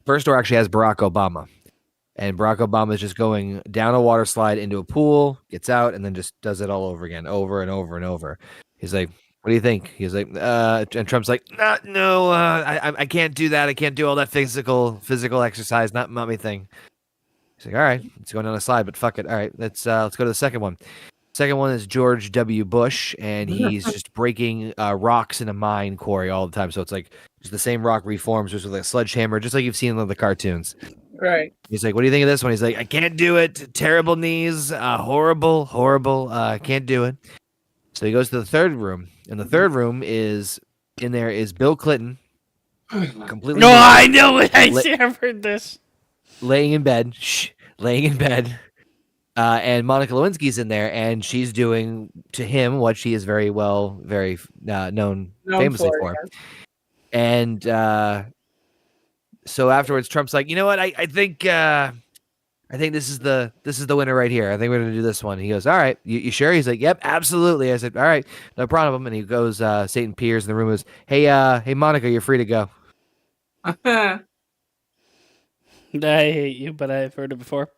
First door actually has Barack Obama. And Barack Obama is just going down a water slide into a pool, gets out, and then just does it all over again, over and over and over. He's like, "What do you think?" He's like, and Trump's like, "No, I can't do that. I can't do all that physical exercise. Not my thing." He's like, "All right, it's going down a slide, but fuck it. All right, let's go to the second one." Second one is George W. Bush, and he's just breaking rocks in a mine quarry all the time. So it's like just the same rock reforms, just with a sledgehammer, just like you've seen in the cartoons. Right. He's like, "What do you think of this one?" He's like, "I can't do it. Terrible knees. Horrible. Can't do it." So he goes to the third room, and the third room is Bill Clinton, completely No, naked, I know it. I've heard this. laying in bed. And Monica Lewinsky's in there, and she's doing to him what she is very known famously for. Yeah. And so afterwards, Trump's like, "You know what? I think this is the winner right here. I think we're gonna do this one." He goes, "All right, you sure?" He's like, "Yep, absolutely." I said, "All right, no problem." And he goes, Satan appears in the room. Goes, hey, Monica, you're free to go." I hate you, but I've heard it before.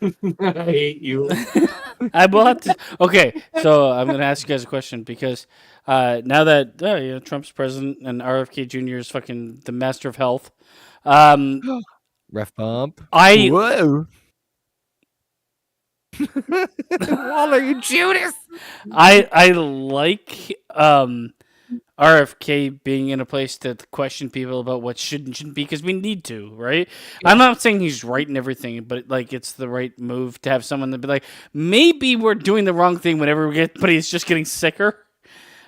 I hate you. I will have to. Okay, so I'm going to ask you guys a question because now that Trump's president and RFK Jr. is fucking the master of health, Ref bump. I Whoa. Waller, you Judas. I like RFK being in a place to question people about what should and shouldn't be because we need to, right? Yeah. I'm not saying he's right in everything, but like it's the right move to have someone to be like, maybe we're doing the wrong thing whenever but he's just getting sicker.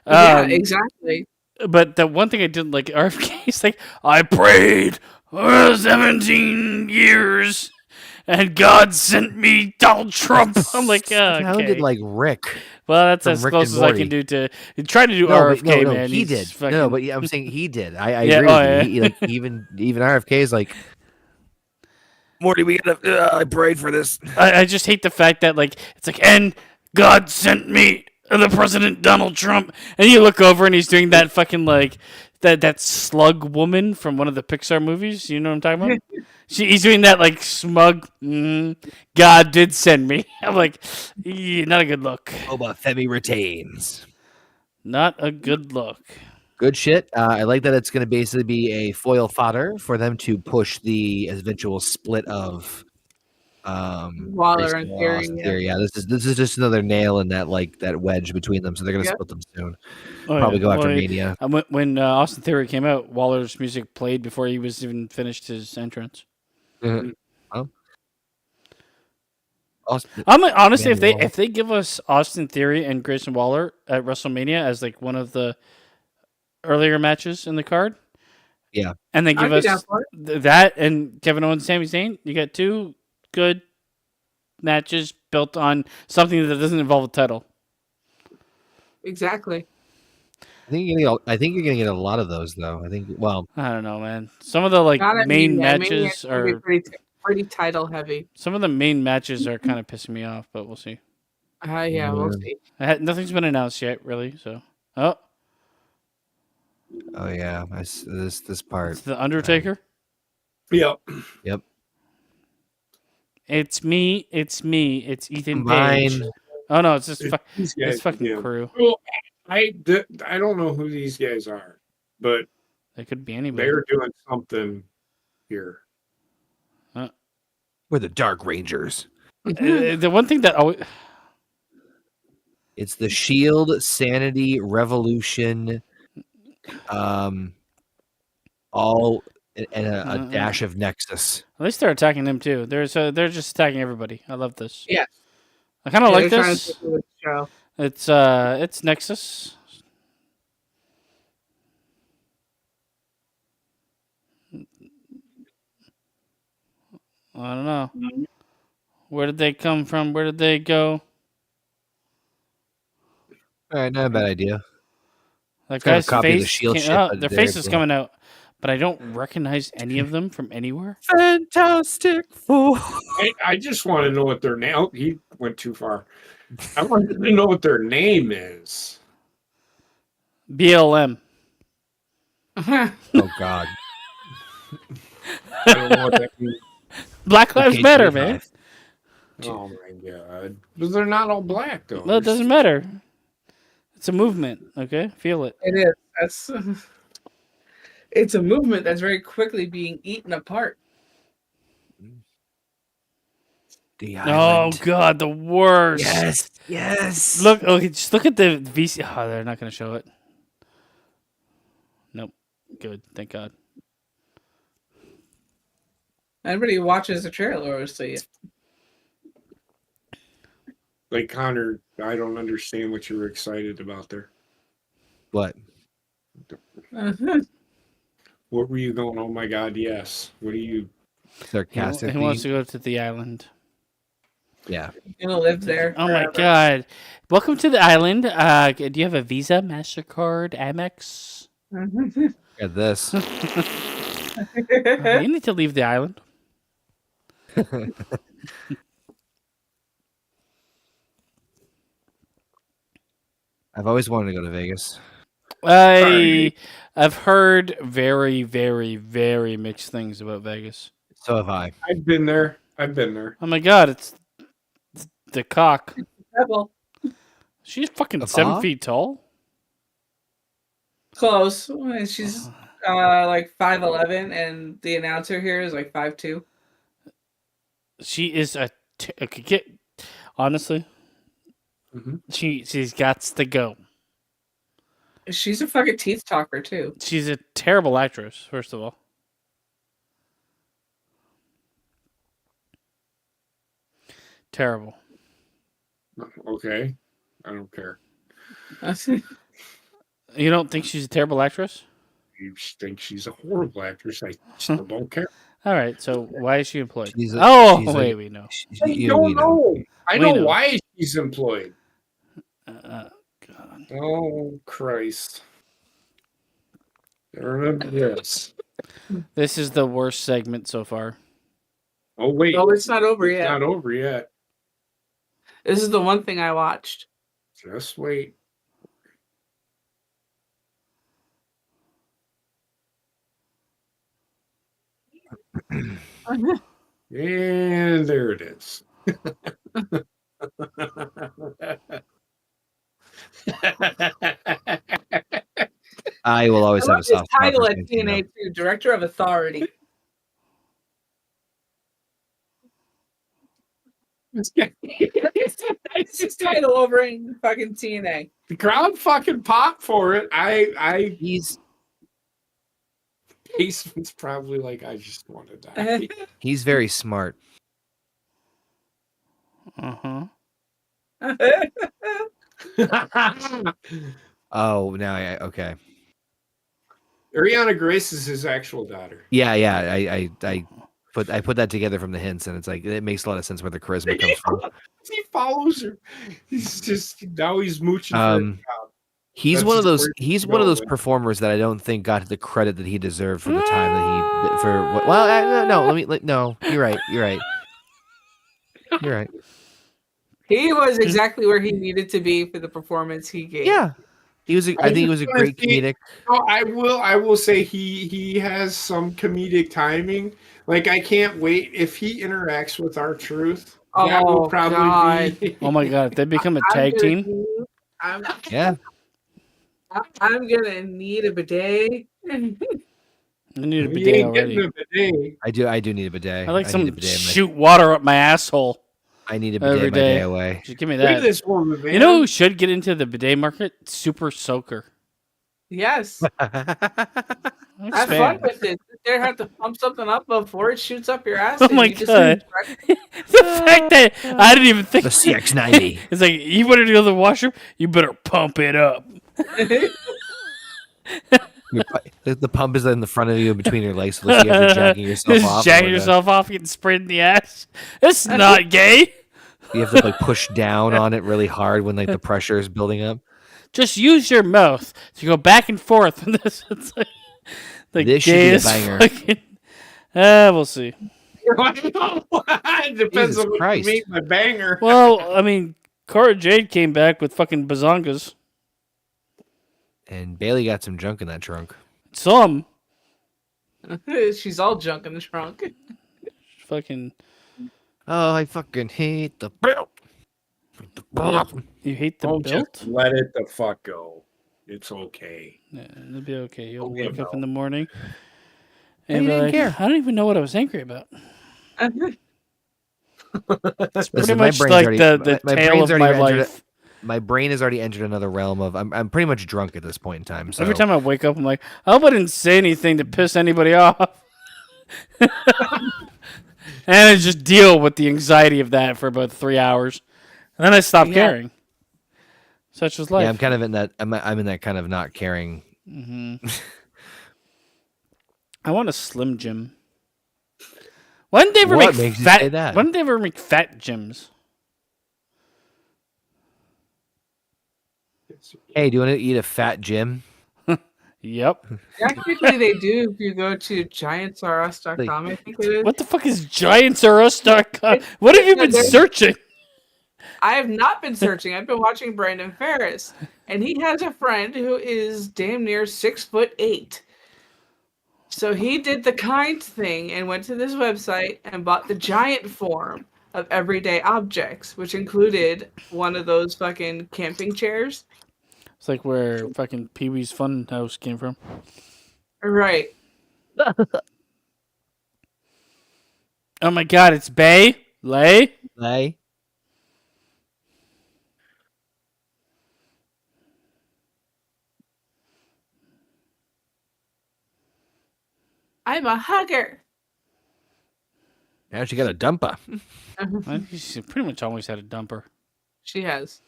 Yeah, exactly. But the one thing I didn't like RFK is like, I prayed for 17 years and God sent me Donald Trump. I'm like, okay. Sounded like Rick. Well, that's from as Rick close and as I Morty. can do to try to do No, RFK, no, man. he He's did. fucking- No, but I'm saying he did. I Yeah, agree with oh, you. He, like even RFK is like, Morty, we gotta. I prayed for this. I just hate the fact that like it's like, and God sent me the President Donald Trump, and you look over and he's doing that fucking like that slug woman from one of the Pixar movies. You know what I'm talking about? He's doing that like smug. God did send me. I'm like, not a good look. Boba Femi retains. Not a good look. Good shit. I like that it's going to basically be a foil fodder for them to push the eventual split of Waller and Theory. Yeah, this is just another nail in that that wedge between them. So they're going to split them soon. Oh, Probably go after Mania. When Austin Theory came out, Waller's music played before he was even finished his entrance. Mm-hmm. Oh. Honestly, if they give us Austin Theory and Grayson Waller at WrestleMania as like one of the earlier matches in the card, yeah, and they give us that and Kevin Owens, Sami Zayn, you got two good matches built on something that doesn't involve a title. Exactly. I think you're gonna get a lot of those though. I don't know, man. Some of the like main matches are pretty title heavy. Some of the main matches are kind of pissing me off, but we'll see. Yeah, we'll see. Nothing's been announced yet, really. So, oh yeah, this part. It's the Undertaker. Yep. It's me. It's Ethan Page. Oh no, it's just it's fucking crew. Well, I don't know who these guys are, but they could be anybody. They're doing something here. We're the Dark Rangers. The one thing that always... It's the Shield, Sanity, Revolution, all and a dash of Nexus. At least they're attacking them too. They're just attacking everybody. I love this. Yeah, I kind of like this. It's Nexus. I don't know. Where did they come from? Where did they go? All right, not a bad idea. That guy's face. Their face is coming out, but I don't recognize any of them from anywhere. Fantastic Four. I just want to know what their name. Oh, he went too far. I want to know what their name is. BLM. Oh God. I don't know what that means. Black Lives Matter, man. Oh my God. But they're not all black though. No, it doesn't matter. It's a movement, okay? Feel it. It is. It's a movement that's very quickly being eaten apart. Oh God, the worst. Yes. Look, just look at the VC. Oh, they're not going to show it. Nope. Good, thank God. Everybody who watches the trailer will see it. Like Connor, I don't understand what you were excited about there. What? What were you going? Oh my God, yes. What are you? Sarcastic. He wants to go to the island. Yeah. He'll live there. Oh my God! Welcome to the island. Do you have a Visa, MasterCard, Amex? At this. You need to leave the island. I've always wanted to go to Vegas. I've heard very, very, very mixed things about Vegas. So have I. I've been there. Oh my God, it's the cock. Rebel. She's fucking 7 feet tall. Close. She's like 5'11", and the announcer here is like 5'2". She is honestly. Mm-hmm. She's got to go. She's a fucking teeth talker too. She's a terrible actress, first of all. Terrible. Okay. I don't care. You don't think she's a terrible actress? You think she's a horrible actress. I still don't care. All right, so why is she employed? We know. I don't know. I know why she's employed. God. Oh, Christ. I remember this. This is the worst segment so far. Oh wait, No, it's not over it's yet. not over yet. This is the one thing I watched. Just wait. And there it is. I will always I have love a his soft spot title for at Santino. TNA too, Director of Authority. It's his title over in fucking TNA. The crowd fucking popped for it. He's Basement's probably like, I just want to die. he's very smart. Oh, now okay. Ariana Grace is his actual daughter. Yeah. I put that together from the hints, and it's like it makes a lot of sense where the charisma comes from. He follows her. He's just now he's mooching for a job. He's That's one of just those. where He's he's one of those going. performers that I don't think got the credit that he deserved for the time that he for. Well, no. No, you're right. You're right. You're right. He was exactly where he needed to be for the performance he gave. Yeah, he was. I think he was a great comedic. No, I will say he has some comedic timing. Like I can't wait if he interacts with R-Truth. That will probably be. Oh my god, if they become a tag team. I'm gonna need a bidet. I need a He bidet ain't getting already. a bidet. I do need a bidet. I like need a some bidet in my- shoot water up my asshole. I need a bidet every my day day. away. Just give me Look at that. this woman, man. You know who should get into the bidet market? Super Soaker. Yes. Have Expand. fun with it. They have to pump something up before it shoots up your ass. Oh and my you just God. the fact that I didn't even think The CX90. It's like you wanted to go to the washroom, you better pump it up. The pump is in the front of you between your legs, so you have to jacking yourself Just off. jacking yourself off, getting sprayed in the ass. It's not gay. You have to like push down on it really hard when like the pressure is building up. Just use your mouth to go back and forth. It's like the This should be a gayest banger. fucking. We'll see. It depends Jesus on what Christ. you make my banger. Well, I mean, Cora Jade came back with fucking bazongas. And Bailey got some junk in that trunk. Some She's all junk in the trunk. fucking. Oh, I fucking hate the belt. You hate the Don't belt? just let it the fuck go. It's okay. Yeah, it'll be okay. You'll Oh, wake yeah, up no. in the morning you and be didn't like, care. I don't even know what I was angry about. That's pretty Listen, my much brain's like already- the my tale brain's of already my entered life. My brain has already entered another realm of I'm pretty much drunk at this point in time. So Every time I wake up, I'm like, I hope I didn't say anything to piss anybody off. And I just deal with the anxiety of that for about 3 hours. And then I stop Yeah. caring. Such is life. yeah, I'm kind of in that. I'm in that kind of not caring. I want a Slim Jim. Why didn't they ever What make makes you fat? say that? Why didn't they ever make fat gyms? Hey, do you want to eat a fat Jim? Yep. Technically, they do if you go to giantsrus.com, I think it is. What the fuck is GiantsRUs.com? What have you been searching? I have not been searching. I've been watching Brandon Ferris, and he has a friend who is damn near 6'8". So he did the kind thing and went to this website and bought the giant form of everyday objects, which included one of those fucking camping chairs. It's like where fucking Pee Wee's Fun House came from. Right. Oh my god, it's Bay Lay. Lay. I'm a hugger. Now she got a dumper. I think she pretty much always had a dumper. She has.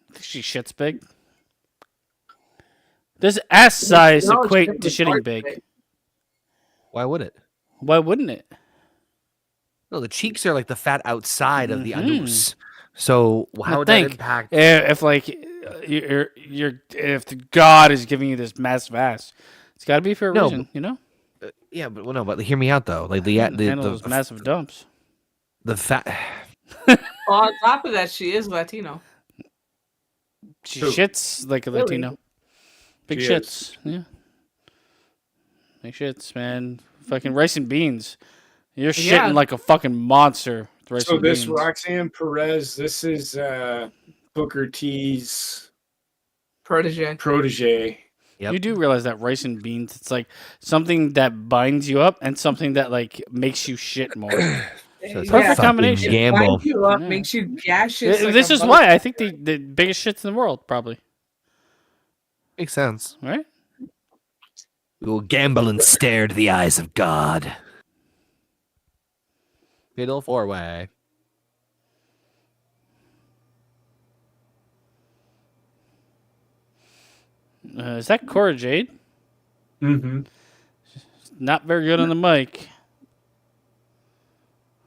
I think she shits big. Does ass size No, equate it's to shitting hard big? Why would it? Why wouldn't it? No, the cheeks are like the fat outside of the anus. So how would that think impact? if like if the God is giving you this massive ass, it's got to be for a No, reason, you know. Yeah, but no, but hear me out though. Like the Handle those massive dumps. the fact. Well, on top of that, she is Latino. She Who? shits like a Really? Latino. Big She shits. Yeah. Big shits, man. Fucking rice and beans. You're Yeah. shitting like a fucking monster. With rice So and this beans. Roxanne Perez, this is Booker T's protege. Yep. You do realize that rice and beans, it's like something that binds you up and something that like makes you shit more. So it's Perfect fucking combination. Gamble. Binds you up, Yeah. makes you gaseous. like This a is bug. why I think the biggest shits in the world, probably. Makes sense. Right? We will gamble and stare into the eyes of God. Fatal 4-way. Is that Cora Jade? Mm-hmm. Not very good on the mic.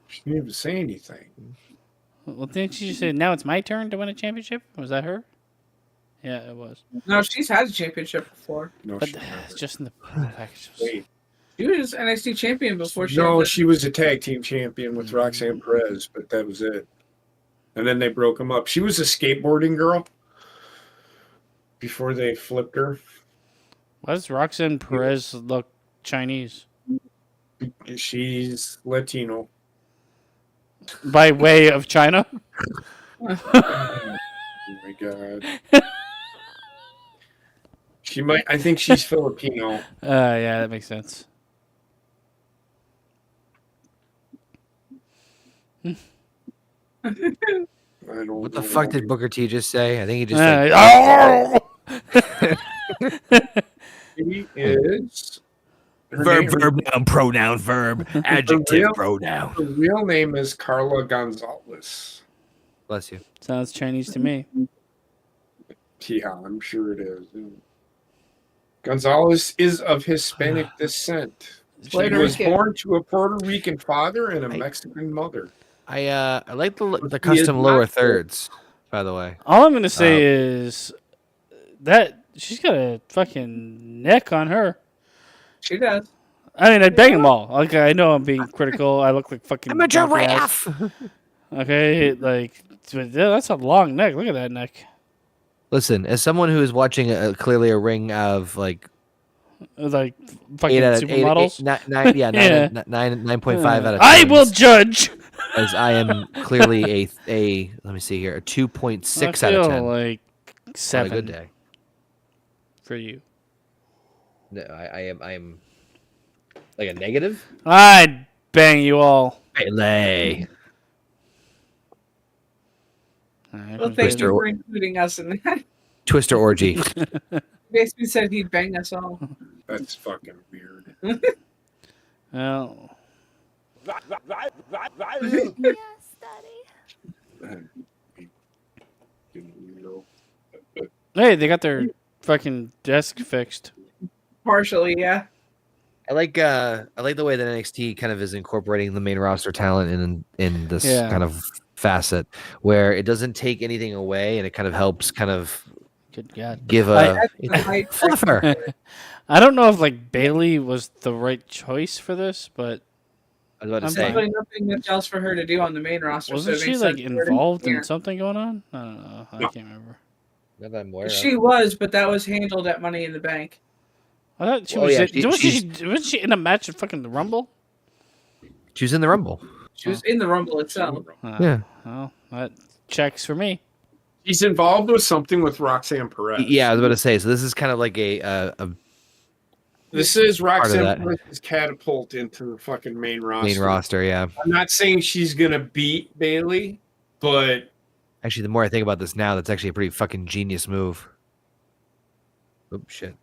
She didn't even say anything. Well, didn't she just say, now it's my turn to win a championship? Was that her? Yeah, it was. No, she's had a championship before. No, But she never. it's just in the package. Wait. She was NXT champion before she. No, had she was a tag team champion with Roxanne Perez, but that was it. And then they broke them up. She was a skateboarding girl before they flipped her. Why does Roxanne Perez look Chinese? She's Latino. By way of China? Oh my god. She might. I think she's Filipino. Yeah, that makes sense. I don't What the know. fuck did Booker T just say? I think he just She is. Her verb, name- verb, noun, pronoun, verb, adjective, pronoun. Her real name is Carla Gonzalez. Bless you. Sounds Chinese to me. Yeah, I'm sure it is. Gonzalez is of Hispanic descent. She Puerto was Rican. born to a Puerto Rican father and a Mexican mother. I like the He is custom not lower good. thirds, by the way. All I'm gonna say is that she's got a fucking neck on her. She does. I mean, I'd bang them all. Like, I know I'm being critical. I look like fucking. I'm a donkey ass. giraffe. Okay, like that's a long neck. Look at that neck. Listen, as someone who is watching clearly a ring of like Like fucking 8 out of supermodels. 9, yeah, Yeah. 9.5 out of 10. I will judge. As I am clearly a let me see here, a 2.6 out of 10. Like On a 7 good day. for you. No, I am like a negative. I'd bang you all. Melee. Well, thank you for including us in that. Twister orgy. Basically said he'd bang us all. That's fucking weird. Well, hey, they got their fucking desk fixed. Partially, yeah. I like the way that NXT kind of is incorporating the main roster talent in this Yeah. kind of facet where it doesn't take anything away and it kind of helps kind of Good God. give That's a the height. fluffer. I don't know if like Bailey was the right choice for this, but I was about to I'm say. fine. Really nothing much else for her to do on the main roster. wasn't so it she makes like sense for her to involved be here. in something going on? I don't know. I can't remember. Not that I'm aware of. She was, but that was handled at Money in the Bank. I thought she Oh, was. yeah, wasn't she in a match at fucking the Rumble? She was in the Rumble. She was in the Rumble itself. Yeah. Well, that checks for me. He's involved with something with Roxanne Perez. Yeah, I was about to say. So this is kind of like a This is of Roxanne that. Perez's catapult into the fucking main roster. main roster. Yeah. I'm not saying she's gonna beat Bailey, but Actually, the more I think about this now, that's actually a pretty fucking genius move. Oops, shit.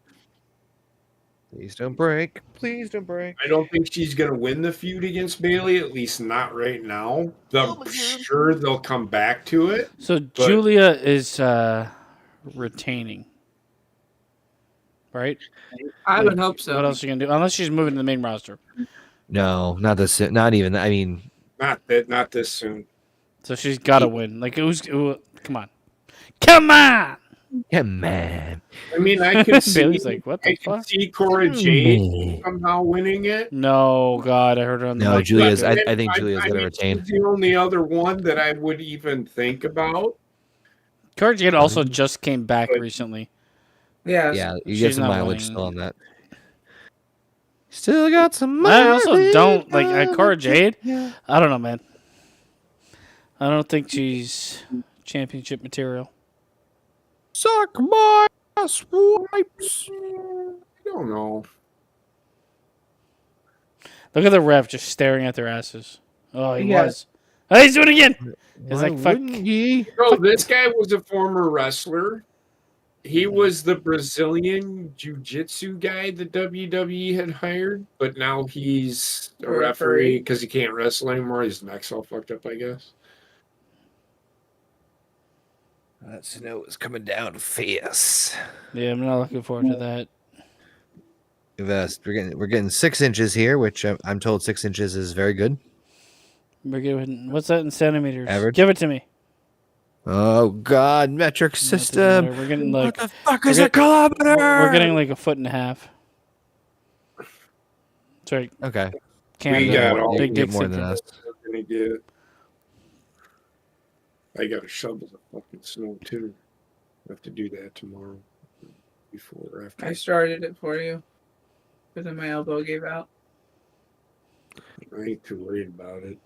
Please don't break. Please don't break. I don't think she's gonna win the feud against Bailey. At least not right now. I'm sure they'll come back to it. So Julia is retaining, right? I would hope so. What else are you gonna do? Unless she's moving to the main roster. No, not this. Not even. I mean, Not this soon. So she's got to win. Like come on, come on! Yeah, man. I mean, I could see. Bailey's like, what the I could fuck? see Cora Jade Man. somehow winning it. No, God, I heard her on the No, mic. Julia's. But I think Julia's I gonna mean, retain. she's the only other one that I would even think about. Cora Jade also just came back But- recently. Yeah. Yeah, you She's get some not mileage winning. still on that. Still got some I mileage. also don't like Cora Jade. I don't know, man. I don't think she's championship material. Suck my swipes. I don't know. Look at the ref just staring at their asses. Oh, he Yeah. was. Oh, he's doing it again. He's Why like, fuck. wouldn't ye? Bro, this guy was a former wrestler. He was the Brazilian jiu-jitsu guy the WWE had hired, but now he's a referee because he can't wrestle anymore. His neck's all fucked up, I guess. That snow is coming down fast. Yeah, I'm not looking forward to that. We're getting 6 inches here, which I'm told 6 inches is very good. We're giving, what's that in centimeters? Average? Give it to me. Oh God, metric system. We're getting like What the fuck is a kilometer? we're getting like a foot and a half. Sorry, Okay. Canada, got all- big You get dick more than syndrome. us. I'm gonna get. I gotta shovel the fucking snow too. I have to do that tomorrow. Before or after. I started it for you. But then my elbow gave out. I ain't too worried about it.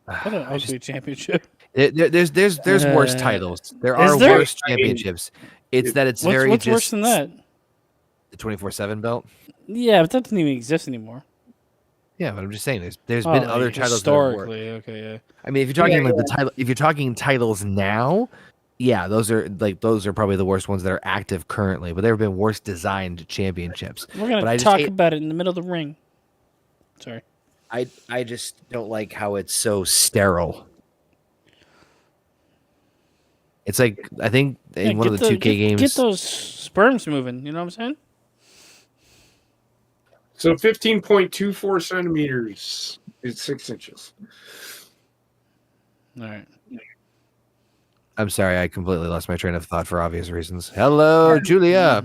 What an I just- ugly championship. There's worse titles. There are there? worse championships. It's that it's very What's just worse than that? the 24/7 belt. Yeah, but that doesn't even exist anymore. Yeah, but I'm just saying there's been Oh, other like, titles that have worked. historically. Okay, yeah. I mean, if you're talking like the title, if you're talking titles now, yeah, those are probably the worst ones that are active currently. But there have been worse designed championships. We're But I gonna just talk hate- about it in the middle of the ring. Sorry. I just don't like how it's so sterile. It's like I think in Yeah, one of the 2K games. Get those sperms moving. You know what I'm saying? So 15.24 centimeters is 6 inches. All right. I'm sorry, I completely lost my train of thought for obvious reasons. Hello, Julia.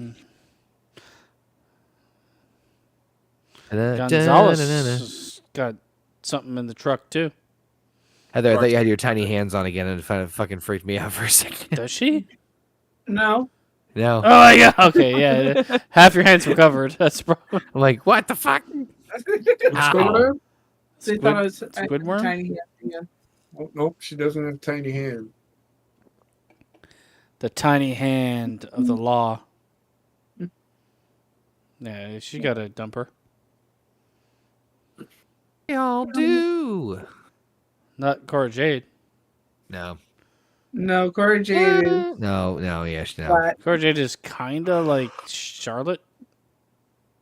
Gonzalez got something in the truck too. Heather, I thought you had your tiny hands on again, and it kind of fucking freaked me out for a second. Does she? No. No, Oh yeah. Okay. Yeah. Half your hands were covered. That's the problem. I'm like, what the fuck? What's going on? They thought I was Squidworm? tiny. Yeah. Oh, nope, she doesn't have a tiny hand. The tiny hand of the law. Yeah, she got a dumper. They all do. Not Cora Jade. No. No, Cora Jade is No, yes, no. flat. Cora Jade is kind of like Charlotte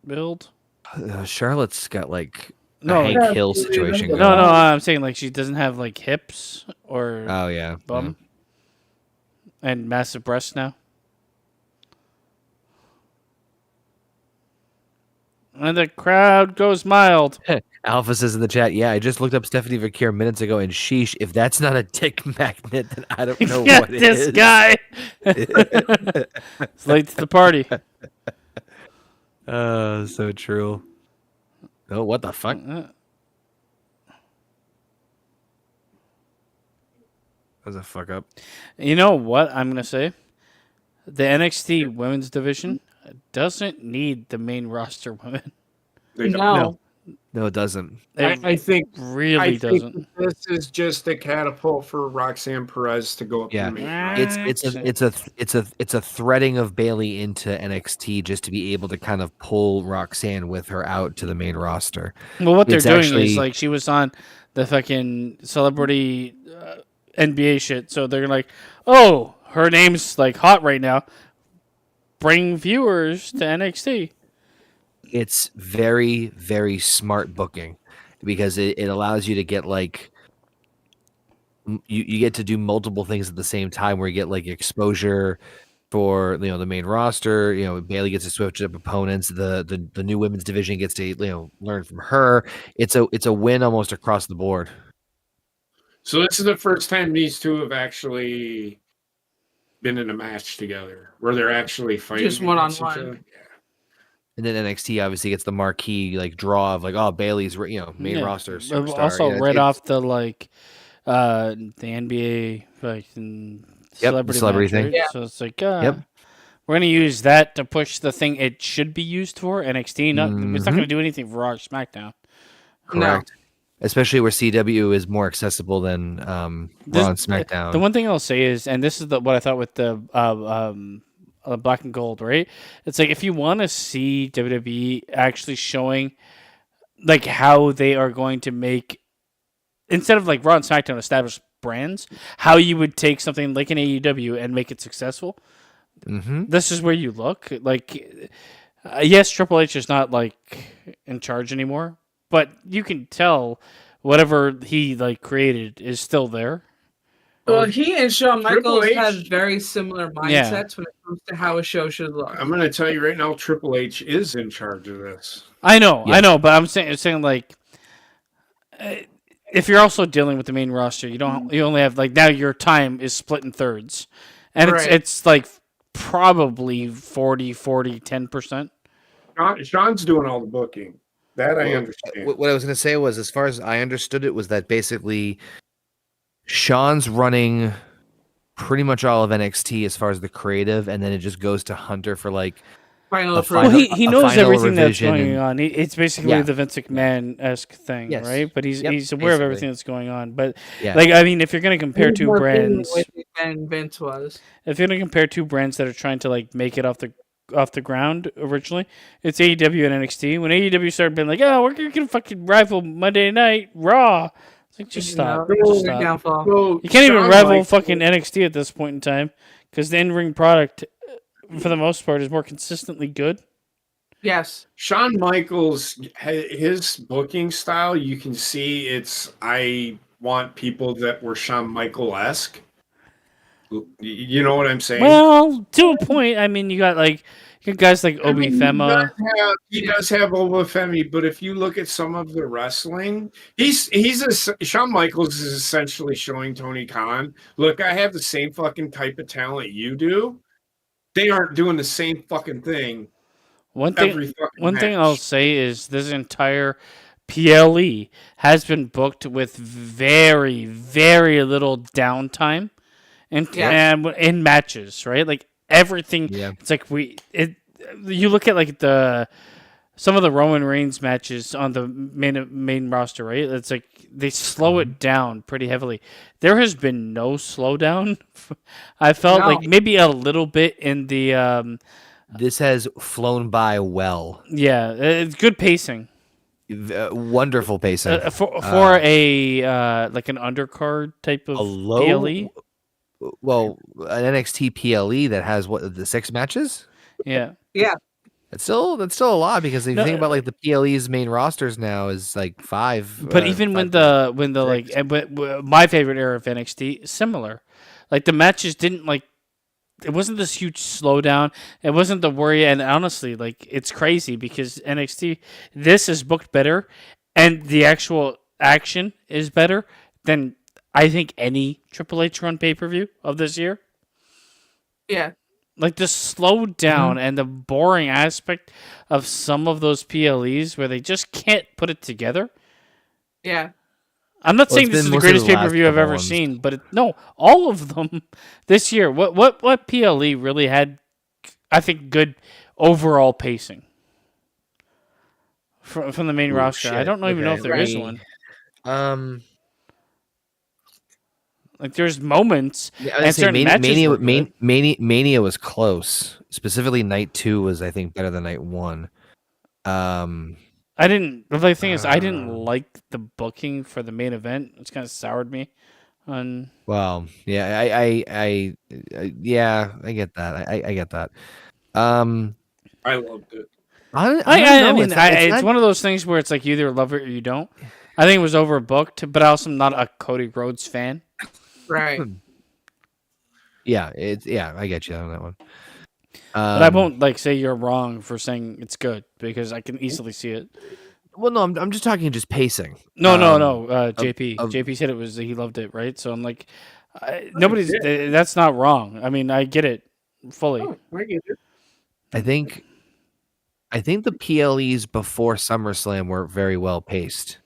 build. Charlotte's got like a No, Hank Yeah, Hill Julia, situation no, going No, on. I'm saying like she doesn't have like hips or Oh, yeah. bum and massive breasts now. And the crowd goes mild. Alpha says in the chat, yeah, I just looked up Stephanie Vakir minutes ago, and sheesh, if that's not a dick magnet, then I don't know Yeah, what it this is. guy. It's late to the party. So true. Oh, what the fuck? That was a fuck up. You know what I'm gonna say? The NXT women's division doesn't need the main roster women. They don't. No. No, it doesn't. It I think really I doesn't. think this is just a catapult for Roxanne Perez to go up. Yeah. in the main roster. It's a threading of Bailey into NXT just to be able to kind of pull Roxanne with her out to the main roster. Well, what they're It's doing actually- is like she was on the fucking celebrity NBA shit, so they're like, oh, her name's like hot right now. Bring viewers to NXT. It's very, very smart booking because it allows you to get like you get to do multiple things at the same time where you get like exposure for the main roster. Bailey gets to switch up opponents. The new women's division gets to learn from her. It's a win almost across the board. So this is the first time these two have actually been in a match together where they're actually fighting Just against each one-on-one. other. Yeah. And then NXT obviously gets the marquee like draw of like, oh, Bailey's main roster superstar. Also, Yeah, right off the the NBA celebrity thing. match, right? Yeah. So it's like, Yep. we're gonna use that to push the thing it should be used for. NXT, it's not gonna do anything for Raw or SmackDown. Correct. Especially where CW is more accessible than Raw and SmackDown. The one thing I'll say is, and this is what I thought with the Black and Gold, right? It's like if you want to see WWE actually showing like how they are going to make, instead of like Raw and SmackDown established brands, how you would take something like an AEW and make it successful. This is where you look. Like, yes, Triple H is not like in charge anymore, but you can tell whatever he like created is still there. Well, he and Shawn Triple Michaels H- have very similar mindsets when it comes to how a show should look. I'm going to tell you right now, Triple H is in charge of this. I know, but I'm saying like, if you're also dealing with the main roster, you only have like, now your time is split in thirds, and it's like probably 10%. Sean's doing all the booking. That I understand. What I was going to say was, as far as I understood it, was that basically Sean's running pretty much all of NXT as far as the creative, and then it just goes to Hunter for like Final Well, he knows everything that's revision going on. It's basically the Vince McMahon-esque thing, Yes. right? But he's aware of basically. everything that's going on. But Yeah. like, I mean, if you're going to compare two More brands, opinionated than Vince was. if you're going to compare two brands that are trying to like make it off the ground originally, it's AEW and NXT. When AEW started being like, oh, we're going to fucking rival Monday Night Raw. It's like, just stop. Just stop. Downfall. So You can't even Shawn rival Michaels- fucking NXT at this point in time because the in-ring product, for the most part, is more consistently good. Yes. Shawn Michaels, his booking style, you can see I want people that were Shawn Michael-esque. You know what I'm saying? Well, to a point. I mean, you got guys like Obi Fema. He does have Obafemi, but if you look at some of the wrestling, Shawn Michaels is essentially showing Tony Khan, look, I have the same fucking type of talent you do. They aren't doing the same fucking thing. One thing I'll say is this entire PLE has been booked with very, very little downtime and in matches, right? Like everything. Yeah. It's like you look at like some of the Roman Reigns matches on the main roster, right? It's like they slow it down pretty heavily. There has been no slowdown. I felt like maybe a little bit in the. This has flown by well. Yeah, it's good pacing. Wonderful pacing. For a like an undercard type of PLE. Well, an NXT PLE that has the 6 matches. Yeah. Yeah. That's still a lot, because if you think about like the PLE's main rosters now is like 5. But even when my favorite era of NXT, similar, like the matches didn't like. It wasn't this huge slowdown. It wasn't the worry. And honestly, like, it's crazy because NXT, this is booked better, and the actual action is better than I think any Triple H run pay-per-view of this year. Yeah. Like the slowed down and the boring aspect of some of those PLEs where they just can't put it together. Yeah. I'm not saying this is the greatest pay-per-view I've ever seen, but all of them this year. What PLE really had, I think, good overall pacing from the main roster? I don't even know if there is one. Like there's moments and certain matches. Mania was close. Specifically, night 2 was, I think, better than night 1. The thing is, I didn't like the booking for the main event. It's kind of soured me. Well, yeah, I get that. I get that. I loved it. I mean, it's one of those things where it's like you either love it or you don't. I think it was overbooked, but I also am not a Cody Rhodes fan. Right. Yeah, I get you on that one. But I won't say you're wrong for saying it's good because I can easily see it. Well, no, I'm just talking just pacing. No. JP said he loved it, right? So I'm like, Nobody's. That's not wrong. I mean, I get it fully. Oh, I get it. I think the PLEs before SummerSlam were very well paced.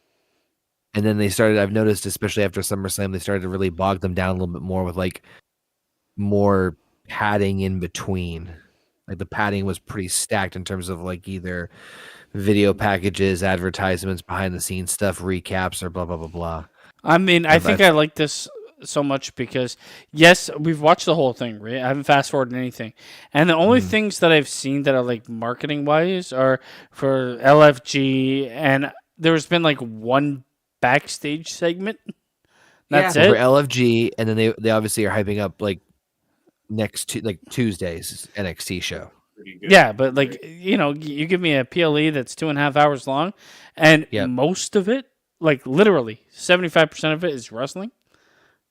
And then they started, I've noticed, especially after SummerSlam, they started to really bog them down a little bit more with like more padding in between. Like the padding was pretty stacked in terms of like either video packages, advertisements, behind the scenes stuff, recaps, or blah, blah, blah, blah. I mean, I think I like this so much because, yes, we've watched the whole thing, right? I haven't fast forwarded anything. And the only things that I've seen that are like marketing wise are for LFG, and there's been like one backstage segment. That's it. For LFG, and then they obviously are hyping up like Tuesday's NXT show. Yeah, but like you give me a PLE that's 2.5 hours long, and most of it, like literally 75% of it, is wrestling.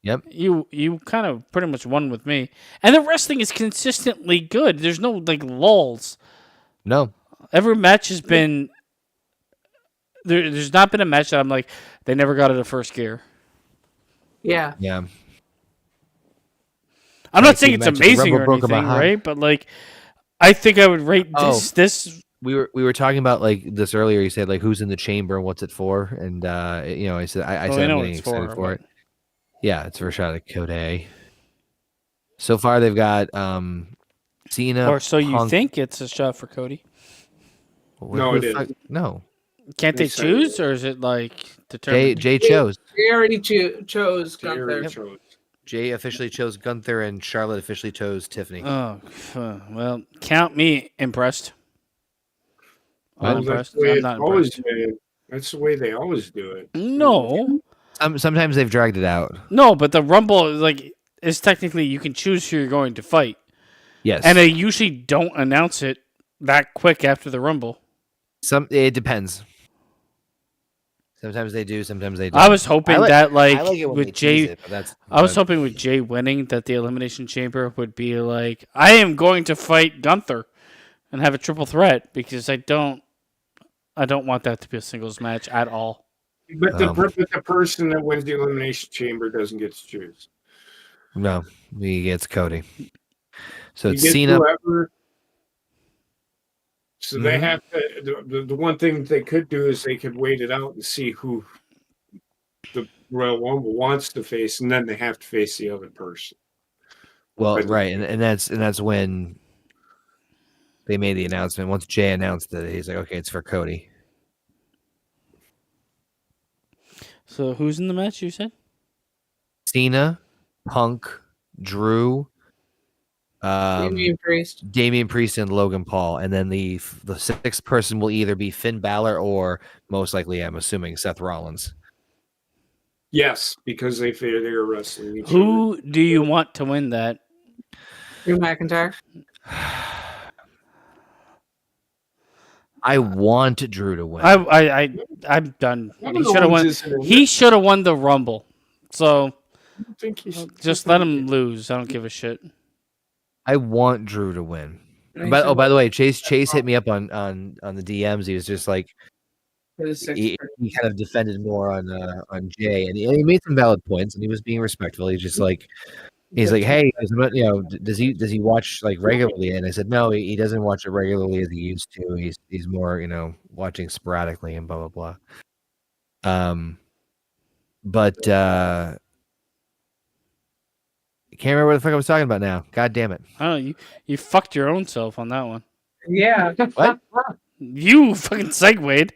Yep. You kind of pretty much won with me, and the wrestling is consistently good. There's no like lulls. No. Every match has been. There's not been a match that I'm like, they never got out of first gear. Yeah. Yeah. I'm not saying it's amazing or anything, right? But like, I think I would rate this. We were talking about like this earlier. You said like who's in the chamber and what's it for, and I said I'm getting excited for it. Yeah, it's for a shot at Cody. So far, they've got Cena. Or so you think it's a shot for Cody? No, it is. No. Can't they choose, or is it like determined? Jay chose. They already chose Gunther. Jay officially chose Gunther, and Charlotte officially chose Tiffany. Oh, well, count me impressed. I'm impressed. I'm not impressed. That's the way they always do it. No. Sometimes they've dragged it out. No, but the Rumble is technically you can choose who you're going to fight. Yes. And they usually don't announce it that quick after the Rumble. It depends. Sometimes they do, sometimes they don't. I was hoping that with Jay, I was hoping with Jay winning that the Elimination Chamber would be like, I am going to fight Gunther and have a triple threat because I don't want that to be a singles match at all. But the person that wins the Elimination Chamber doesn't get to choose. No, he gets Cody. So it's Cena. So they have to. The one thing they could do is they could wait it out and see who the Royal Rumble wants to face, and then they have to face the other person. Well, right, and that's when they made the announcement. Once Jay announced it, he's like, "Okay, it's for Cody." So who's in the match? You said Cena, Punk, Drew, Damian Priest, and Logan Paul, and then the sixth person will either be Finn Balor or most likely, I'm assuming, Seth Rollins. Yes, because they're wrestling each Who other. Do you want to win that? Drew McIntyre. I want Drew to win. I'm done. He should have won. He should have won the Rumble. So just let him lose. I don't give a shit. I want Drew to win. By the way, Chase hit me up on the DMs. He was just like, he kind of defended more on Jay, and he made some valid points, and he was being respectful. He's like, hey, does he watch like regularly? And I said, no, he doesn't watch it regularly as he used to. He's more watching sporadically and blah blah blah. But I can't remember what the fuck I was talking about now. God damn it! I don't know. You fucked your own self on that one. Yeah. What? You fucking segued.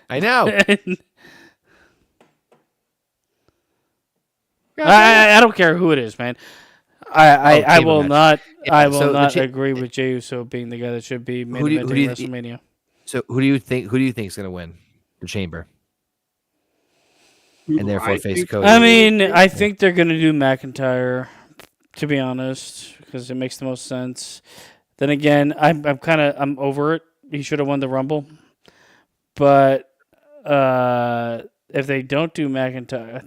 I know. I don't care who it is, man. I will not agree with Jey Uso being the guy that should be main eventing WrestleMania. So who do you think is going to win the Chamber? And therefore face Cody. I mean, I think they're going to do McIntyre, to be honest, because it makes the most sense. Then again, I'm over it. He should have won the Rumble. But if they don't do McIntyre,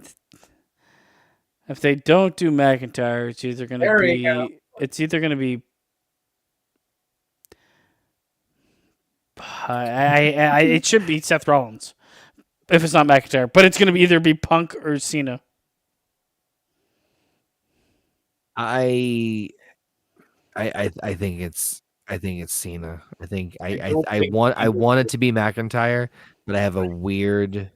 it's either going to be it should be Seth Rollins. If it's not McIntyre, but it's going to either be Punk or Cena. I think it's Cena. I want it to be McIntyre, but I have a weird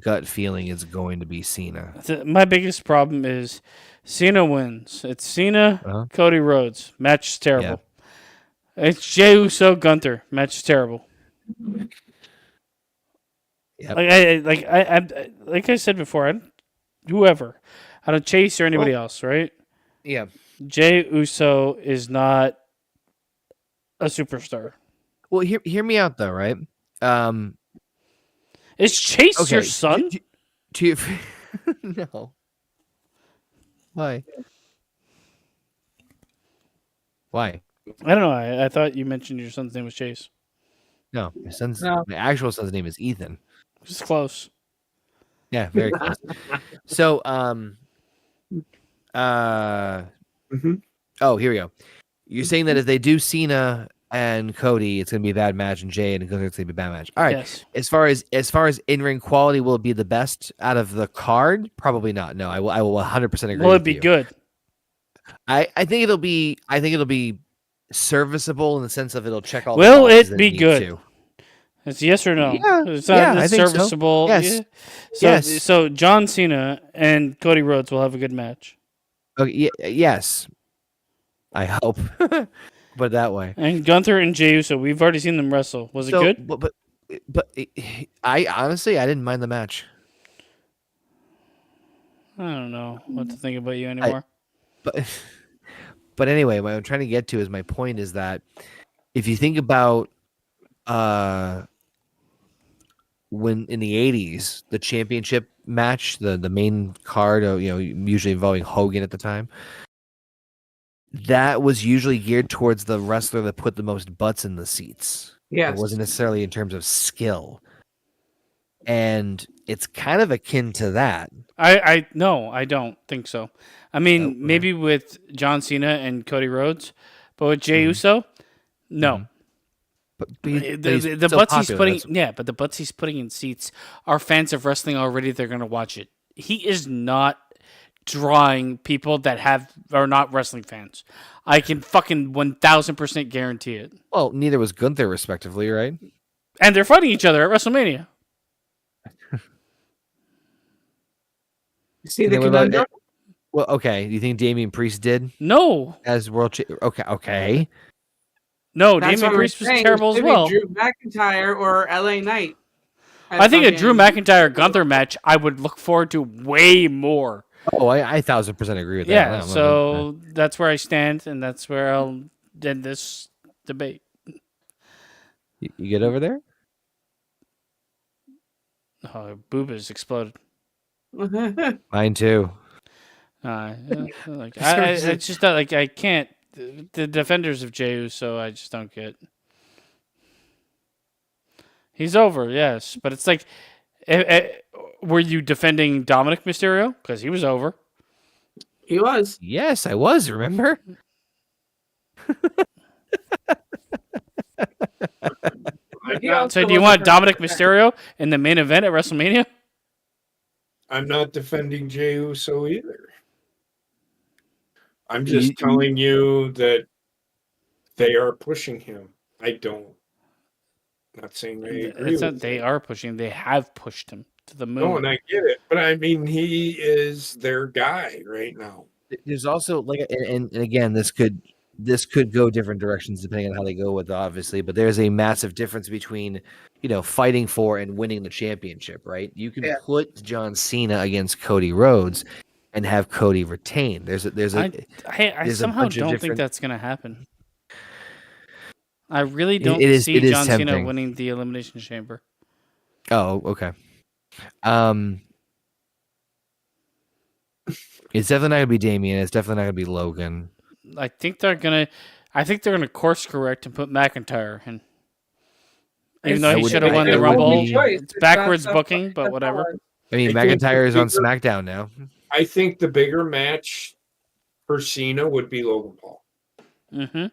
gut feeling it's going to be Cena. My biggest problem is Cena wins. It's Cena, Uh-huh. Cody Rhodes. Match is terrible. It's Jey Uso, Gunther. Match is terrible. Yep. Like I said before, whoever, I don't Chase or anybody else, right? Yeah. Jey Uso is not a superstar. Well, hear me out though, right? Is Chase your son? No. Why? Why? I don't know. I thought you mentioned your son's name was Chase. No, my actual son's name is Ethan. It's close. Yeah, very close. So, oh, here we go. You're saying that if they do Cena and Cody, it's going to be a bad match, and Jay and Gunther, it's going to be a bad match. All right. Yes. As far as in-ring quality, will it be the best out of the card? Probably not. No, I will 100% agree. Will it be good? I think it'll be serviceable in the sense of it'll check all. Will the it be good? It's yes or no. Yeah, it's not I think serviceable. So. Yes. Yeah. So John Cena and Cody Rhodes will have a good match. Okay, yes. I hope. Put it that way. And Gunther and Jey Uso, we've already seen them wrestle. Was it good? But I honestly I didn't mind the match. I don't know what to think about you anymore. But anyway, what I'm trying to get to is my point is that if you think about when in the 80s, the championship match, the main card, usually involving Hogan at the time, that was usually geared towards the wrestler that put the most butts in the seats. Yes. It wasn't necessarily in terms of skill. And it's kind of akin to that. No, I don't think so. I mean, maybe with John Cena and Cody Rhodes, but with Jey Uso, no. But the butts he's putting, but the butts he's putting in seats are fans of wrestling already. They're going to watch it. He is not drawing people that are not wrestling fans. I can fucking 1,000% guarantee it. Well, neither was Gunther, respectively, right? And they're fighting each other at WrestleMania. See the conundrum? Well, okay. Do you think Damian Priest did? No. As world okay. No, Damian Priest was terrible as well. Drew McIntyre or LA Knight. I think a Drew McIntyre Gunther match I would look forward to way more. Oh, I 1,000% agree with that. Yeah, so that's where I stand, and that's where I'll end this debate. You get over there? Oh, boob has exploded. Mine too. It's just that I can't. The defenders of Jey Uso, I just don't get. He's over, yes, but it's like, were you defending Dominic Mysterio because he was over? He was. Yes, I was. Remember? So, do you want Dominic Mysterio in the main event at WrestleMania? I'm not defending Jey Uso either. I'm just telling you that they are pushing him. I don't. I'm not saying they agree. They are pushing. They have pushed him to the moon. No, and I get it, but I mean, he is their guy right now. There's also and again, this could go different directions depending on how they go with it, obviously. But there's a massive difference between fighting for and winning the championship, right? You can put John Cena against Cody Rhodes and have Cody retain. I somehow don't think that's going to happen. I really don't see John Cena winning the Elimination Chamber. Oh, okay. It's definitely not going to be Damian. It's definitely not going to be Logan. I think they're gonna course correct and put McIntyre in. Even though he should have won the Rumble, it's backwards booking, but whatever. I mean, McIntyre is on SmackDown now. I think the bigger match for Cena would be Logan Paul. Mm-hmm.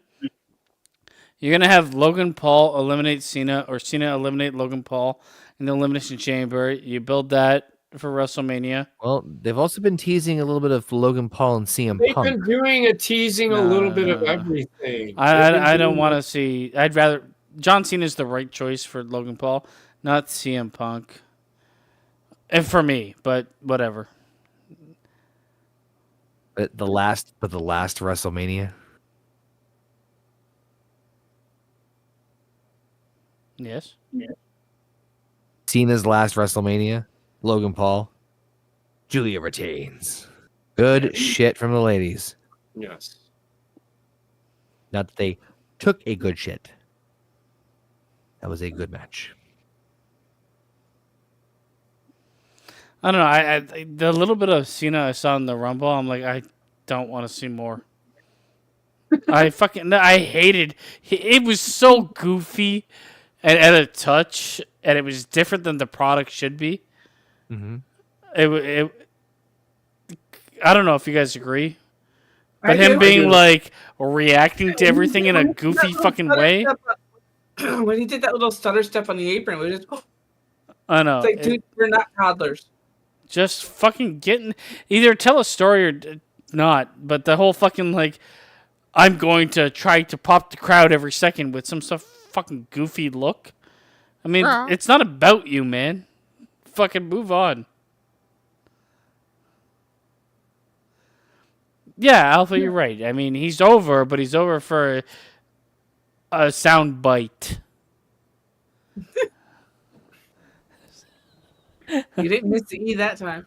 You're gonna have Logan Paul eliminate Cena, or Cena eliminate Logan Paul in the Elimination Chamber. You build that for WrestleMania. Well, they've also been teasing a little bit of Logan Paul and CM They've Punk. been doing a teasing a little bit of everything. I don't want to see. I'd rather John Cena is the right choice for Logan Paul, not CM Punk. And for me, but whatever. But the last WrestleMania. Yes. Cena's last WrestleMania. Logan Paul. Julia retains. Good shit from the ladies. Yes. Not that they took a good shit. That was a good match. I don't know. I the little bit of Cena I saw in the Rumble, I'm like, I don't want to see more. I hated. It was so goofy, and at a touch, and it was different than the product should be. Mm-hmm. I don't know if you guys agree, but him being like reacting to everything in a goofy fucking way. When he did that little stutter step on the apron, it was just. I know. It's like, dude, we're not toddlers. Just fucking either tell a story or not. But the whole fucking like, I'm going to try to pop the crowd every second with some stuff fucking goofy look. I mean, it's not about you, man. Fucking move on. Yeah, Alpha, you're right. I mean, he's over, but he's over for a sound bite. You didn't miss the E that time.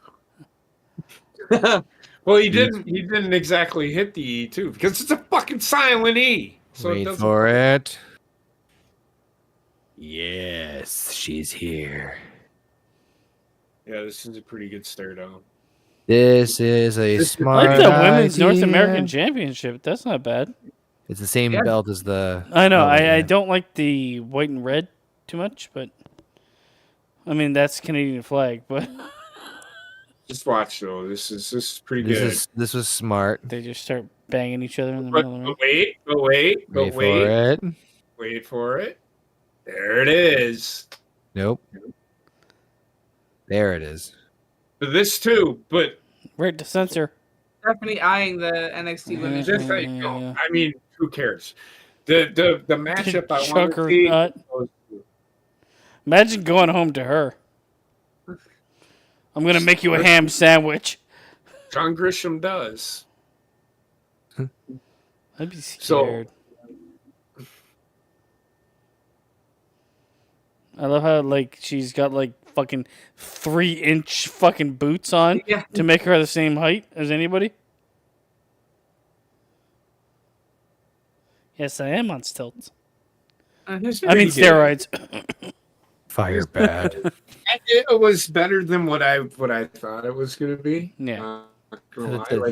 Well, he didn't. He didn't exactly hit the E too, because it's a fucking silent E. So Wait for it. Yes, she's here. Yeah, this is a pretty good start out. This is a smart. I like the Women's North idea. American Championship. That's not bad. It's the same belt as the. I know. Oh, yeah. I don't like the white and red too much, but I mean that's Canadian flag. But Just watch though. This is pretty good. This was smart. they just start banging each other in the But, middle of the but ring. wait, For it. wait for it. There it is. Nope. There it is. But this too, but Right to censor. Definitely eyeing the NXT Women's. just like, no, I mean, who cares? The matchup I want to see. Juggernaut. Imagine going home to her. I'm gonna make you a ham sandwich. John Grisham does. I'd be scared. I love how like she's got like fucking 3-inch fucking boots on to make her the same height as anybody. Yes, I am on stilts. I mean steroids. Fire bad. It was better than what I thought it was going to be. Yeah.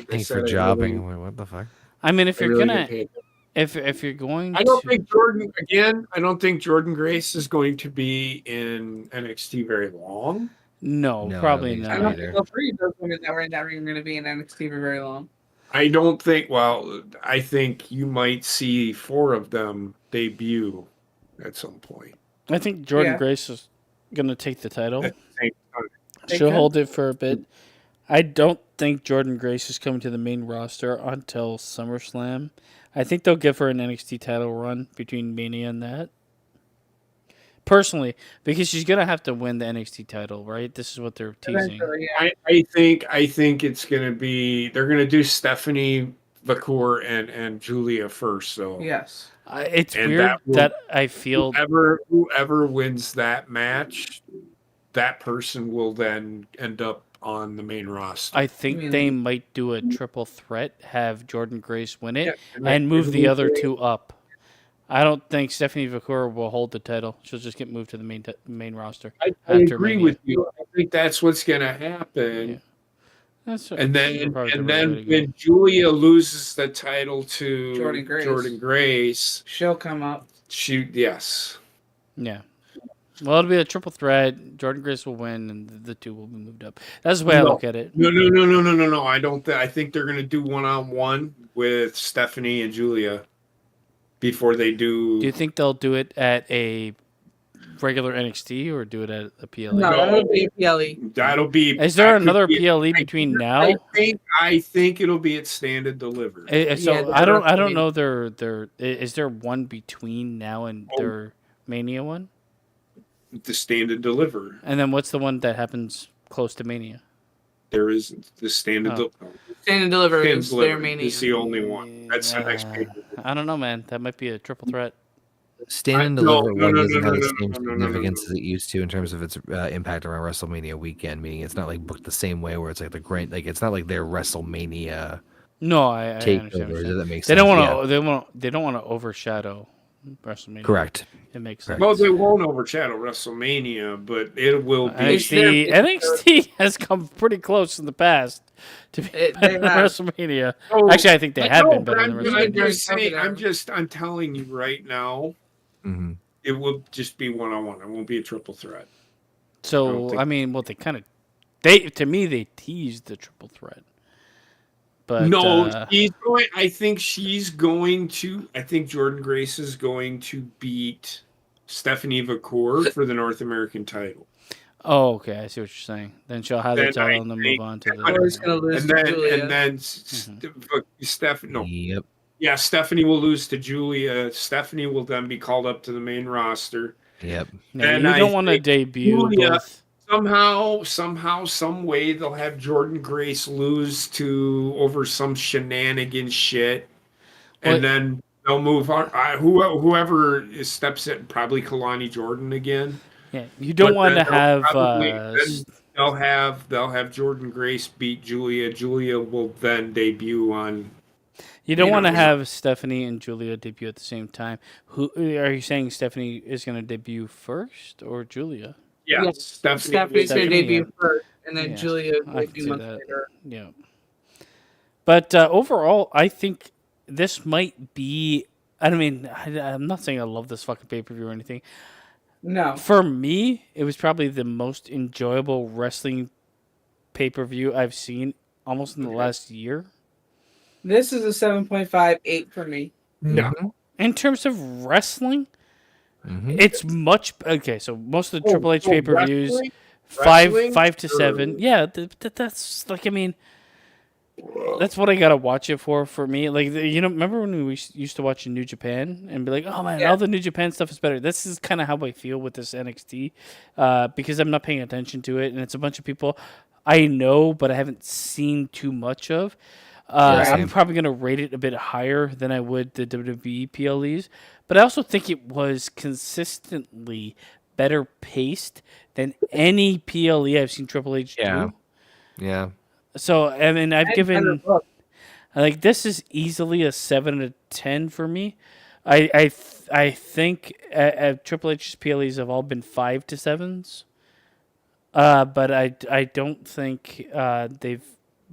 Thanks for jobbing. Wait, what the fuck? I mean, if you're really gonna, get paid. if you're going, I don't think Jordan. Again, I don't think Jordan Grace is going to be in NXT very long. No, No, probably I don't I think not. don't think all three of those women that were in that ring are going to be in NXT for very long. I don't think. Well, I think you might see 4 of them debut at some point. I think Jordan Grace is gonna take the title. At the same time. She'll hold it for a bit. I don't think Jordan Grace is coming to the main roster until SummerSlam. I think they'll give her an NXT title run between Mania and that. Personally, because she's gonna have to win the NXT title, right? This is what they're teasing. I think it's gonna be. They're gonna do Stephanie Vacour and Julia first. So Yes. It's And weird that that I feel whoever wins that match, that person will then end up on the main roster. I think they might do a triple threat, have Jordan Grace win it, Yeah, and move the other 2 up. I don't think Stephanie Vacour will hold the title. She'll just get moved to the main roster. I after agree Mania. with you. I think that's what's gonna happen. Yeah. And then probably the right way to go. when Julia loses the title to Jordan Grace. Grace, She'll come up. yes. Yeah. Well, it'll be a triple threat. Jordan Grace will win, and the 2 will be moved up. That's the way I look at it. No. I don't. I think they're gonna do 1-on-1 with Stephanie and Julia before they do. Do you think they'll do it at a regular NXT or do it at a PLE? No, that'll be PLE. That'll be. Is there that could another be- PLE between now? I think it'll be at Standard Delivered. So Yeah, I don't definitely. know their is there one between now and their Mania one? The Standard Delivered. And then what's the one that happens close to Mania? There is the Standard. Oh. Stand and Deliver Stand is their Delivered Mania. is the only one. That's the next paper. I don't know, man. That might be a triple threat. Stand and No, Deliver no, one no, doesn't no, have no, the no, same no, no, no, significance no. as it used to in terms of its impact around WrestleMania weekend. Meaning, it's not like booked the same way where it's like the great, like it's not like their WrestleMania No, I understand. What takeover. you're Does saying. that make sense? They don't want Yeah. to. They don't want to overshadow WrestleMania. Correct. It makes Correct. sense. Well, they won't overshadow WrestleMania, but it will be. NXT has come pretty close in the past to be They better than have. WrestleMania. Oh, Actually, I think they have No, been but better than I'm WrestleMania. just saying. I'm telling you right now. Mm-hmm. It will just be one-on-one. It won't be a triple threat. So I mean, well, to me they teased the triple threat. But No, she's going. I think she's going to. I think Jordan Grace is going to beat Stephanie Vacour for the North American title. Oh, okay, I see what you're saying. Then she'll have the Then title I and then think- move on to Or he's the. gonna lose And to then, Julia. and then Stephanie. No, Yep. yeah, Stephanie will lose to Julia. Stephanie will then be called up to the main roster. Yep. Yeah, and you I don't want to think debut Julia- both. Somehow, some way, they'll have Jordan Grace lose to over some shenanigans shit, and Well- then they'll move on. Whoever steps in, probably Kalani Jordan again. Yeah, you don't But want to then they'll have. probably- then they'll have Jordan Grace beat Julia. Julia will then debut on. You don't you want to know, have Stephanie and Julia debut at the same time. Who are you saying Stephanie is going to debut first or Julia? Yeah, Yes, Stephanie. Stephanie's gonna Stephanie, debut yeah. first, and then Yeah, Julia I a can few see months that. later. Yeah. But overall, I think this might be. I mean, I'm not saying I love this fucking pay per view or anything. No, For me, it was probably the most enjoyable wrestling pay per view I've seen almost in the last year. this is a 7.58 for me. No. In terms of wrestling, Mm-hmm. it's much okay. So most of the Triple H pay per views, wrestling? five Wrestling? to 7. Yeah, that's like I mean, that's what I gotta watch it for me. Like remember when we used to watch New Japan and be like, oh man, all the New Japan stuff is better. This is kind of how I feel with this NXT, because I'm not paying attention to it, and it's a bunch of people I know but I haven't seen too much of. I'm same. probably going to rate it a bit higher than I would the WWE PLEs, but I also think it was consistently better paced than any PLE I've seen Triple H Yeah. do. Yeah. So, I mean, I've And given better book. like this is easily a 7 out of 10 for me. I think Triple H's PLEs have all been 5 to 7s, but I don't think they've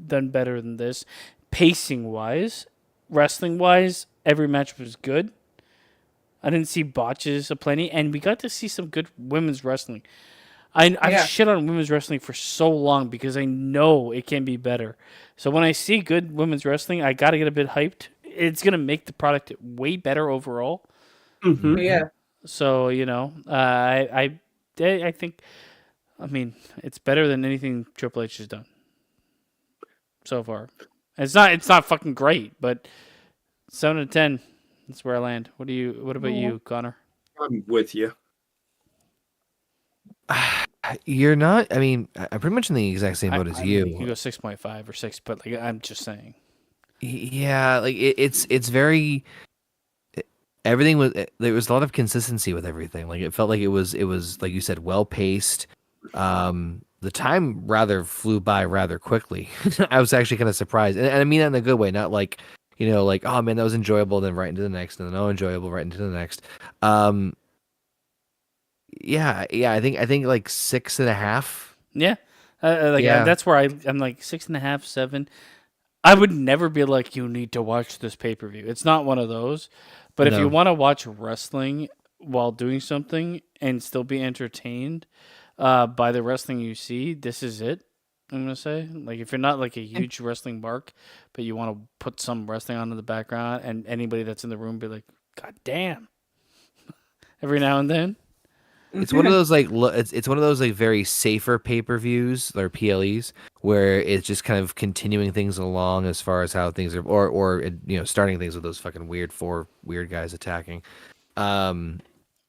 done better than this. Pacing wise, wrestling wise, every match was good. I didn't see botches aplenty, and we got to see some good women's wrestling. I've Yeah. shit on women's wrestling for so long because I know it can be better. So when I see good women's wrestling, I got to get a bit hyped. It's gonna make the product way better overall. Mhm. Yeah, So I think, I mean, it's better than anything Triple H has done so far. It's not fucking great, but 7 out of 10. That's where I land. What about you, Connor? I'm with you. You're not. I mean, I'm pretty much in the exact same boat as you. You can go 6.5 or 6, but like I'm just saying. Yeah, like it's very. Everything was there was a lot of consistency with everything. Like it felt like it was like you said, well paced. The time rather flew by rather quickly. I was actually kind of surprised, and I mean that in a good way, not like like oh man that was enjoyable, then right into the next, and then oh enjoyable right into the next. Yeah, I think like 6.5. Yeah, Yeah. that's where I'm like 6.5, 7. I would never be like you need to watch this pay per view. It's not one of those. But if No. you want to watch wrestling while doing something and still be entertained by the wrestling you see, this is it. I'm gonna say, like, if you're not like a huge wrestling mark, but you want to put some wrestling on in the background, and anybody that's in the room be like, "God damn!" every now and then. It's one of those like it's one of those like very safer pay-per-views or PLEs where it's just kind of continuing things along as far as how things are, or starting things with those fucking four weird guys attacking, and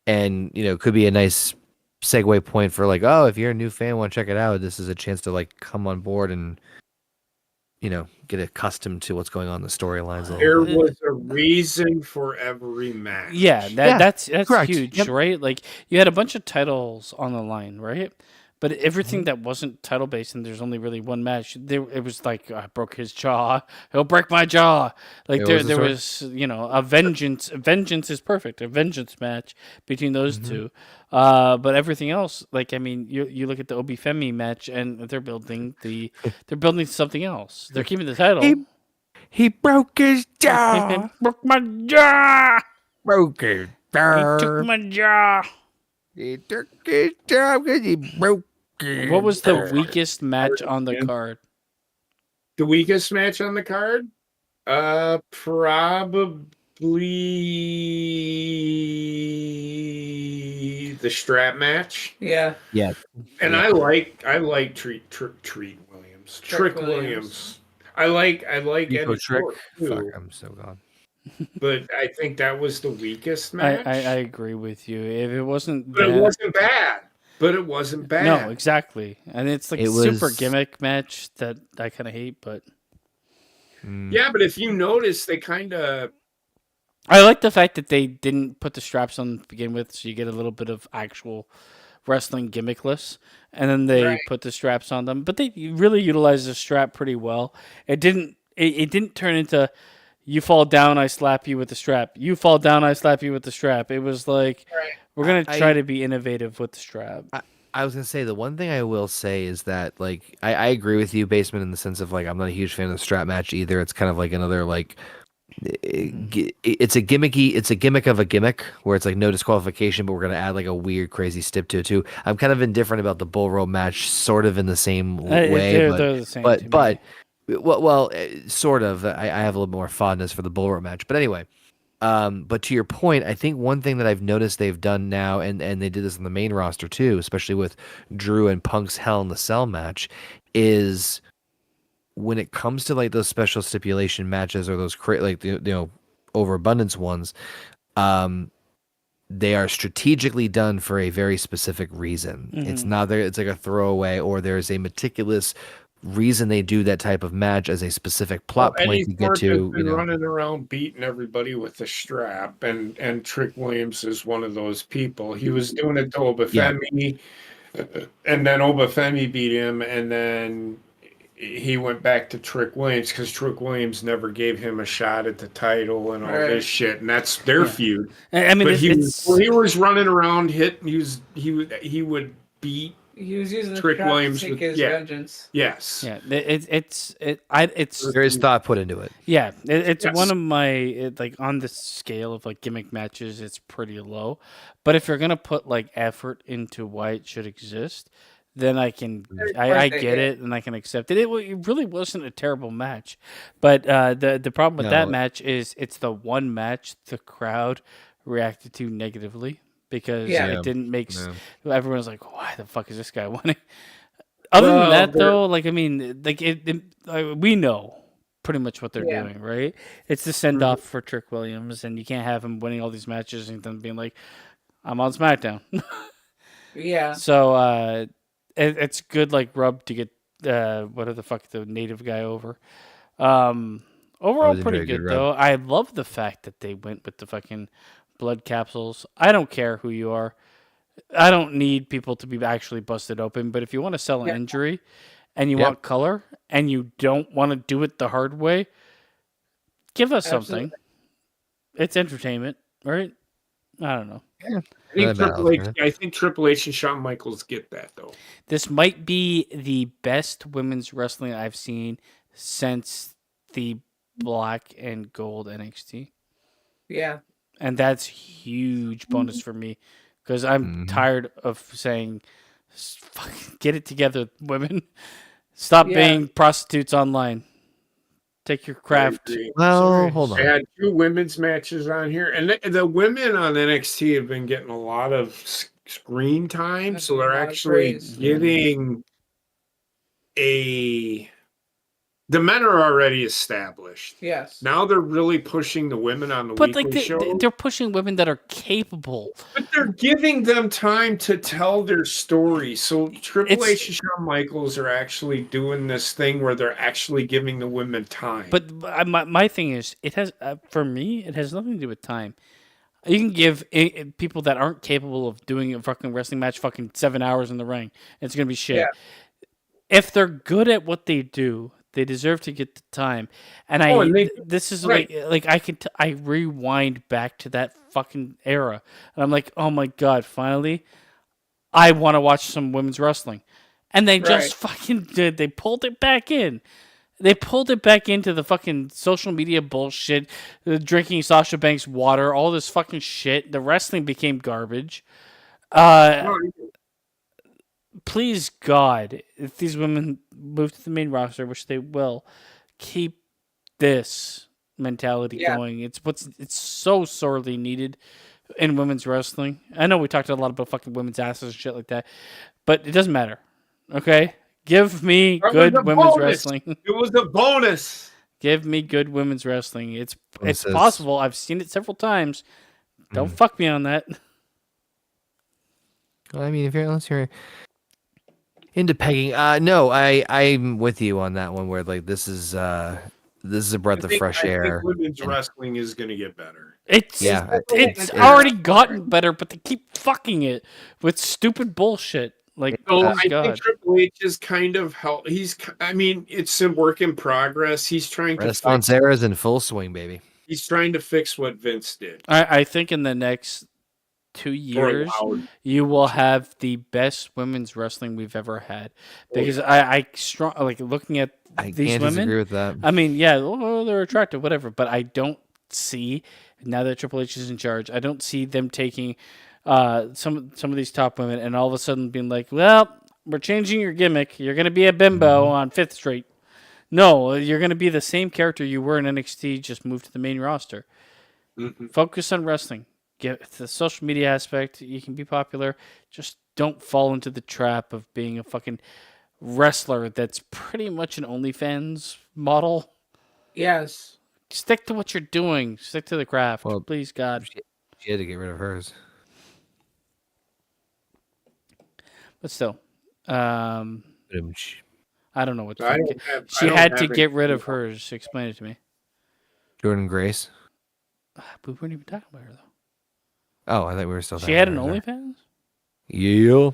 could be a nice segue point for like, oh, if you're a new fan, want to check it out, this is a chance to like come on board and get accustomed to what's going on in the storylines a There little bit. was a reason for every match. Yeah, that's correct. huge, Yep. right? Like you had a bunch of titles on the line, right? But everything that wasn't title based, and there's only really one match. It was like I broke his jaw. He'll break my jaw. Like there was a vengeance. Vengeance is perfect. A vengeance match between those two. But everything else, like I mean, you look at the Obi Femi match, and they're building something else. They're keeping the title. He broke his jaw. Broke my jaw. Broke his jaw. He took my jaw. He took his jaw because he broke it. What was the weakest match on the card? The weakest match on the card? Probably the strap match. Yeah. Yeah. And I like Trick Williams. Trick Williams. I like Eddie Trick. Ford, too, Fuck, I'm so gone. but I think that was the weakest match. I agree with you. If it wasn't, But it wasn't bad. No, exactly. And it's like It a super was- gimmick match that I kind of hate. But Yeah, but if you notice, they kind of I like the fact that they didn't put the straps on to begin with, so you get a little bit of actual wrestling gimmickless, and then they put the straps on them. But they really utilized the strap pretty well. It didn't turn into you fall down, I slap you with the strap. You fall down, I slap you with the strap. It was like we're gonna try to be innovative with the strap. I was gonna say the one thing I will say is that like I agree with you, Basement, in the sense of like I'm not a huge fan of the strap match either. It's kind of like another like it's a gimmick of a gimmick where it's like no disqualification, but we're gonna add like a weird crazy stip to it too. I'm kind of indifferent about the bull rope match, sort of in the same way, They're the same to me. but sort of. I have a little more fondness for the bull rope match, but anyway. But to your point, I think one thing that I've noticed they've done now, and they did this on the main roster too, especially with Drew and Punk's Hell in the Cell match, is when it comes to like those special stipulation matches or those overabundance ones, they are strategically done for a very specific reason. It's not there. It's like a throwaway, or there's a meticulous reason they do that type of match as a specific plot point to get to. Running around beating everybody with the strap, and Trick Williams is one of those people. He was doing it to Obafemi, and then Obafemi beat him, and then he went back to Trick Williams because Trick Williams never gave him a shot at the title and all this shit, and that's their feud. I mean, but he was running around hitting. He would beat. He was using the Trick strap Williams to take with- his yeah. vengeance. Yes. Yeah, it's There is thought put into it. Yeah, it's Yes. one of my on the scale of like gimmick matches, it's pretty low. But if you're gonna put like effort into why it should exist, then I can I get it and I can accept it. It really wasn't a terrible match, but the problem with that match is it's the one match the crowd reacted to negatively because it didn't make everyone was like, why the fuck is this guy winning? Other than that, though, like I mean, like we know pretty much what they're doing, right? It's the send off for Trick Williams, and you can't have him winning all these matches and then being like, "I'm on SmackDown." Yeah. So it's good, like rub to get whatever the fuck the native guy over. Overall, pretty good though. I love the fact that they went with the fucking blood capsules. I don't care who you are. I don't need people to be actually busted open, but if you want to sell an injury and you want color and you don't want to do it the hard way, give us something. It's entertainment, right? I don't know. I think Triple H and Shawn Michaels get that though. This might be the best women's wrestling I've seen since the black and gold NXT. Yeah. And that's huge bonus for me because I'm tired of saying, "Fucking get it together, women. Stop being prostitutes online. Take your craft." Well, hold on. I had 2 women's matches on here, and the women on NXT have been getting a lot of screen time, so they're Not actually praise. getting the men are already established. Yes. Now they're really pushing the women on the But weekly like show. they're pushing women that are capable. But they're giving them time to tell their story. So Triple H and Shawn Michaels are actually doing this thing where they're actually giving the women time. But my thing is, it has for me, it has nothing to do with time. You can give people that aren't capable of doing a fucking wrestling match fucking 7 hours in the ring. It's gonna be shit. Yeah. If they're good at what they do, they deserve to get the time. And this is right. like I rewind back to that fucking era, and I'm like, oh my god, finally, I want to watch some women's wrestling, and they just fucking did. They pulled it back in. They pulled it back into the fucking social media bullshit, drinking Sasha Banks water, all this fucking shit. The wrestling became garbage. Please God, if these women move to the main roster, which they will, keep this mentality going. It's so sorely needed in women's wrestling. I know we talked a lot about fucking women's asses and shit like that, but it doesn't matter. Okay? Give me good women's wrestling. It was a bonus. Give me good women's wrestling. It's possible. I've seen it several times. Don't fuck me on that. Well, I mean, unless you're into pegging, no, I'm with you on that one. Where like this is a breath of fresh air. Women's wrestling is going to get better. It's already gotten better, but they keep fucking it with stupid bullshit. Like, I think Triple H is kind of it's a work in progress. He's trying to Renaissance era's in full swing, baby. He's trying to fix what Vince did. I think in the next 2 years, you will have the best women's wrestling we've ever had. Because I strong like looking at these women. I disagree with that. I mean, yeah, they're attractive, whatever, but I don't see now that Triple H is in charge. I don't see them taking some of these top women and all of a sudden being like, well, we're changing your gimmick. You're going to be a bimbo on 5th Street. No, you're going to be the same character you were in NXT, just move to the main roster. Mm-hmm. Focus on wrestling. Get the social media aspect. You can be popular. Just don't fall into the trap of being a fucking wrestler that's pretty much an OnlyFans model. Yes. Stick to what you're doing. Stick to the craft. Well, please, God. She had to get rid of hers. But still, I don't know what she had had to get rid of hers. Explain it to me. Jordan Grace. We weren't even talking about her though. Oh, I thought we were still. She had an OnlyFans. Yeah.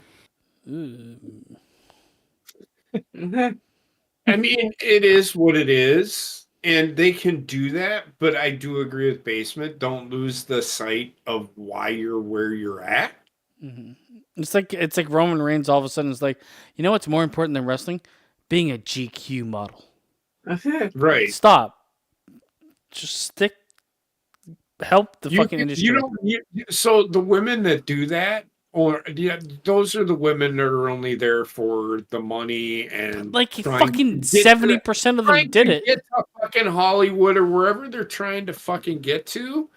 I mean, it is what it is, and they can do that. But I do agree with Basement. Don't lose the sight of why you're where you're at. Mm-hmm. It's like Roman Reigns all of a sudden is like, you know what's more important than wrestling? Being a GQ model. Right. Stop. Just help the fucking industry. So the women that do that, those are the women that are only there for the money and like fucking 70% of them did it. Get to fucking Hollywood or wherever they're trying to fucking get to.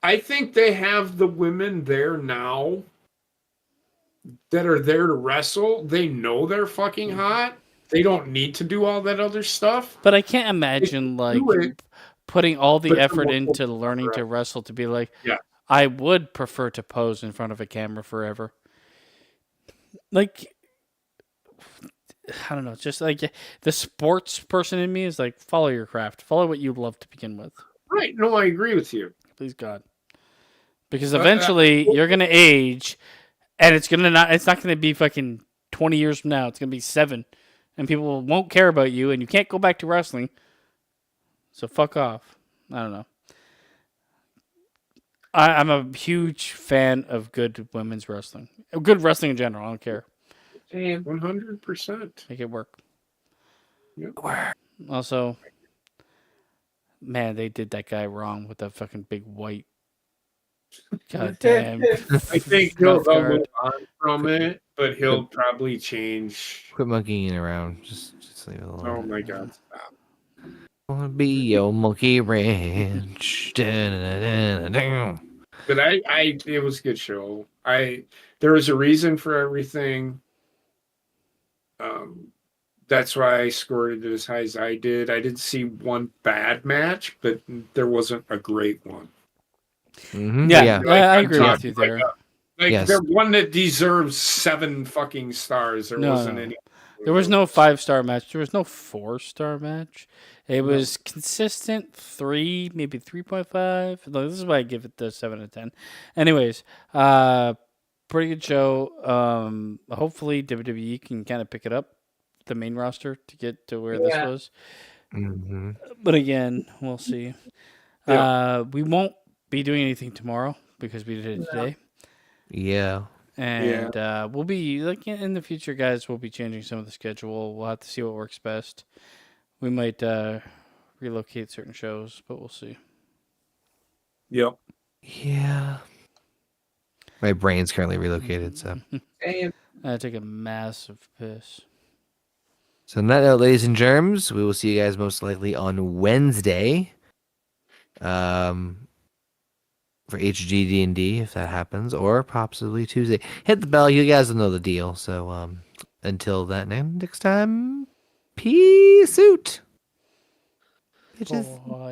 I think they have the women there now that are there to wrestle. They know they're fucking hot. They don't need to do all that other stuff. But I can't imagine putting all the effort into learning to wrestle to be like, I would prefer to pose in front of a camera forever. Like, I don't know, just like the sports person in me is like, follow your craft, follow what you love to begin with. Right? No, I agree with you. Please God, because eventually you're gonna age, and it's not gonna be fucking 20 years from now. It's gonna be 7, and people won't care about you, and you can't go back to wrestling. So fuck off. I don't know. I'm a huge fan of good women's wrestling. Good wrestling in general. I don't care. 100%. Make it work. Yep. Also, man, they did that guy wrong with that fucking big white. God damn. I think he'll move on from it, but he'll probably change. Quit monkeying around. Just leave it alone. Oh my God. Stop. Wanna be your monkey ranch. Da-da-da-da-da. But it was a good show. There was a reason for everything. That's why I scored it as high as I did. I didn't see one bad match, but there wasn't a great one. Mm-hmm. Yeah, I agree with you there. There's one that deserves 7 fucking stars. There wasn't any. There was no 5-star match. There was no 4-star match. It was consistent 3, maybe 3.5. This is why I give it the 7 out of 10. Anyways, pretty good show. Hopefully WWE can kind of pick it up, the main roster, to get to where this was. Mm-hmm. But again, we'll see. Yeah. We won't be doing anything tomorrow because we did it today. Yeah. And we'll be, like, in the future, guys, we'll be changing some of the schedule. We'll have to see what works best. We might relocate certain shows, but we'll see. Yep. Yeah. My brain's currently relocated, so. I take a massive piss. So on that note, ladies and germs, we will see you guys most likely on Wednesday. For HGD&D, if that happens, or possibly Tuesday. Hit the bell. You guys will know the deal. So until that next time, peace out. Bitches.